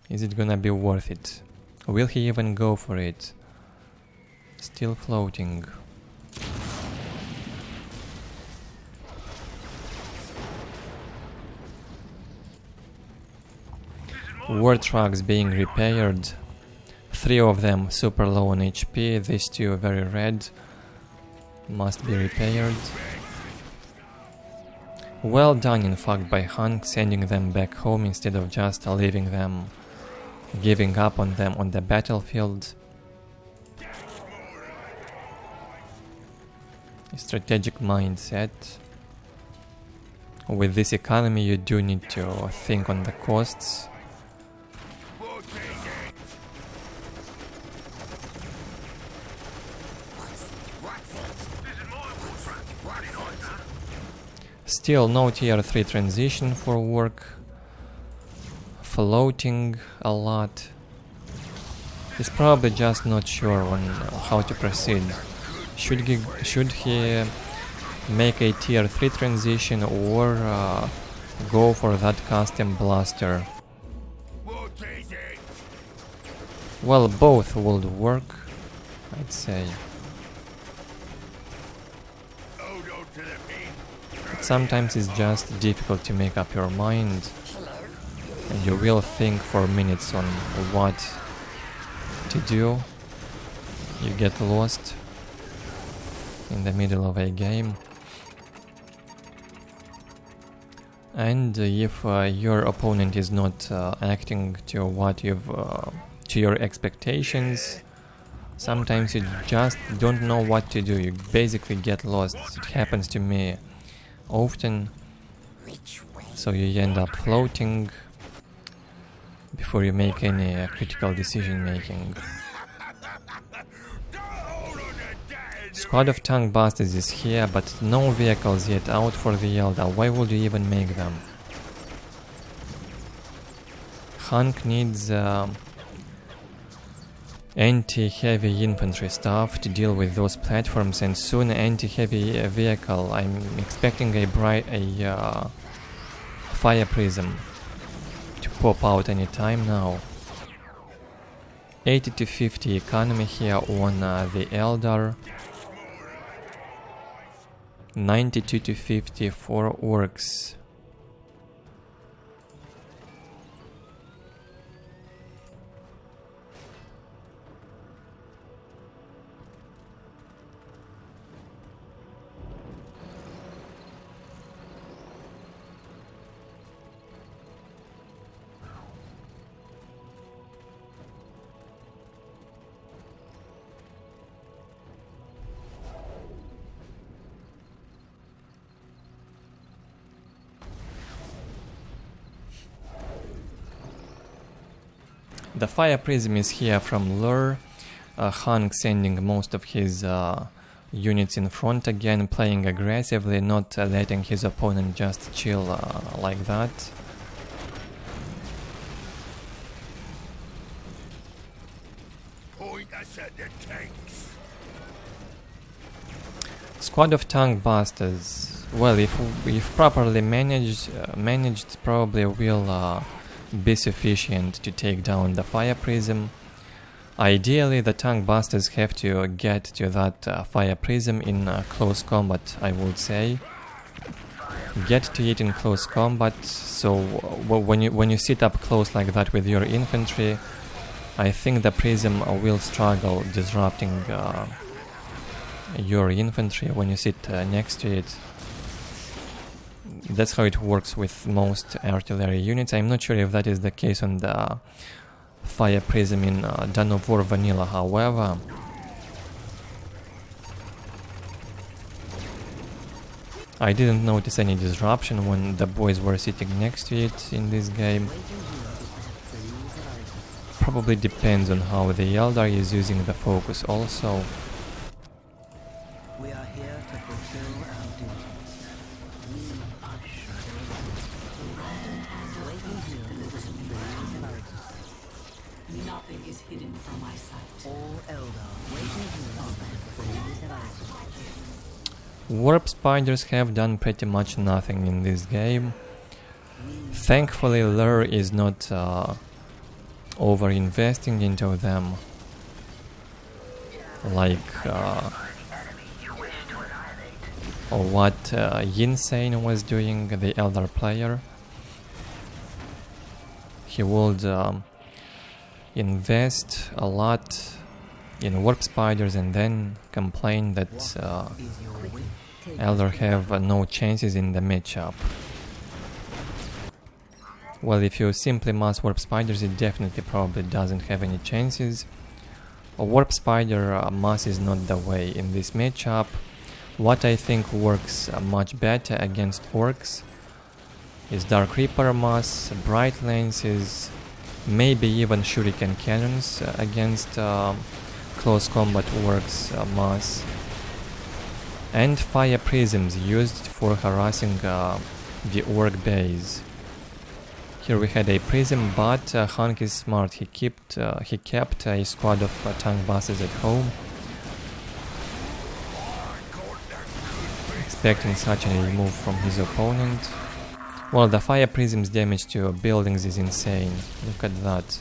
Is it gonna be worth it? Will he even go for it? Still floating. War trucks being repaired. 3 of them super low on HP, these 2 very red. Must be repaired. Well done in fact by Hunk, sending them back home instead of just leaving them, giving up on them on the battlefield. Strategic mindset. With this economy you do need to think on the costs. Still no tier 3 transition for work. Floating a lot. He's probably just not sure on how to proceed. Should he make a tier 3 transition or go for that custom blaster? Well, both would work, I'd say. Sometimes it's just difficult to make up your mind, and you will think for minutes on what to do. You get lost in the middle of a game. And if your opponent is not acting to what you've to your expectations, sometimes you just don't know what to do. You basically get lost. It happens to me often, so you end up floating before you make any critical decision making. Squad of tank busters is here, but no vehicles yet out for the Eldar. Why would you even make them? Hunk needs anti-heavy infantry stuff to deal with those platforms, and soon anti-heavy vehicle. I'm expecting a fire prism to pop out any time now. 80 to 50 economy here on the Eldar. 92 to 50 for Orks. The fire prism is here from Lure. Hunk sending most of his units in front again, playing aggressively, not letting his opponent just chill like that. Point us at the tanks. Squad of tank busters. Well, if properly managed, probably will be sufficient to take down the fire prism. Ideally, the tank busters have to get to that fire prism in close combat, I would say. Get to it in close combat, so when you sit up close like that with your infantry, I think the prism will struggle disrupting your infantry when you sit next to it. That's how it works with most artillery units. I'm not sure if that is the case on the fire prism in Dawn of War Vanilla, however. I didn't notice any disruption when the boys were sitting next to it in this game. Probably depends on how the Eldar is using the focus also. We are here to fulfill our duty. Nothing is hidden from my sight. All Eldar waiting here for Warp spiders have done pretty much nothing in this game. Thankfully, Lure is not over-investing into them, like what Insane was doing, the Eldar player. He would invest a lot in warp spiders and then complain that Eldar have no chances in the matchup. Well, if you simply mass warp spiders, it definitely probably doesn't have any chances. A warp spider mass is not the way in this matchup. What I think works much better against Orks is Dark Reaper mass, Bright Lances, maybe even Shuriken cannons against close combat Orks mass, and Fire Prisms used for harassing the Ork base. Here we had a prism, but Hunk is smart. He kept a squad of tank bosses at home, expecting such a move from his opponent. Well, the fire prism's damage to buildings is insane. Look at that.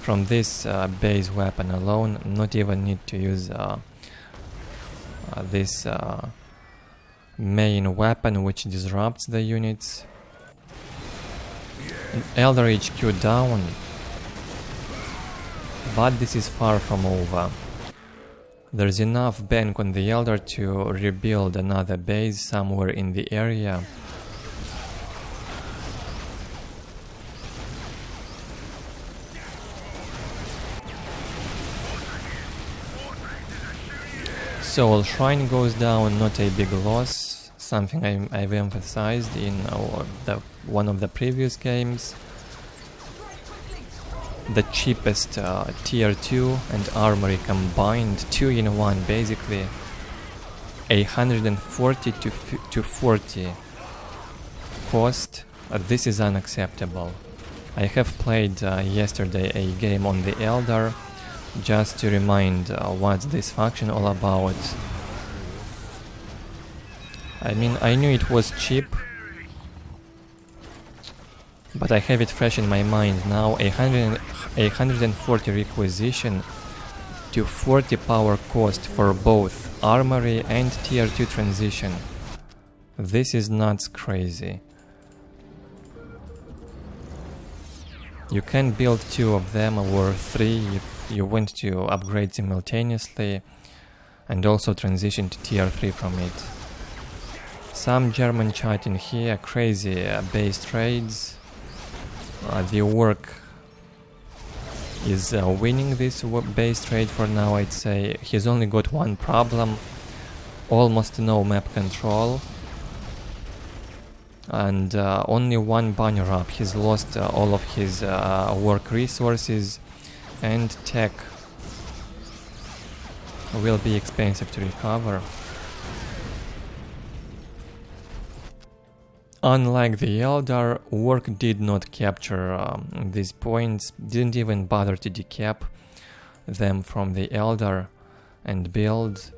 From this base weapon alone, not even need to use this main weapon which disrupts the units. Eldar HQ down, but this is far from over. There's enough bank on the Eldar to rebuild another base somewhere in the area. Soul Shrine goes down, not a big loss, something I've emphasized in one of the previous games. The cheapest tier 2 and armory combined, 2 in 1 basically, 140 to 40 cost. This is unacceptable. I have played yesterday a game on the Eldar just to remind what's this faction all about. I mean, I knew it was cheap, but I have it fresh in my mind now. 140 requisition to 40 power cost for both armory and tier 2 transition. This is nuts crazy. You can build 2 of them or 3 if you want to upgrade simultaneously and also transition to tier 3 from it. Some German chat in here, crazy base trades. The Ork is winning this base trade for now, I'd say. He's only got one problem, almost no map control, and only one banner up. He's lost all of his work resources, and tech will be expensive to recover. Unlike the Eldar, Ork did not capture these points, didn't even bother to decap them from the Eldar and build.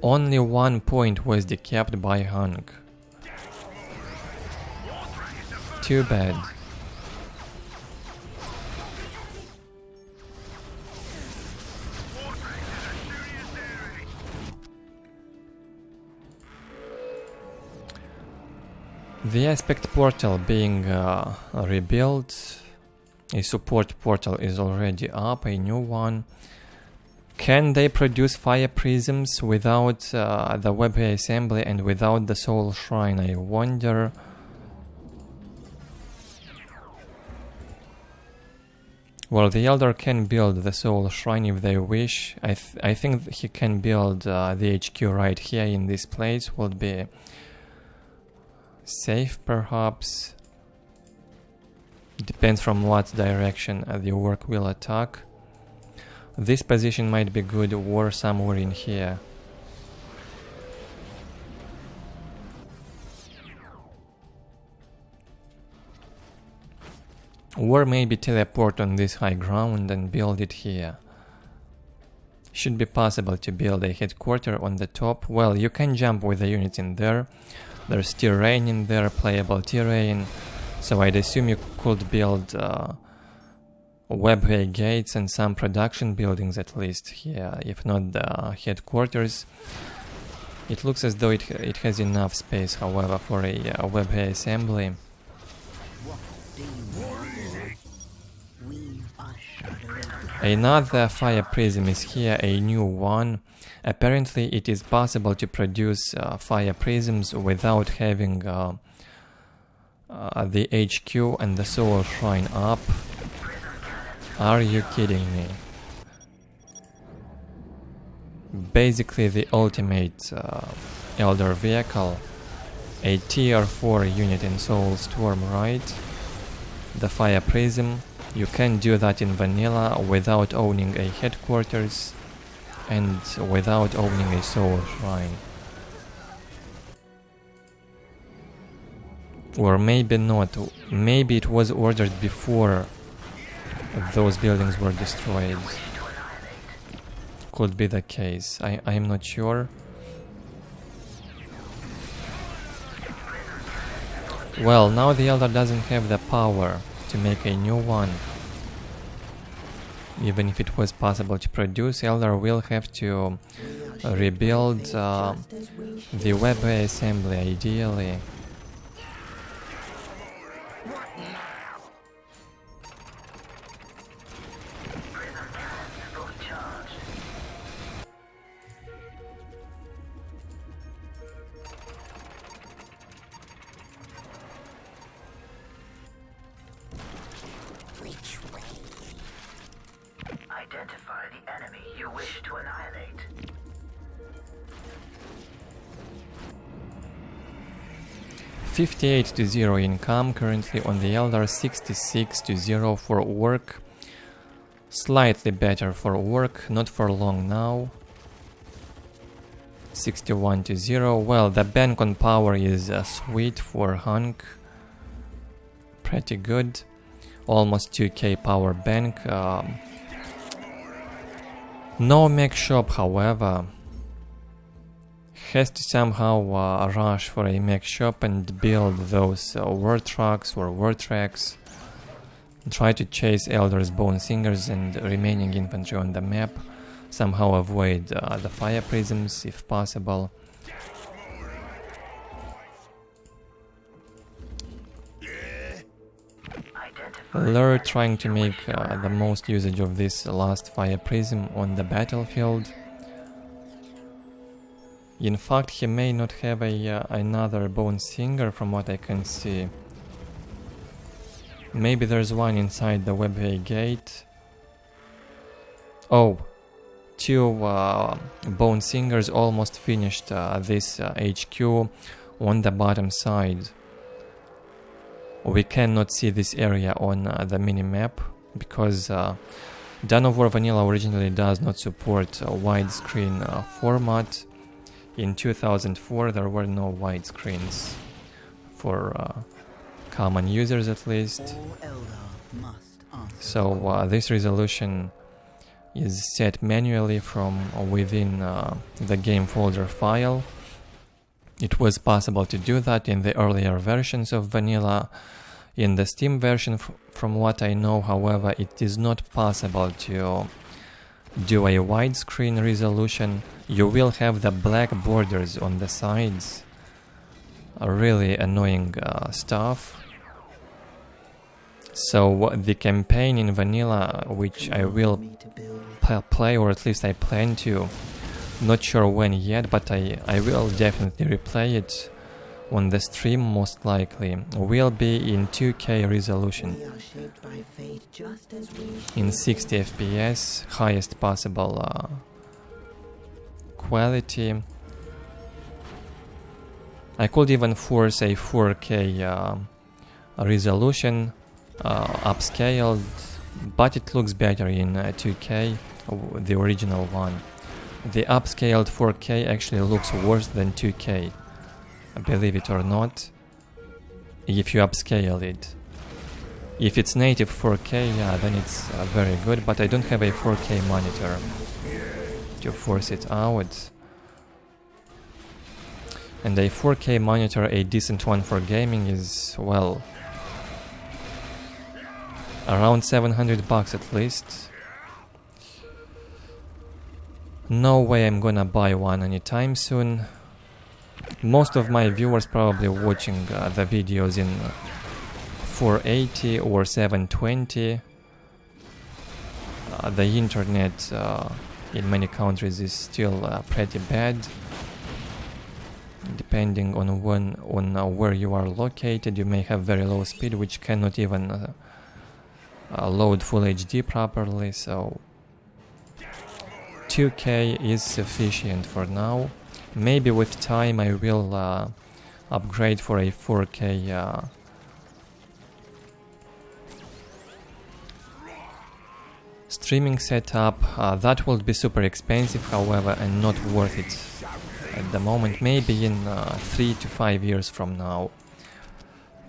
Only 1 point was decapped by Hunk. Too bad. The aspect portal being rebuilt, a support portal is already up, a new one. Can they produce fire prisms without the web assembly and without the soul shrine? I wonder. Well, the Eldar can build the soul shrine if they wish. I think he can build the HQ right here in this place. Would be safe, perhaps. Depends from what direction the Ork will attack. This position might be good, or somewhere in here. Or maybe teleport on this high ground and build it here. Should be possible to build a headquarter on the top. Well, you can jump with the units in there. There's terrain in there, playable terrain. So I'd assume you could build webway gates and some production buildings at least here, if not the headquarters. It looks as though it has enough space, however, for a webway assembly. Another fire prism is here, a new one. Apparently it is possible to produce fire prisms without having the HQ and the solar shrine up. Are you kidding me? Basically the ultimate Eldar vehicle, a tier 4 unit in Soulstorm, right? The fire prism. You can do that in vanilla without owning a headquarters and without owning a soul shrine. Or maybe not, maybe it was ordered before those buildings were destroyed. Could be the case, I'm not sure. Well, now the Eldar doesn't have the power to make a new one. Even if it was possible to produce, Eldar will have to rebuild the webway assembly ideally. Identify the enemy you wish to annihilate. $58-0 income currently on the Eldar, 66-0 for Ork. Slightly better for Ork, not for long now. 61-0. Well, the bank on power is sweet for Hunk. Pretty good. Almost 2k power bank. No mech shop, however. Has to somehow rush for a mech shop and build those war trucks or war tracks. Try to chase Eldar's Bone Singers and remaining infantry on the map. Somehow avoid the fire prisms if possible. Lure trying to make the most usage of this last fire prism on the battlefield. In fact, he may not have another Bone Singer from what I can see. Maybe there's one inside the webway gate. Oh, two Bone Singers almost finished this HQ on the bottom side. We cannot see this area on the minimap because Dawn of War Vanilla originally does not support a widescreen format. In 2004 there were no widescreens for common users at least. So this resolution is set manually from within the game folder file. It was possible to do that in the earlier versions of Vanilla. In the Steam version, from what I know, however, it is not possible to do a widescreen resolution. You will have the black borders on the sides. Really annoying stuff. So the campaign in Vanilla, which I will play, or at least I plan to, not sure when yet, but I will definitely replay it on the stream most likely, will be in 2K resolution, in 60 FPS, highest possible quality. I could even force a 4K resolution, upscaled, but it looks better in 2K, the original one. The upscaled 4K actually looks worse than 2K, believe it or not, if you upscale it. If it's native 4K, yeah, then it's very good, but I don't have a 4K monitor. to force it out. And a 4K monitor, a decent one for gaming, is, well, around $700 at least. No way I'm gonna buy one anytime soon. Most of my viewers probably watching the videos in 480 or 720. The internet in many countries is still pretty bad, depending on where you are located. You may have very low speed, which cannot even load full HD properly, so 2K is sufficient for now. Maybe with time I will upgrade for a 4K streaming setup. That will be super expensive, however, and not worth it at the moment. Maybe in 3 to 5 years from now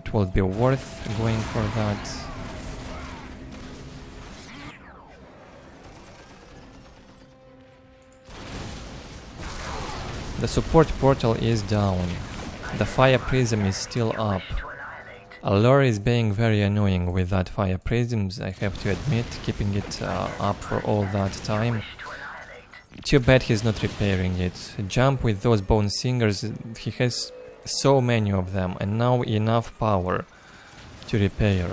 it will be worth going for that. The support portal is down. The fire prism is still up. Lure is being very annoying with that fire prisms, I have to admit, keeping it up for all that time. Too bad he's not repairing it. Jump with those bone singers, he has so many of them, and now enough power to repair.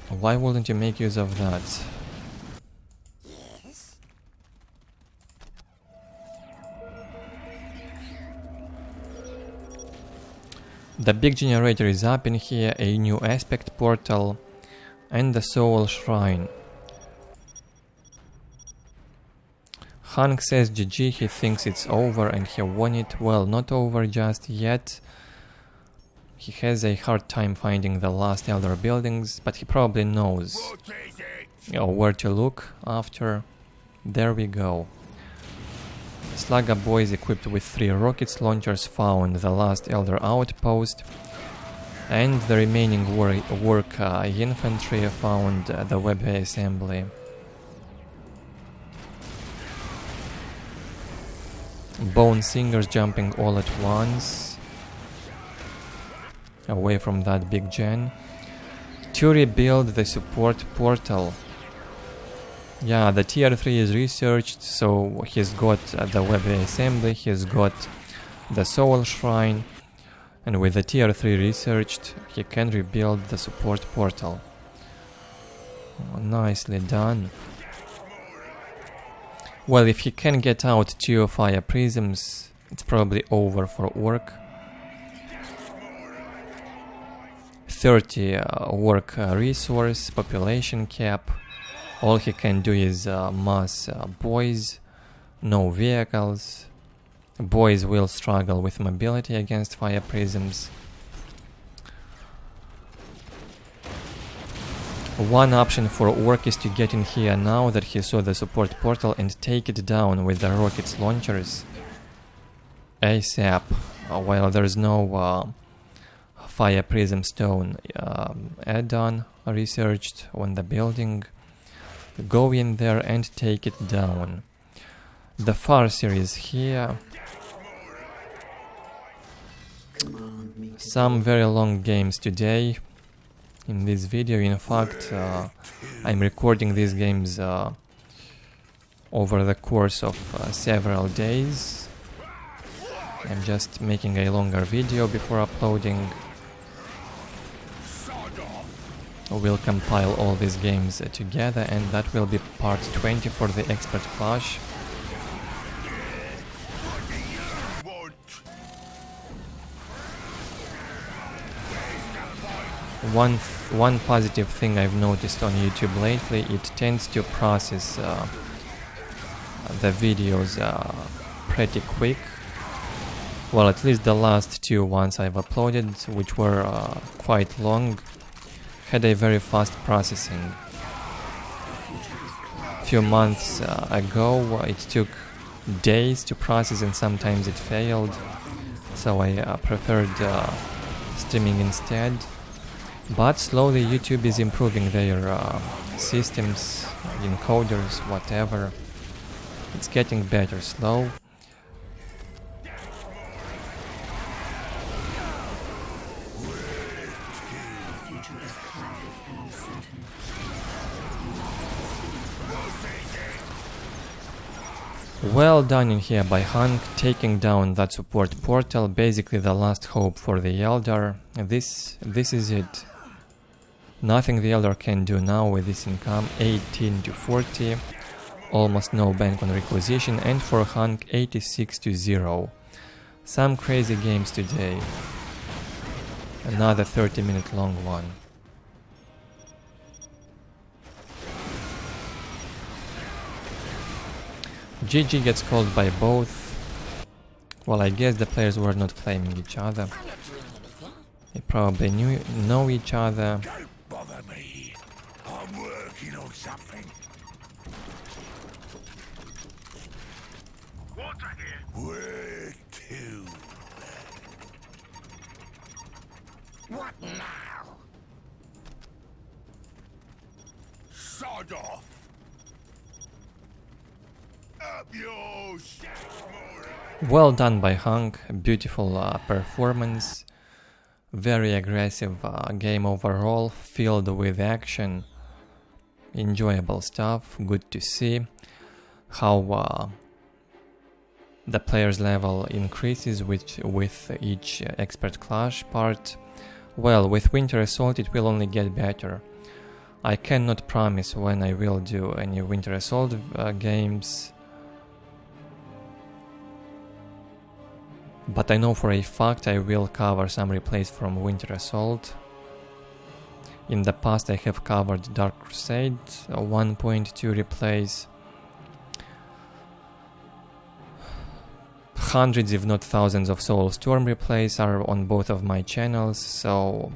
Why wouldn't you make use of that? The big generator is up in here, a new aspect portal, and the soul shrine. Hunk says GG, he thinks it's over and he won it. Well, not over just yet. He has a hard time finding the last Eldar buildings, but he probably knows where to look after. There we go. Slugger boys equipped with 3 rockets launchers found the last Eldar outpost, and the remaining work infantry found the webway assembly. Bone singers jumping all at once away from that big gen to rebuild the support portal. Yeah, the tier 3 is researched, so he's got the webway assembly, he's got the soul shrine, and with the tier 3 researched, he can rebuild the support portal. Oh, nicely done. Well, if he can get out 2 fire prisms, it's probably over for Ork. 30 Ork resource, population cap. All he can do is mass boys, no vehicles. Boys will struggle with mobility against fire prisms. One option for Ork is to get in here now that he saw the support portal and take it down with the rockets launchers ASAP, while there's no fire prism stone add-on researched on the building. Go in there and take it down. The Farseer is here. Some very long games today in this video. In fact, I'm recording these games over the course of several days. I'm just making a longer video before uploading. We'll compile all these games together, and that will be part 20 for the expert clash. One positive thing I've noticed on YouTube lately, it tends to process the videos pretty quick. Well, at least the last 2 ones I've uploaded, which were quite long, had a very fast processing. A few months ago it took days to process, and sometimes it failed, so I preferred streaming instead. But slowly YouTube is improving their systems encoders, whatever. It's getting better, slow. Well done in here by Hunk, taking down that support portal, basically the last hope for the Eldar. This is it. Nothing the Eldar can do now with this income. 18 to 40, almost no bank on requisition, and for Hunk 86 to 0. Some crazy games today. Another 30-minute long one. GG gets called by both. Well, I guess the players were not flaming each other. They probably know each other. Don't bother me. I'm working on something. Water here. Where to? What now? Sod off. Well done by Hunk, beautiful performance, very aggressive game overall, filled with action, enjoyable stuff, good to see how the player's level increases with each expert clash part. Well, with Winter Assault it will only get better. I cannot promise when I will do any Winter Assault games, but I know for a fact I will cover some replays from Winter Assault. In the past I have covered Dark Crusade 1.2 replays. Hundreds if not thousands of Soulstorm replays are on both of my channels, so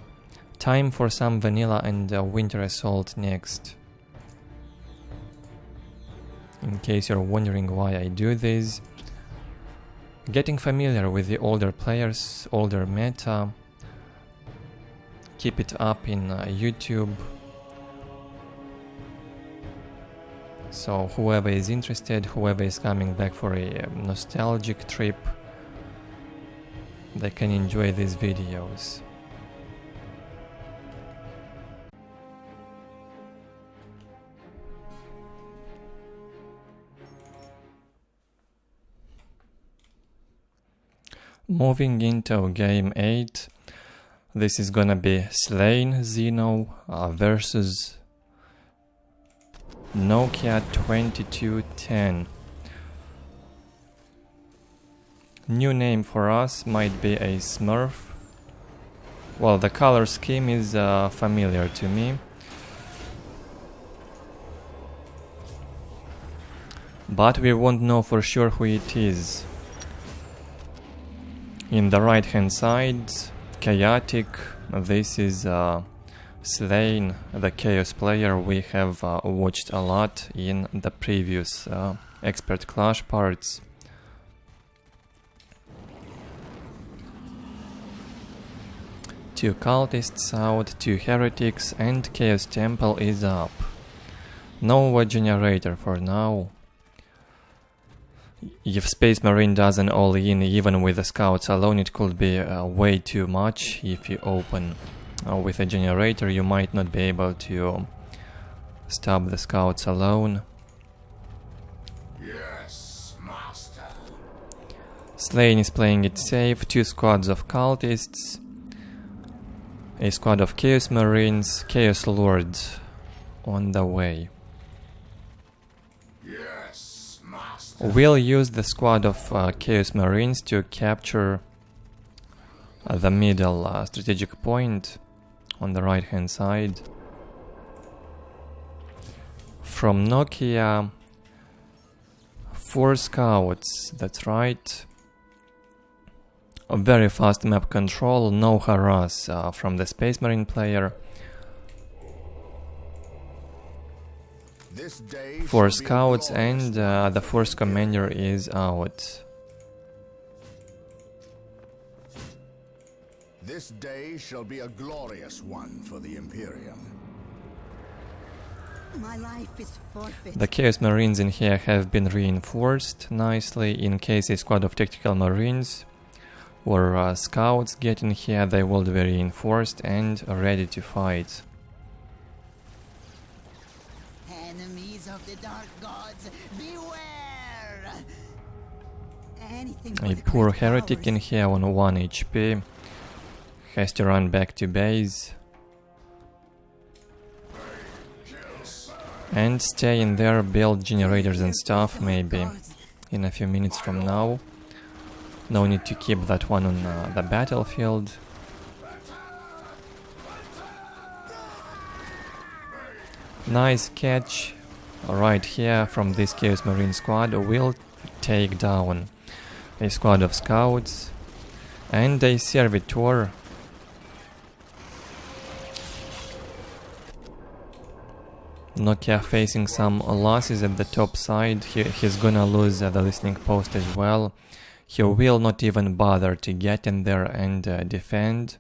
time for some Vanilla and Winter Assault next. In case you're wondering why I do this, getting familiar with the older players, older meta, keep it up in YouTube. So whoever is interested, whoever is coming back for a nostalgic trip, they can enjoy these videos. Moving into game 8, this is gonna be Sleign Xeno versus Nokia 2210. New name for us might be a Smurf. Well, the color scheme is familiar to me, but we won't know for sure who it is. In the right hand side, Chaotic, this is Sleign, the Chaos player we have watched a lot in the previous Expert Clash parts. Two cultists out, two heretics, and Chaos Temple is up. No generator for now. If Space Marine does an all-in even with the scouts alone, it could be way too much. If you open with a generator, you might not be able to stop the scouts alone. Yes, master. Sleign is playing it safe, two squads of cultists, a squad of Chaos Marines, Chaos Lords on the way. We'll use the squad of Chaos Marines to capture the middle strategic point on the right hand side. From Nokia, 4 scouts, that's right. A very fast map control, no harass from the Space Marine player. 4 scouts and the force commander is out. This day shall be a glorious one for the Imperium. My life is forfeit. The Chaos Marines in here have been reinforced nicely in case a squad of tactical marines or scouts get in here. They will be reinforced and ready to fight. Enemies of the dark gods, beware! Anything A for the poor great heretic powers. in here on 1 HP has to run back to base and stay in there, build generators and stuff maybe in a few minutes from now. No need to keep that one on the battlefield. Nice catch right here from this Chaos Marine squad. Will take down a squad of scouts and a servitor. Nokia facing some losses at the top side. He's gonna lose the listening post as well. He will not even bother to get in there and defend.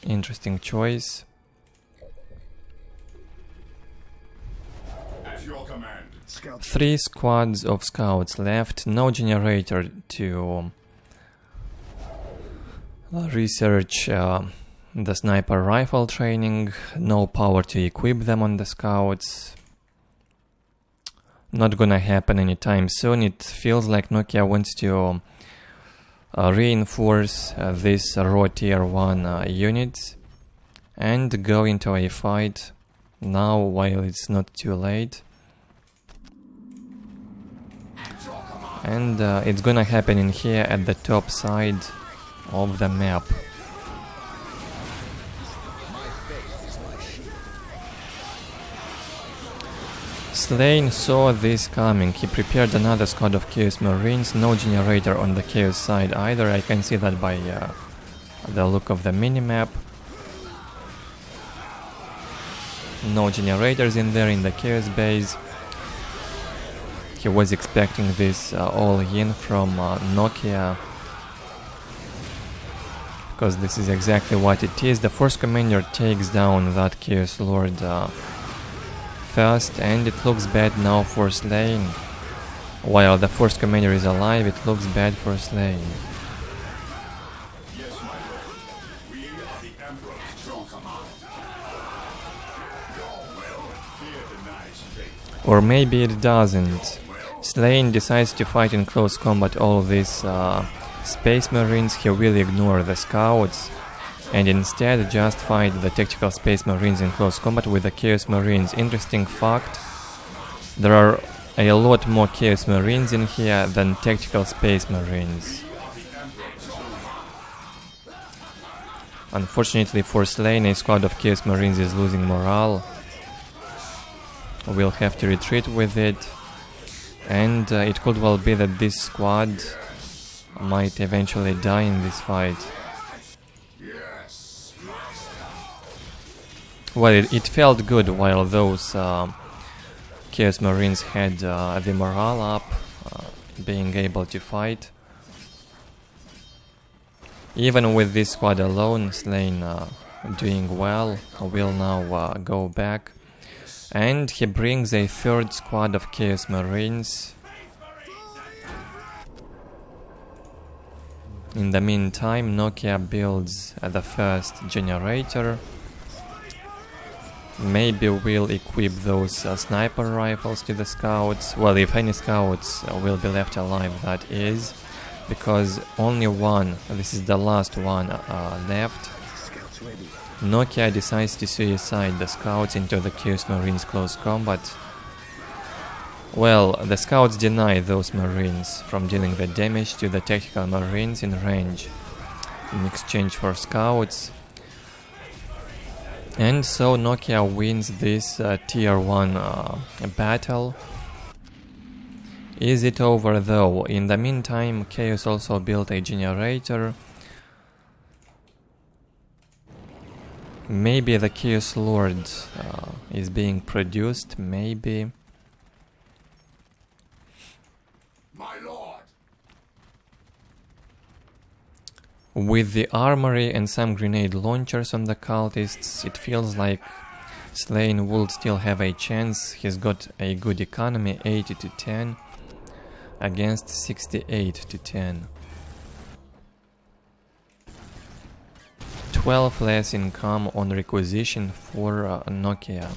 Interesting choice. At your command. 3 squads of scouts left. No generator to research the sniper rifle training. No power to equip them on the scouts. Not gonna happen anytime soon. It feels like Nokia wants to reinforce this raw tier 1 units and go into a fight now while it's not too late. And it's gonna happen in here at the top side of the map. Sleign saw this coming. He prepared another squad of Chaos Marines. No generator on the Chaos side either. I can see that by the look of the minimap. No generators in there in the Chaos base. He was expecting this all in from Nokia, because this is exactly what it is. The Force Commander takes down that Chaos Lord first, and it looks bad now for Sleign. While the Force Commander is alive, it looks bad for Sleign. Yes, my lord. We are the Emperor's chosen. Your will, fear denies fate. Or maybe it doesn't. Sleign decides to fight in close combat all these Space Marines. He will ignore the scouts and instead just fight the tactical Space Marines in close combat with the Chaos Marines. Interesting fact, there are a lot more Chaos Marines in here than tactical Space Marines. Unfortunately for Sleign, a squad of Chaos Marines is losing morale. We'll have to retreat with it, and it could well be that this squad might eventually die in this fight. Well, it felt good while those Chaos Marines had the morale up, being able to fight. Even with this squad alone, Sleign doing well, will now go back. And he brings a 3rd squad of Chaos Marines. In the meantime, Nokia builds the 1st generator. Maybe we'll equip those sniper rifles to the scouts. Well, if any scouts will be left alive, that is. Because only one, this is the last one left. Nokia decides to suicide the scouts into the Chaos Marines close combat. Well, the scouts deny those Marines from dealing the damage to the tactical Marines in range in exchange for scouts. And so Nokia wins this tier 1 battle. Is it over though? In the meantime, Chaos also built a generator. Maybe the Chaos Lord is being produced, maybe. My lord. With the armory and some grenade launchers on the cultists, it feels like Sleign would still have a chance. He's got a good economy, 80 to 10 against 68 to 10. 12 less income on requisition for Nokia.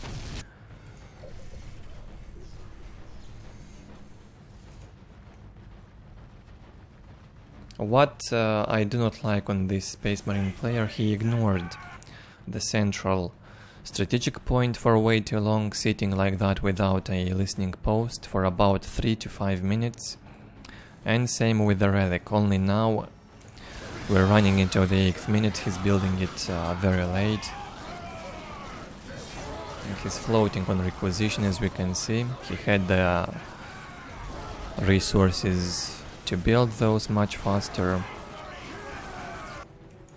What I do not like on this Space Marine player, he ignored the central strategic point for way too long, sitting like that without a listening post for about 3 to 5 minutes. And same with the relic, only now we're running into the 8th minute, he's building it very late. And he's floating on requisition, as we can see. He had the resources to build those much faster.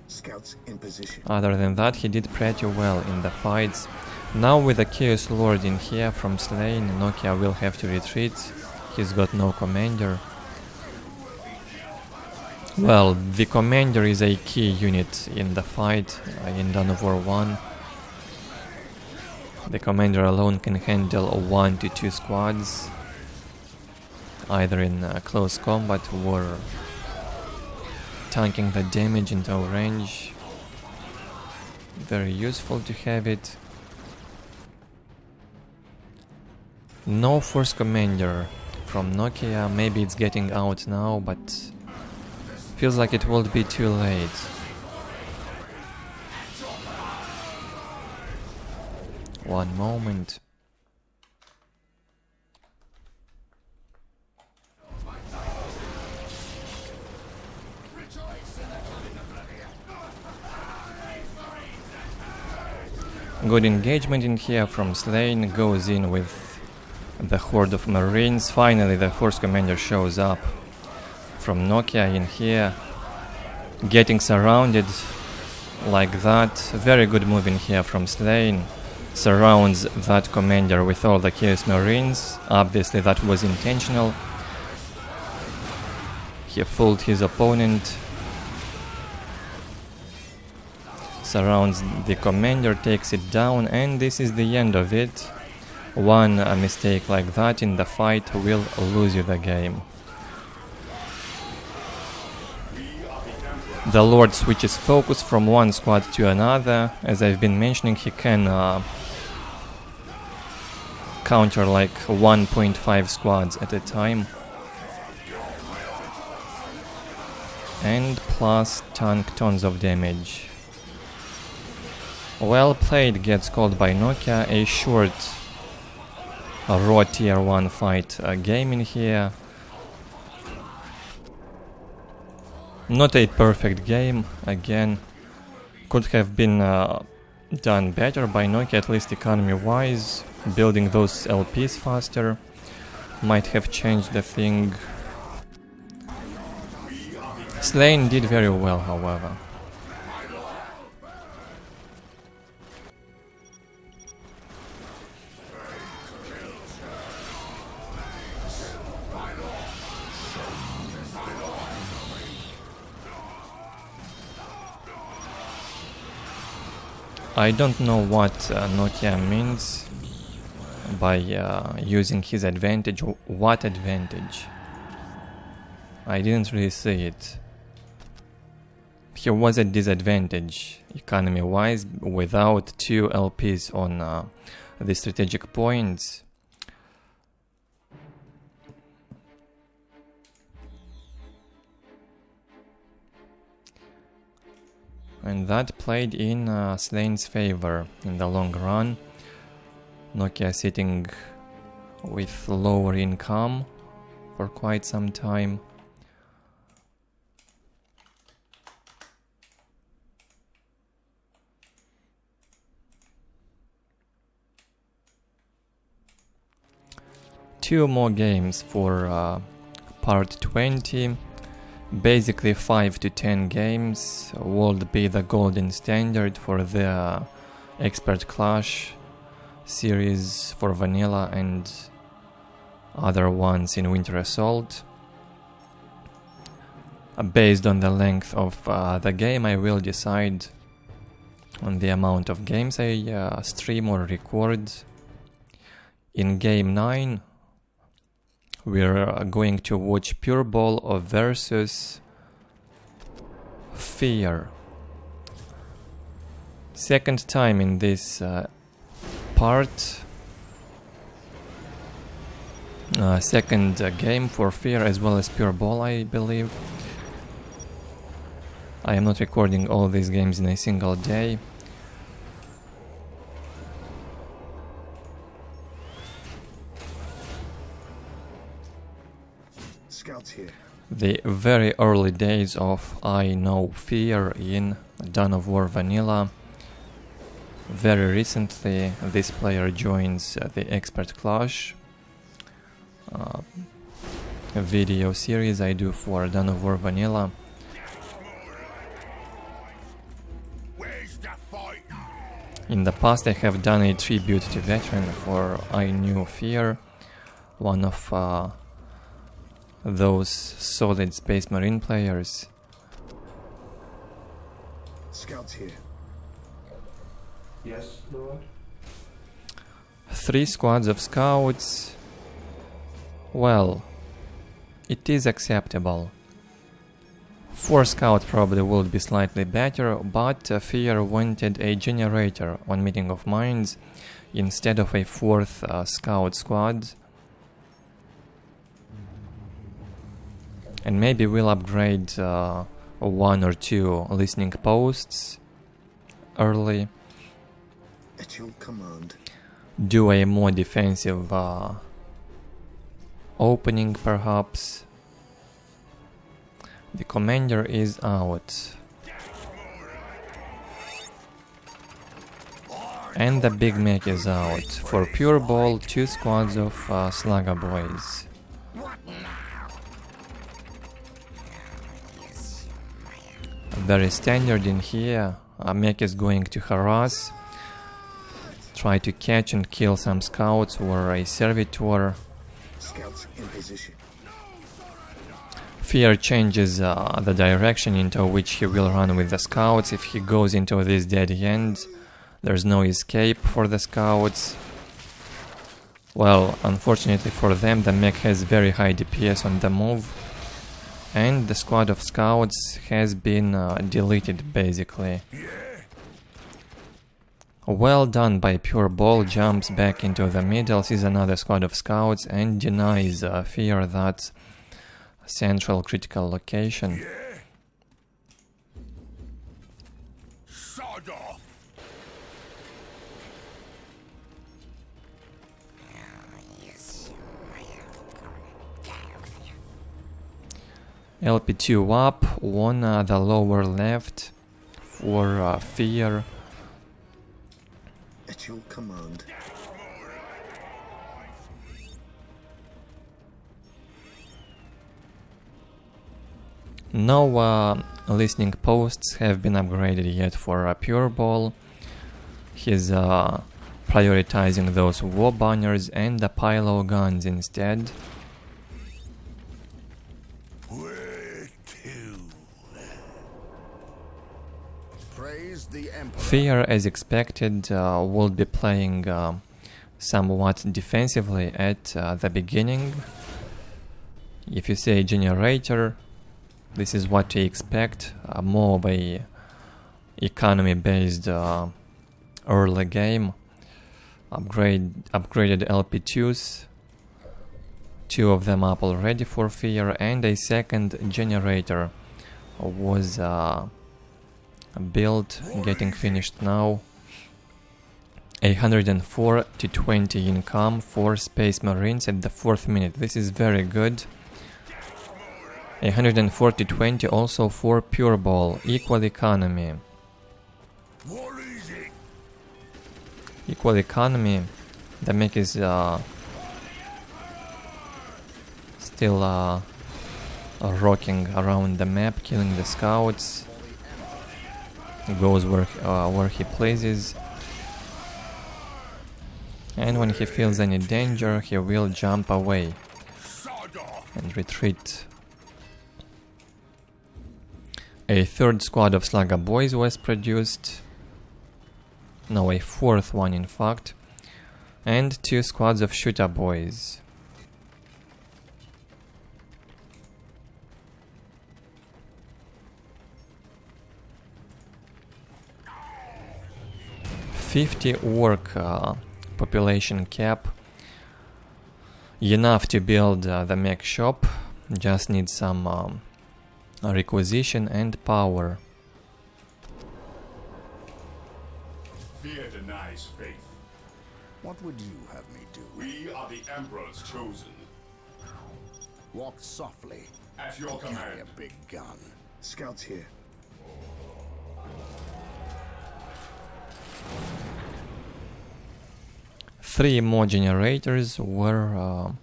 Scouts in position. Other than that, he did pretty well in the fights. Now with the Chaos Lord in here from Sleign, Nokia will have to retreat. He's got no commander. Well, the commander is a key unit in the fight in Dawn of War 1. The commander alone can handle 1 to 2 squads, either in close combat or tanking the damage into range. Very useful to have it. No force commander from Nokia. Maybe it's getting out now, but feels like it will be too late. One moment. Good engagement in here from Sleign, goes in with the horde of Marines. Finally the force commander shows up from Nokia in here, getting surrounded like that. Very good move in here from Sleign. Surrounds that commander with all the Chaos Marines. Obviously that was intentional. He fooled his opponent. Surrounds the commander, takes it down, and this is the end of it. One mistake like that in the fight will lose you the game. The Lord switches focus from one squad to another. As I've been mentioning, he can counter like 1.5 squads at a time. And plus tank tons of damage. Well played, gets called by Nokia. A short raw tier 1 fight game in here. Not a perfect game, again. Could have been done better by Nokia, at least economy wise. Building those LPs faster might have changed the thing. Sleign did very well, however. I don't know what Nokia means by using his advantage. What advantage? I didn't really see it. He was at disadvantage economy-wise without 2 LPs on the strategic points. And that played in Slane's favor in the long run. Nokia sitting with lower income for quite some time. Two more games for part 20. Basically 5 to 10 games would be the golden standard for the Expert Clash series for Vanilla and other ones in Winter Assault. Based on the length of the game, I will decide on the amount of games I stream or record. In game 9 we're going to watch PuReBall versus Fear. Second time in this part. Second game for Fear as well as PuReBall, I believe. I am not recording all these games in a single day. Scouts here. The very early days of IKn3wFear in Dawn of War Vanilla. Very recently this player joins the Expert Clash video series I do for Dawn of War Vanilla. In the past I have done a tribute to veteran for IKn3wFear, one of those solid Space Marine players. Scouts here. Yes, Lord. 3 squads of scouts. Well, it is acceptable. 4 scout probably would be slightly better, but Fear wanted a generator on Meeting of Minds instead of a 4th scout squad. And maybe we'll upgrade 1 or 2 listening posts early. At your command. Do a more defensive opening perhaps. The commander is out. And the big mech is out. For PuReBall, 2 squads of Slugger boys. Very standard in here. A mech is going to harass, try to catch and kill some scouts or a servitor. Scouts in position. Fear changes the direction into which he will run with the scouts. If he goes into this dead end, there's no escape for the scouts. Well, unfortunately for them, the mech has very high DPS on the move, and the squad of scouts has been deleted basically. Well done by PuReBall, jumps back into the middle, sees another squad of scouts and denies Fear that central critical location. Sod off. LP2 up on the lower left for Fear. At your command. No listening posts have been upgraded yet for PuReBall. He's prioritizing those war banners and the pylo guns instead. Where to? Praise the Emperor. Fear, as expected, will be playing somewhat defensively at the beginning. If you say generator, this is what to expect, more of a economy-based early game. Upgraded LP2s, 2 of them up already for Fear, and a second generator was built, getting finished now. 104 to 20 income for Space Marines at the 4th minute. This is very good. 104 to 20 also for PuReBall. Equal economy. What is it? Equal economy. The mech is still rocking around the map, killing the scouts. Goes where he pleases. And when he feels any danger, he will jump away and retreat. A 3rd squad of Slugger boys was produced. No, a fourth one in fact. And 2 squads of shooter boys. $50 orc population cap. Enough to build the mech shop. Just need some requisition and power. Fear denies faith. What would you have me do? We are the Emperor's chosen. Walk softly. At your Carry command. a big gun. Scouts here. Three more generators were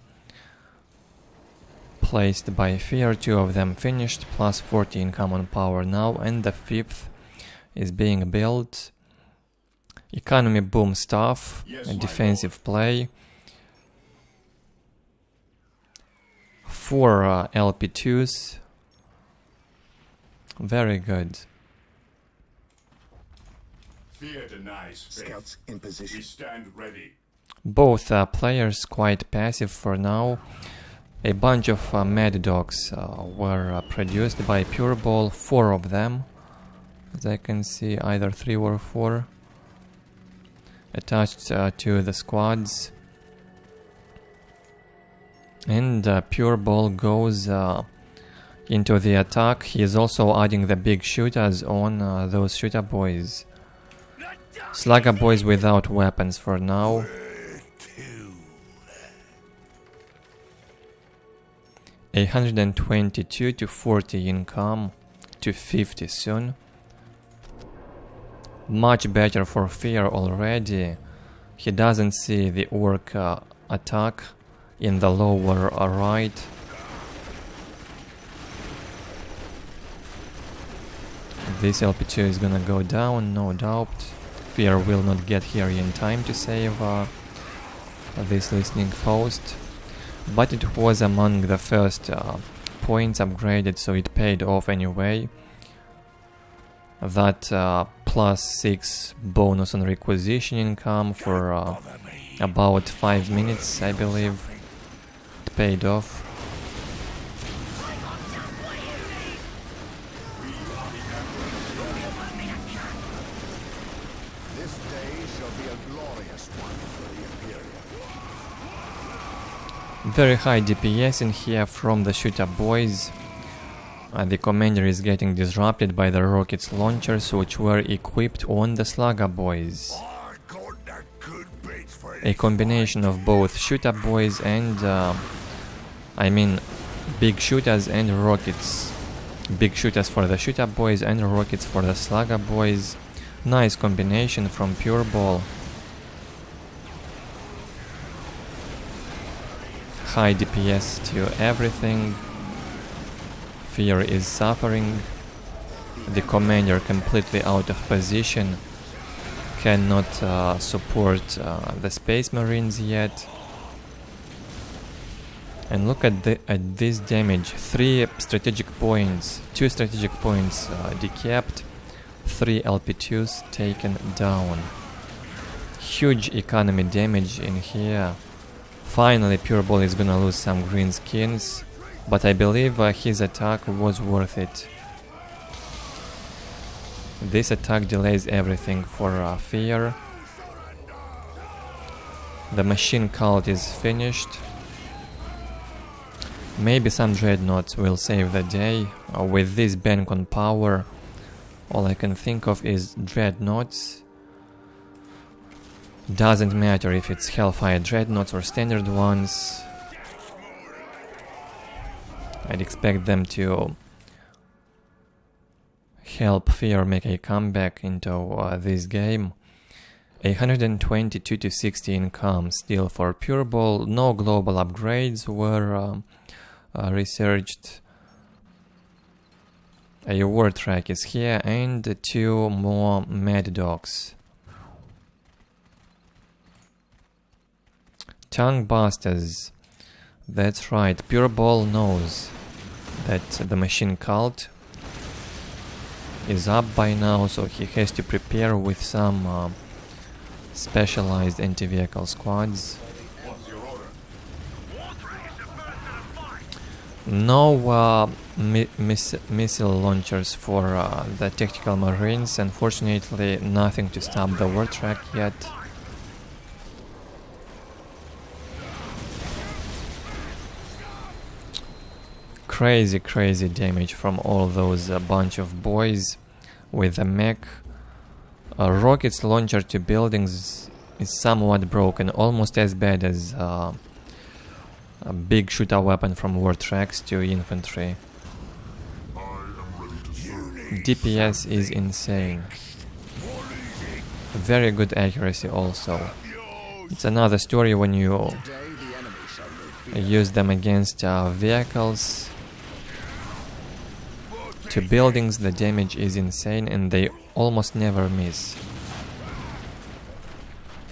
placed by Fear, 2 of them finished, plus 14 common power now, and the 5th is being built. Economy boom stuff, a defensive play. 4 LP2s. Very good. Fear denies faith. Scouts in position. We stand ready. Both players quite passive for now. A bunch of mad dogs were produced by PuReBall, 4 of them, as I can see, either 3 or 4, attached to the squads. And PuReBall goes into the attack. He is also adding the big shooters on those shooter boys. Slugger boys without weapons for now. 122 to 40 income, to 50 soon. Much better for Fear already. He doesn't see the orc attack in the lower right. This LP2 is gonna go down, no doubt. Fear will not get here in time to save this listening post. But it was among the first points upgraded, so it paid off anyway. That plus 6 bonus on requisition income for about 5 minutes, I believe. It paid off. This day shall be a glorious one for the Imperium. Very high DPS in here from the shooter boys. The commander is getting disrupted by the rockets launchers, which were equipped on the slugger boys. A combination of both shooter boys and I mean big shooters and rockets. Big shooters for the shooter boys and rockets for the slugger boys. Nice combination from PuReBall. High DPS to everything. Fear is suffering. The commander completely out of position. Cannot support the Space Marines yet. And look at this damage. 3 strategic points. 2 strategic points decapped. 3 LP2s taken down. Huge economy damage in here. Finally, PuReBall is gonna lose some green skins, but I believe his attack was worth it. This attack delays everything for Fear. The machine cult is finished. Maybe some dreadnoughts will save the day. With this bank on power, all I can think of is dreadnoughts. Doesn't matter if it's Hellfire dreadnoughts or standard ones. I'd expect them to help Fear make a comeback into this game. 122 to 60 income still for PuReBall. No global upgrades were researched. A war track is here and 2 more mad dogs. Tongue busters. That's right, PuReBall knows that the machine cult is up by now, so he has to prepare with some specialized anti-vehicle squads. No missile launchers for the tactical marines. Unfortunately, nothing to stop the war track yet. Crazy damage from all those bunch of boys with the mech. A rockets launcher to buildings is somewhat broken, almost as bad as a big shooter weapon from war tracks to infantry. DPS is insane. Very good accuracy also. It's another story when you use them against vehicles. To buildings the damage is insane and they almost never miss.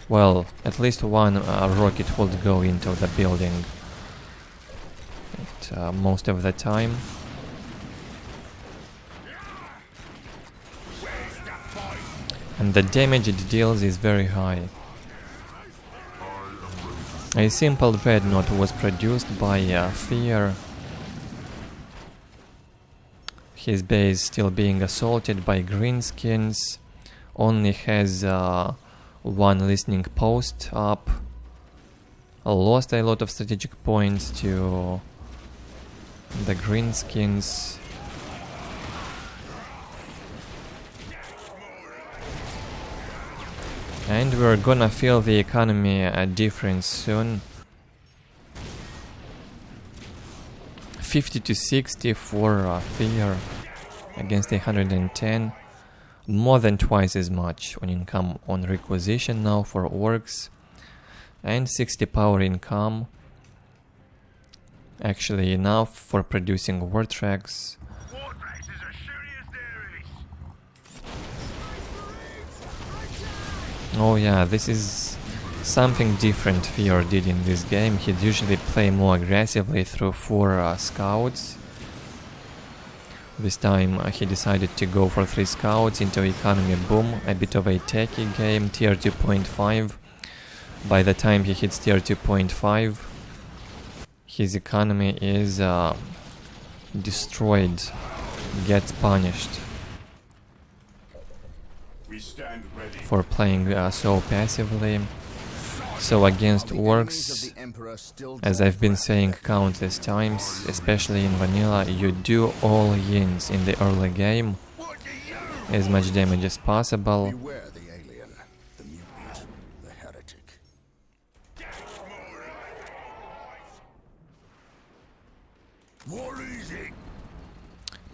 Well, at least one rocket would go into the building most of the time. And the damage it deals is very high. A simple dreadnought was produced by Fear. His base still being assaulted by greenskins. Only has one listening post up. Lost a lot of strategic points to the greenskins. And we're gonna feel the economy difference soon. 50 to 60 for Fear against 110. More than twice as much on income on requisition now for Orks. And 60 power income. Actually enough for producing war tracks. Oh yeah, this is something different Fear did in this game. He'd usually play more aggressively through 4 scouts. This time he decided to go for 3 scouts into economy boom, a bit of a techy game, tier 2.5. By the time he hits tier 2.5, his economy is destroyed, gets punished for playing so passively. So against Orks, as I've been saying countless times, especially in vanilla, you do all yins in the early game, as much damage as possible.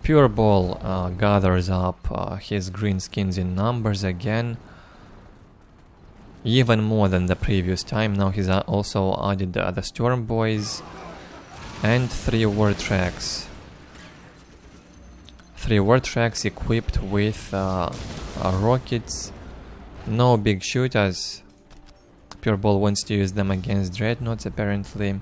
PuReBall gathers up his greenskins in numbers again, even more than the previous time. Now he's also added the Storm Boys and 3 war tracks. 3 war tracks equipped with rockets, no big shooters. PuReBall wants to use them against dreadnoughts apparently.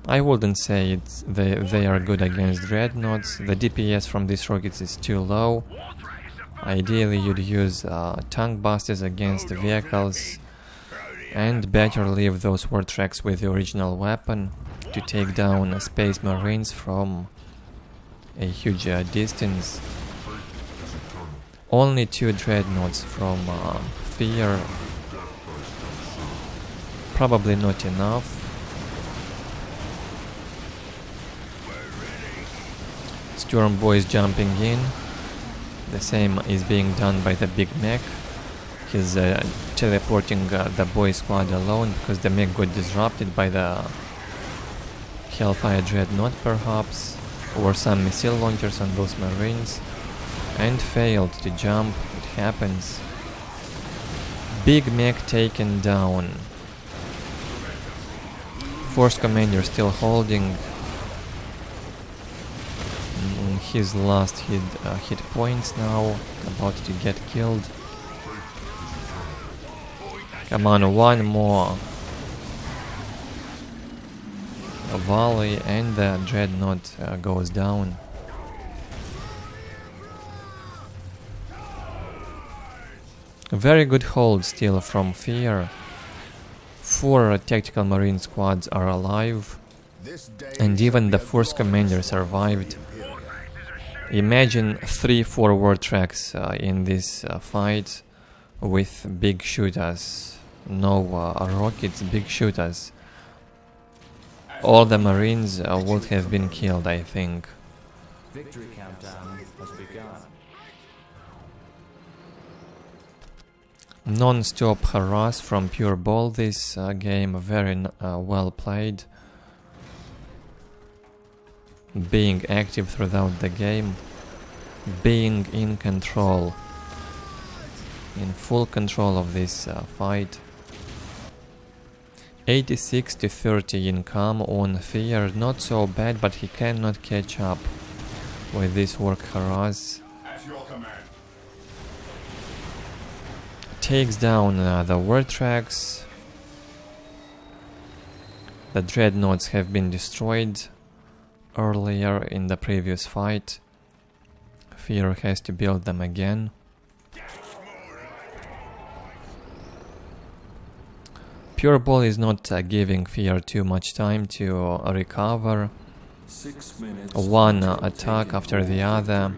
I wouldn't say they are good against dreadnoughts. The DPS from these rockets is too low. Ideally you'd use tank busters against vehicles, and better leave those war tracks with the original weapon to take down space marines from a huge distance. Only 2 dreadnoughts from Fear. Probably not enough. Storm Boys jumping in. The same is being done by the big mech. He's teleporting the boy squad alone because the mech got disrupted by the Hellfire Dreadnought perhaps, or some missile launchers on those marines, and failed to jump. It happens. Big mech taken down. Force commander still holding his last hit points now, about to get killed. Come on, one more volley and the dreadnought goes down. Very good hold still from Fear. 4 tactical marine squads are alive, and even the force commander survived. Imagine 3 forward tracks in this fight with big shooters. No rockets, big shooters. All the marines would have been killed, I think. Victory countdown has begun. Non-stop harass from PuReBall this game, very well played. Being active throughout the game, being in control, in full control of this fight. 86-30 income on Fear, not so bad, but he cannot catch up with this work harass. At your command. Takes down the war tracks. The dreadnoughts have been destroyed earlier in the previous fight. Fear has to build them again. PuReBall is not giving Fear too much time to recover. 6 minutes. One attack after the other,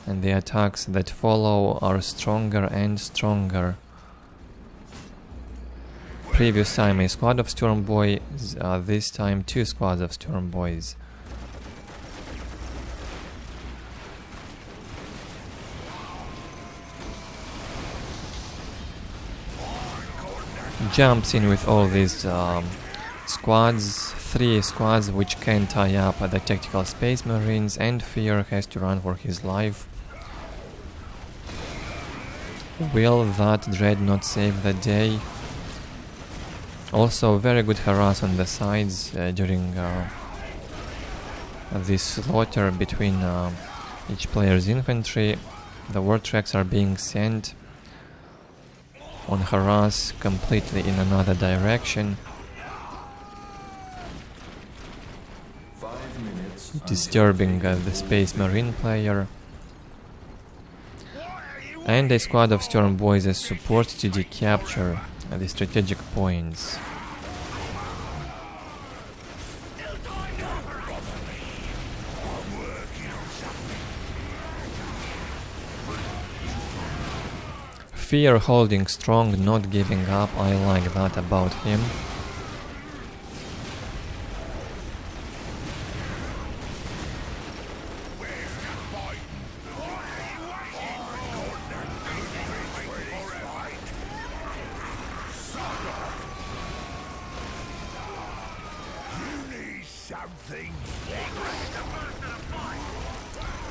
and the attacks that follow are stronger and stronger. Previous time a squad of Storm Boys, this time 2 squads of Storm Boys. Jumps in with all these squads, 3 squads which can tie up the tactical space marines, and Fear has to run for his life. Will that dreadnought save the day? Also very good harass on the sides during this slaughter between each player's infantry. The war tracks are being sent on harass completely in another direction. 5 minutes. Disturbing the Space Marine player. And a squad of Storm Boys as support to decapture the strategic points. Fear holding strong, not giving up, I like that about him.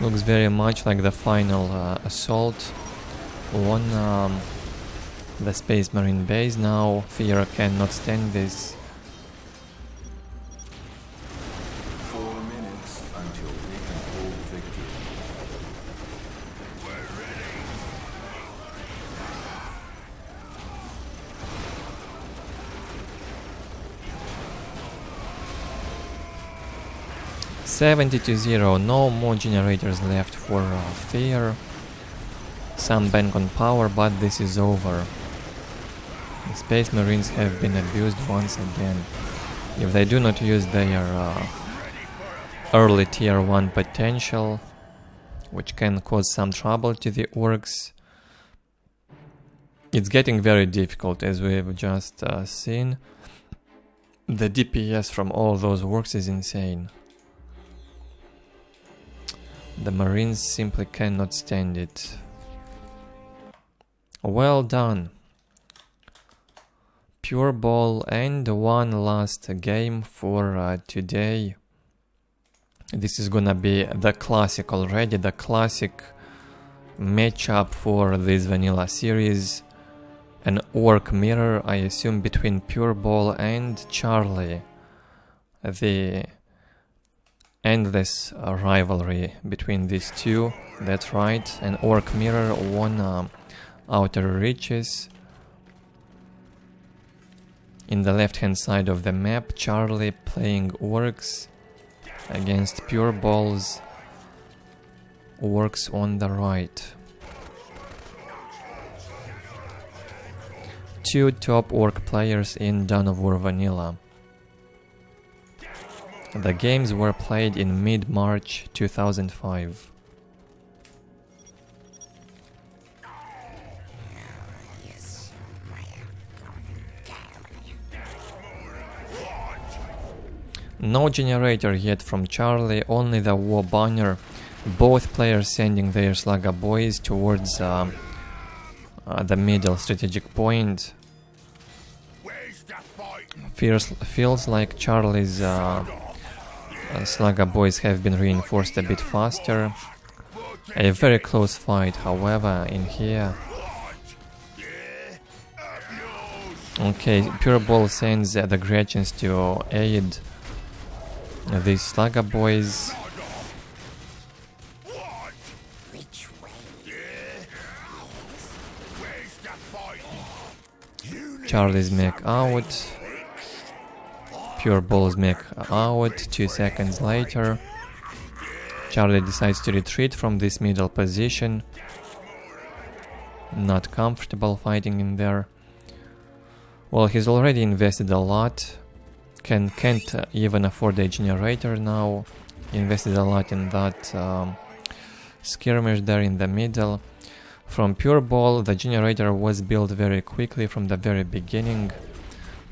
Looks very much like the final assault on the Space Marine base now. Fear cannot stand this. 4 minutes until we can hold victory. We're ready. 70-0, no more generators left for Fear. Some bank on power, but this is over. The Space Marines have been abused once again. If they do not use their early tier 1 potential, which can cause some trouble to the Orks, it's getting very difficult, as we've just seen. The DPS from all those Orks is insane. The Marines simply cannot stand it. Well done. PuReBall, and one last game for today. This is gonna be the classic already, the classic matchup for this vanilla series. An Ork mirror, I assume, between PuReBall and Charlie. The endless rivalry between these two, that's right. An Ork mirror on Outer Reaches. In the left hand side of the map, Charlie playing Orks against PuReBall's Orks on the right. two top Ork players in Dawn of War Vanilla. The games were played in mid-March 2005. No generator yet from Charlie, only the war banner. Both players sending their Slugger boys towards the middle strategic point. Feels like Charlie's Slugger boys have been reinforced a bit faster. A very close fight, however, in here. Okay, PuReBall sends the Gretchens to aid these Slugger boys. Charlie's mech out. PuReBall's mech out. 2 seconds later, Charlie decides to retreat from this middle position. Not comfortable fighting in there. Well, he's already invested a lot. Can't even afford a generator now. Invested a lot in that skirmish there in the middle. From PuReBall, the generator was built very quickly from the very beginning.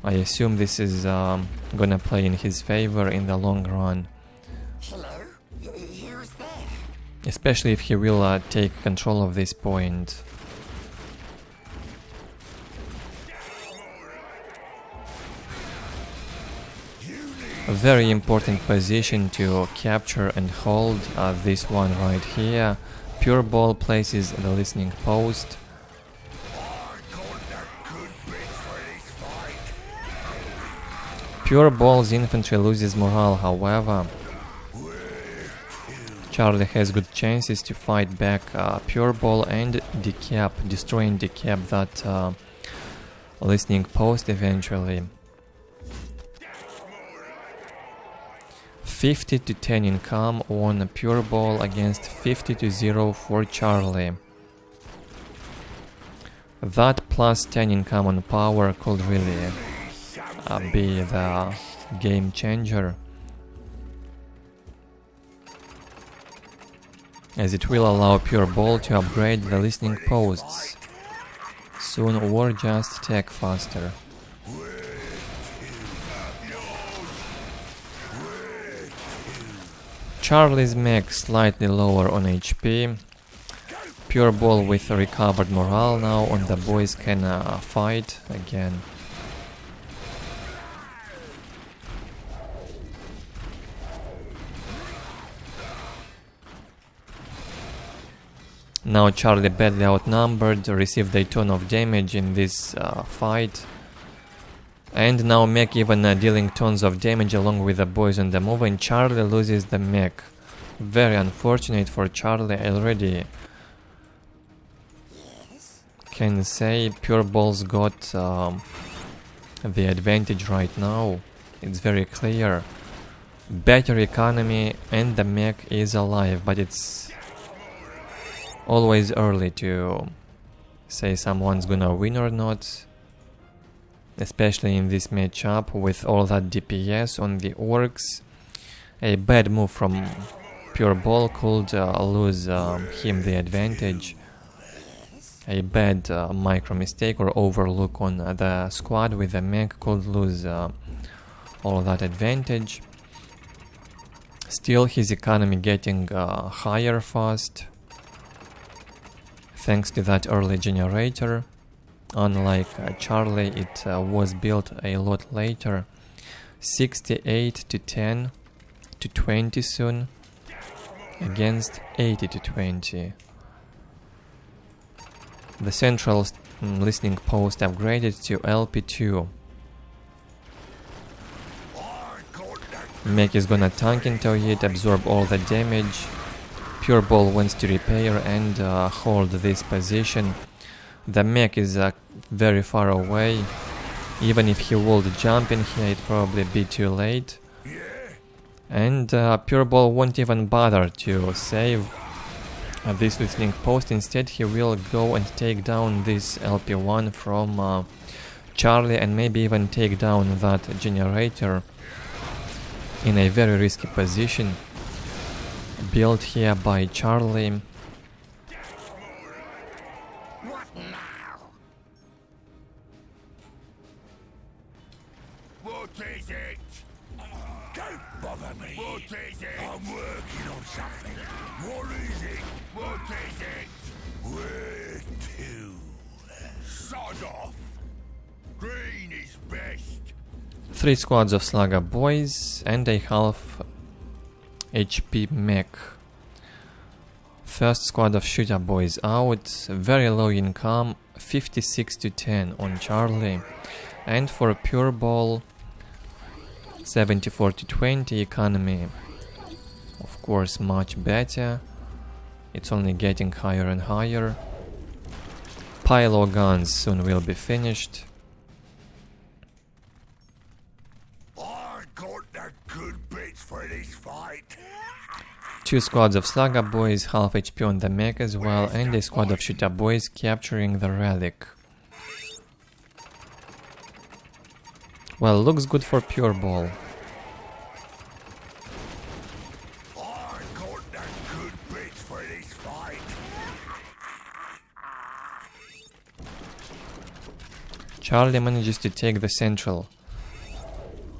I assume this is gonna play in his favor in the long run. Especially if he will take control of this point. A very important position to capture and hold, this one right here. PuReBall places the listening post. PuReBall's infantry loses morale, however. Charlie has good chances to fight back PuReBall and destroying decap that listening post eventually. 50-10 income on PuReBall against 50-0 for Charlie. That plus 10 income on power could really be the game changer, as it will allow PuReBall to upgrade the listening posts soon or just tech faster. Charlie's mech slightly lower on HP. PuReBall with recovered morale now, and the boys can fight again. Now Charlie, badly outnumbered, received a ton of damage in this fight. And now mech even dealing tons of damage along with the boys on the move, and Charlie loses the mech. Very unfortunate for Charlie. I already can say PuReBall's got the advantage right now. It's very clear. Better economy and the mech is alive, but it's always early to say someone's gonna win or not. Especially in this matchup with all that DPS on the Orks. A bad move from PuReBall could lose him the advantage. A bad micro mistake or overlook on the squad with the mech could lose all that advantage. Still, his economy getting higher fast, thanks to that early generator. Unlike Charlie, it was built a lot later. 68-10 to 20 soon against 80-20. The central listening post upgraded to LP2. Mech is gonna tank into it, absorb all the damage. PuReBall wants to repair and hold this position. The mech is very far away. Even if he would jump in here, it'd probably be too late. And PuReBall won't even bother to save this listening post. Instead, he will go and take down this LP1 from Charlie and maybe even take down that generator in a very risky position built here by Charlie. What now? What is it? Don't bother me. What is it? I'm working on something. What is it? What is it? Where to? Sod off. Green is best. 3 squads of Slugger boys and a half HP mech. First squad of shooter boys out, very low income, 56 to 10 on Charlie. And for PuReBall, 74 to 20 economy. Of course, much better. It's only getting higher and higher. Pilo guns soon will be finished. I got the good bits for this fight. 2 squads of Slugger boys, half HP on the mech as well, and a squad of shooter boys capturing the relic. Well, looks good for PuReBall. I got the good bits for this fight. Charlie manages to take the central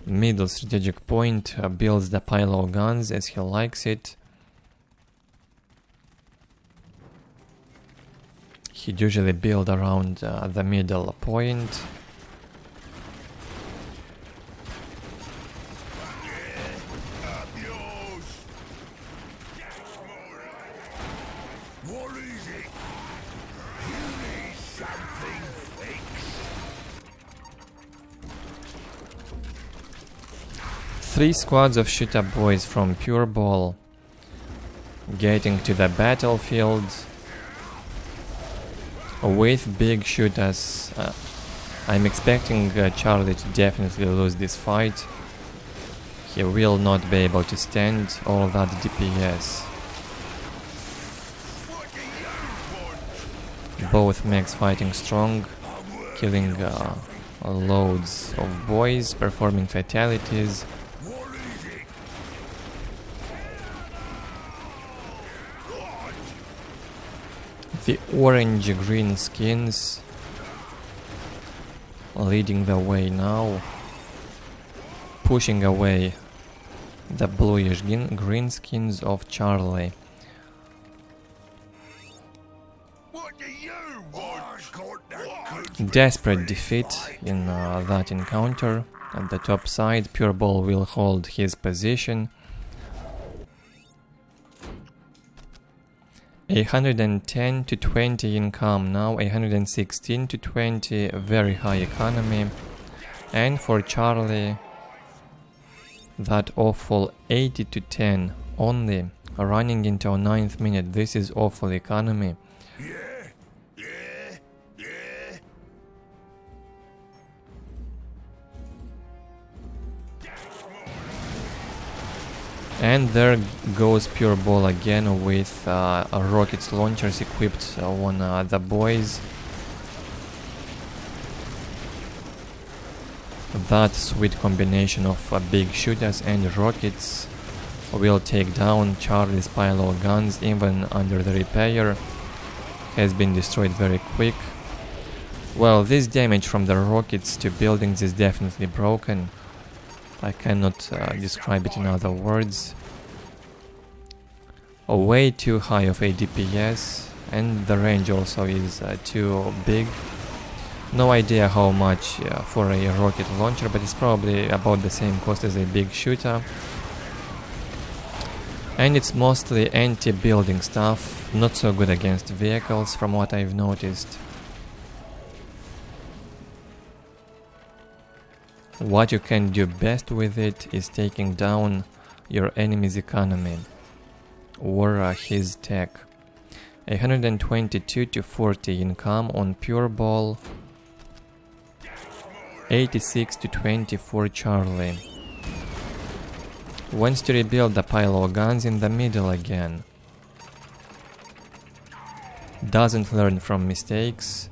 middle strategic point, builds the pile of guns as he likes it. He'd usually build around the middle point. What is it? You need something fixed. 3 squads of shooter boys from PuReBall getting to the battlefield with big shooters. I'm expecting Charlie to definitely lose this fight. He will not be able to stand all that DPS. Both mechs fighting strong, killing loads of boys, performing fatalities. The orange-green skins leading the way now, pushing away the bluish-green skins of Charlie. Desperate defeat in that encounter. At the top side, PuReBall will hold his position. 110 to 20 income now, 116 to 20, very high economy. And for Charlie, that awful 80 to 10 only, running into a 9th minute. This is awful economy. And there goes PuReBall again with rocket launchers equipped on the boys. That sweet combination of big shooters and rockets will take down Charlie's pile of guns even under the repair. Has been destroyed very quick. Well, this damage from the rockets to buildings is definitely broken. I cannot describe it in other words. Way too high of a DPS, and the range also is too big. No idea how much for a rocket launcher, but it's probably about the same cost as a big shooter. And it's mostly anti-building stuff, not so good against vehicles from what I've noticed. What you can do best with it is taking down your enemy's economy or his tech. 122 to 40 income on PuReBall, 86 to 20 for Charlie. Wants to rebuild the pile of guns in the middle again. Doesn't learn from mistakes.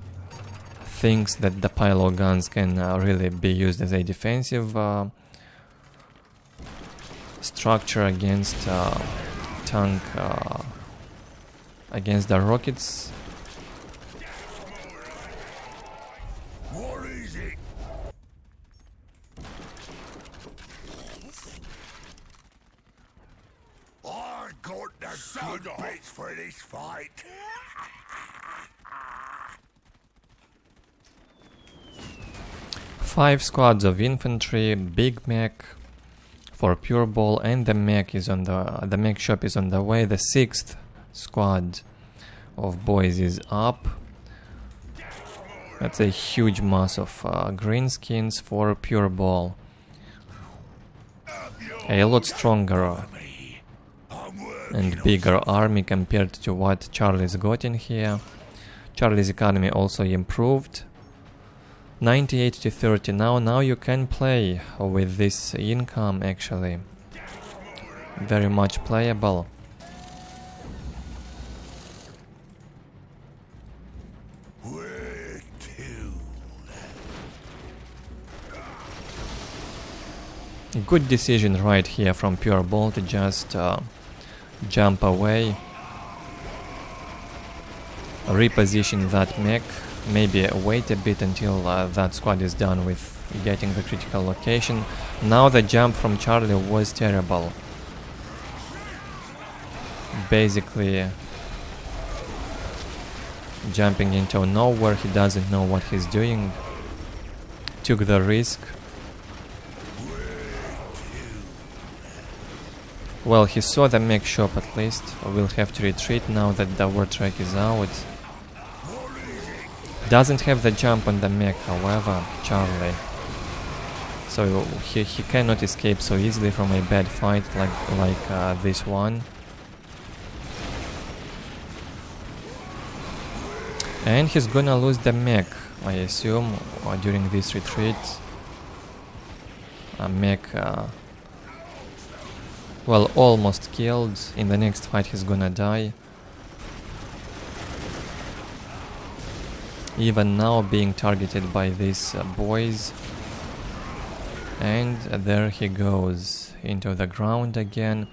thinks that the pylon guns can really be used as a defensive structure against tank, against the rockets. What is it? I got the good bits for this fight. 5 squads of infantry, big mech for PuReBall, and the mech is on the mech shop is on the way. The 6th squad of boys is up. That's a huge mass of green skins for PuReBall. A lot stronger and bigger army compared to what Charlie's got in here. Charlie's economy also improved. 98 to 30 now you can play with this income actually. Very much playable. Good decision right here from PuReBall to just jump away, reposition that mech, maybe wait a bit until that squad is done with getting the critical location. Now the jump from Charlie was terrible. Basically jumping into nowhere, he doesn't know what he's doing. Took the risk. Well, he saw the mech shop at least. We'll have to retreat now that the war track is out. Doesn't have the jump on the mech, however, Charlie. So he cannot escape so easily from a bad fight like this one. And he's gonna lose the mech, I assume, during this retreat. A mech, well, almost killed. In the next fight he's gonna die. Even now being targeted by these boys. And there he goes into the ground again.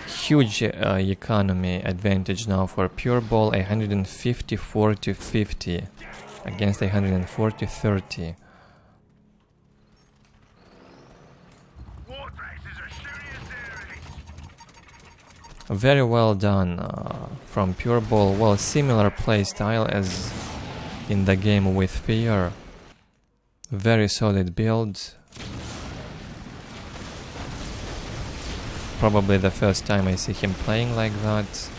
Huge economy advantage now for PuReBall, 154 to 50 against 104 to 30. Very well done from PuReBall. Well, similar play style as in the game with Fear. Very solid build. Probably the first time I see him playing like that.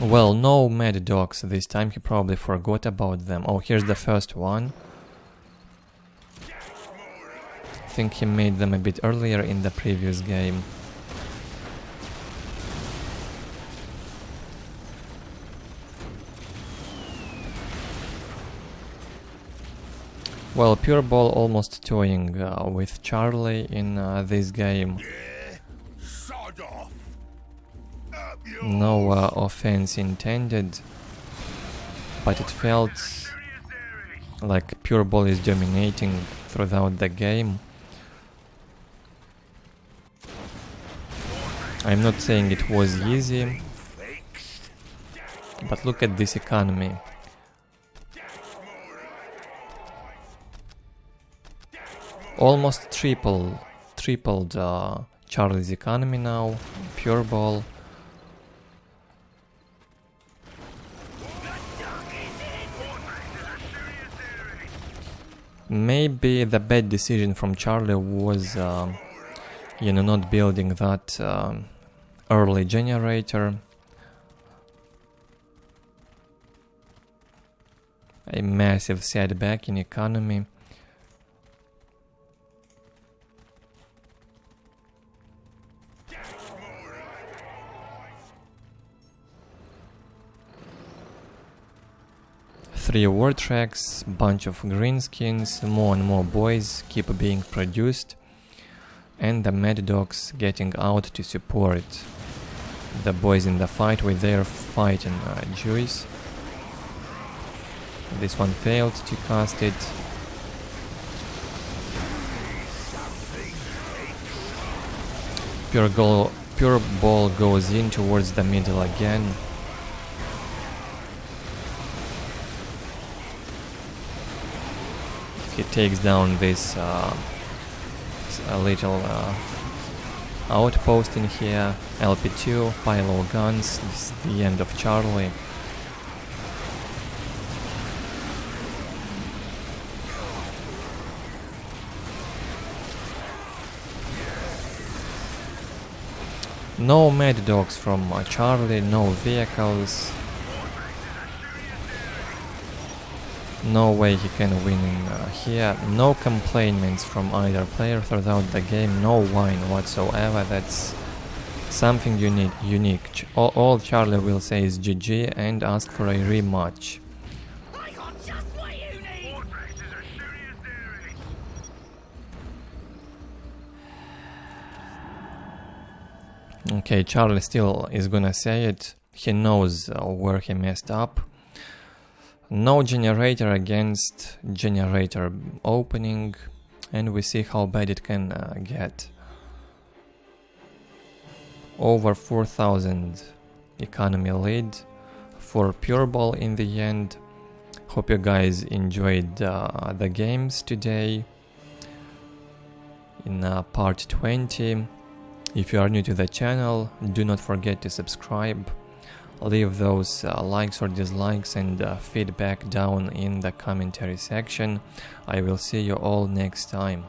Well, no mad dogs this time, he probably forgot about them. Oh, here's the first one. I think he made them a bit earlier in the previous game. Well, PuReBall almost toying with Charlie in this game. No offense intended, but it felt like PuReBall is dominating throughout the game. I'm not saying it was easy, but look at this economy. Almost tripled Charlie's economy now, PuReBall. Maybe the bad decision from Charlie was, not building that early generator. A massive setback in economy. Three war tracks, bunch of green skins, more and more boys keep being produced, and the mad dogs getting out to support the boys in the fight with their fighting Jews. This one failed to cast it. PuReBall goes in towards the middle again. If he takes down this little outpost in here, LP2, pile of guns, this is the end of Charlie. No mad dogs from Charlie, no vehicles. No way he can win in here. No complaints from either player throughout the game, no whine whatsoever. That's something unique. All Charlie will say is GG and ask for a rematch. Okay, Charlie still is gonna say it. He knows where he messed up. No generator against generator opening, and we see how bad it can get. Over 4,000 economy lead for PuReBall in the end. Hope you guys enjoyed the games today in part 20. If you are new to the channel, do not forget to subscribe. Leave those likes or dislikes and feedback down in the commentary section. I will see you all next time.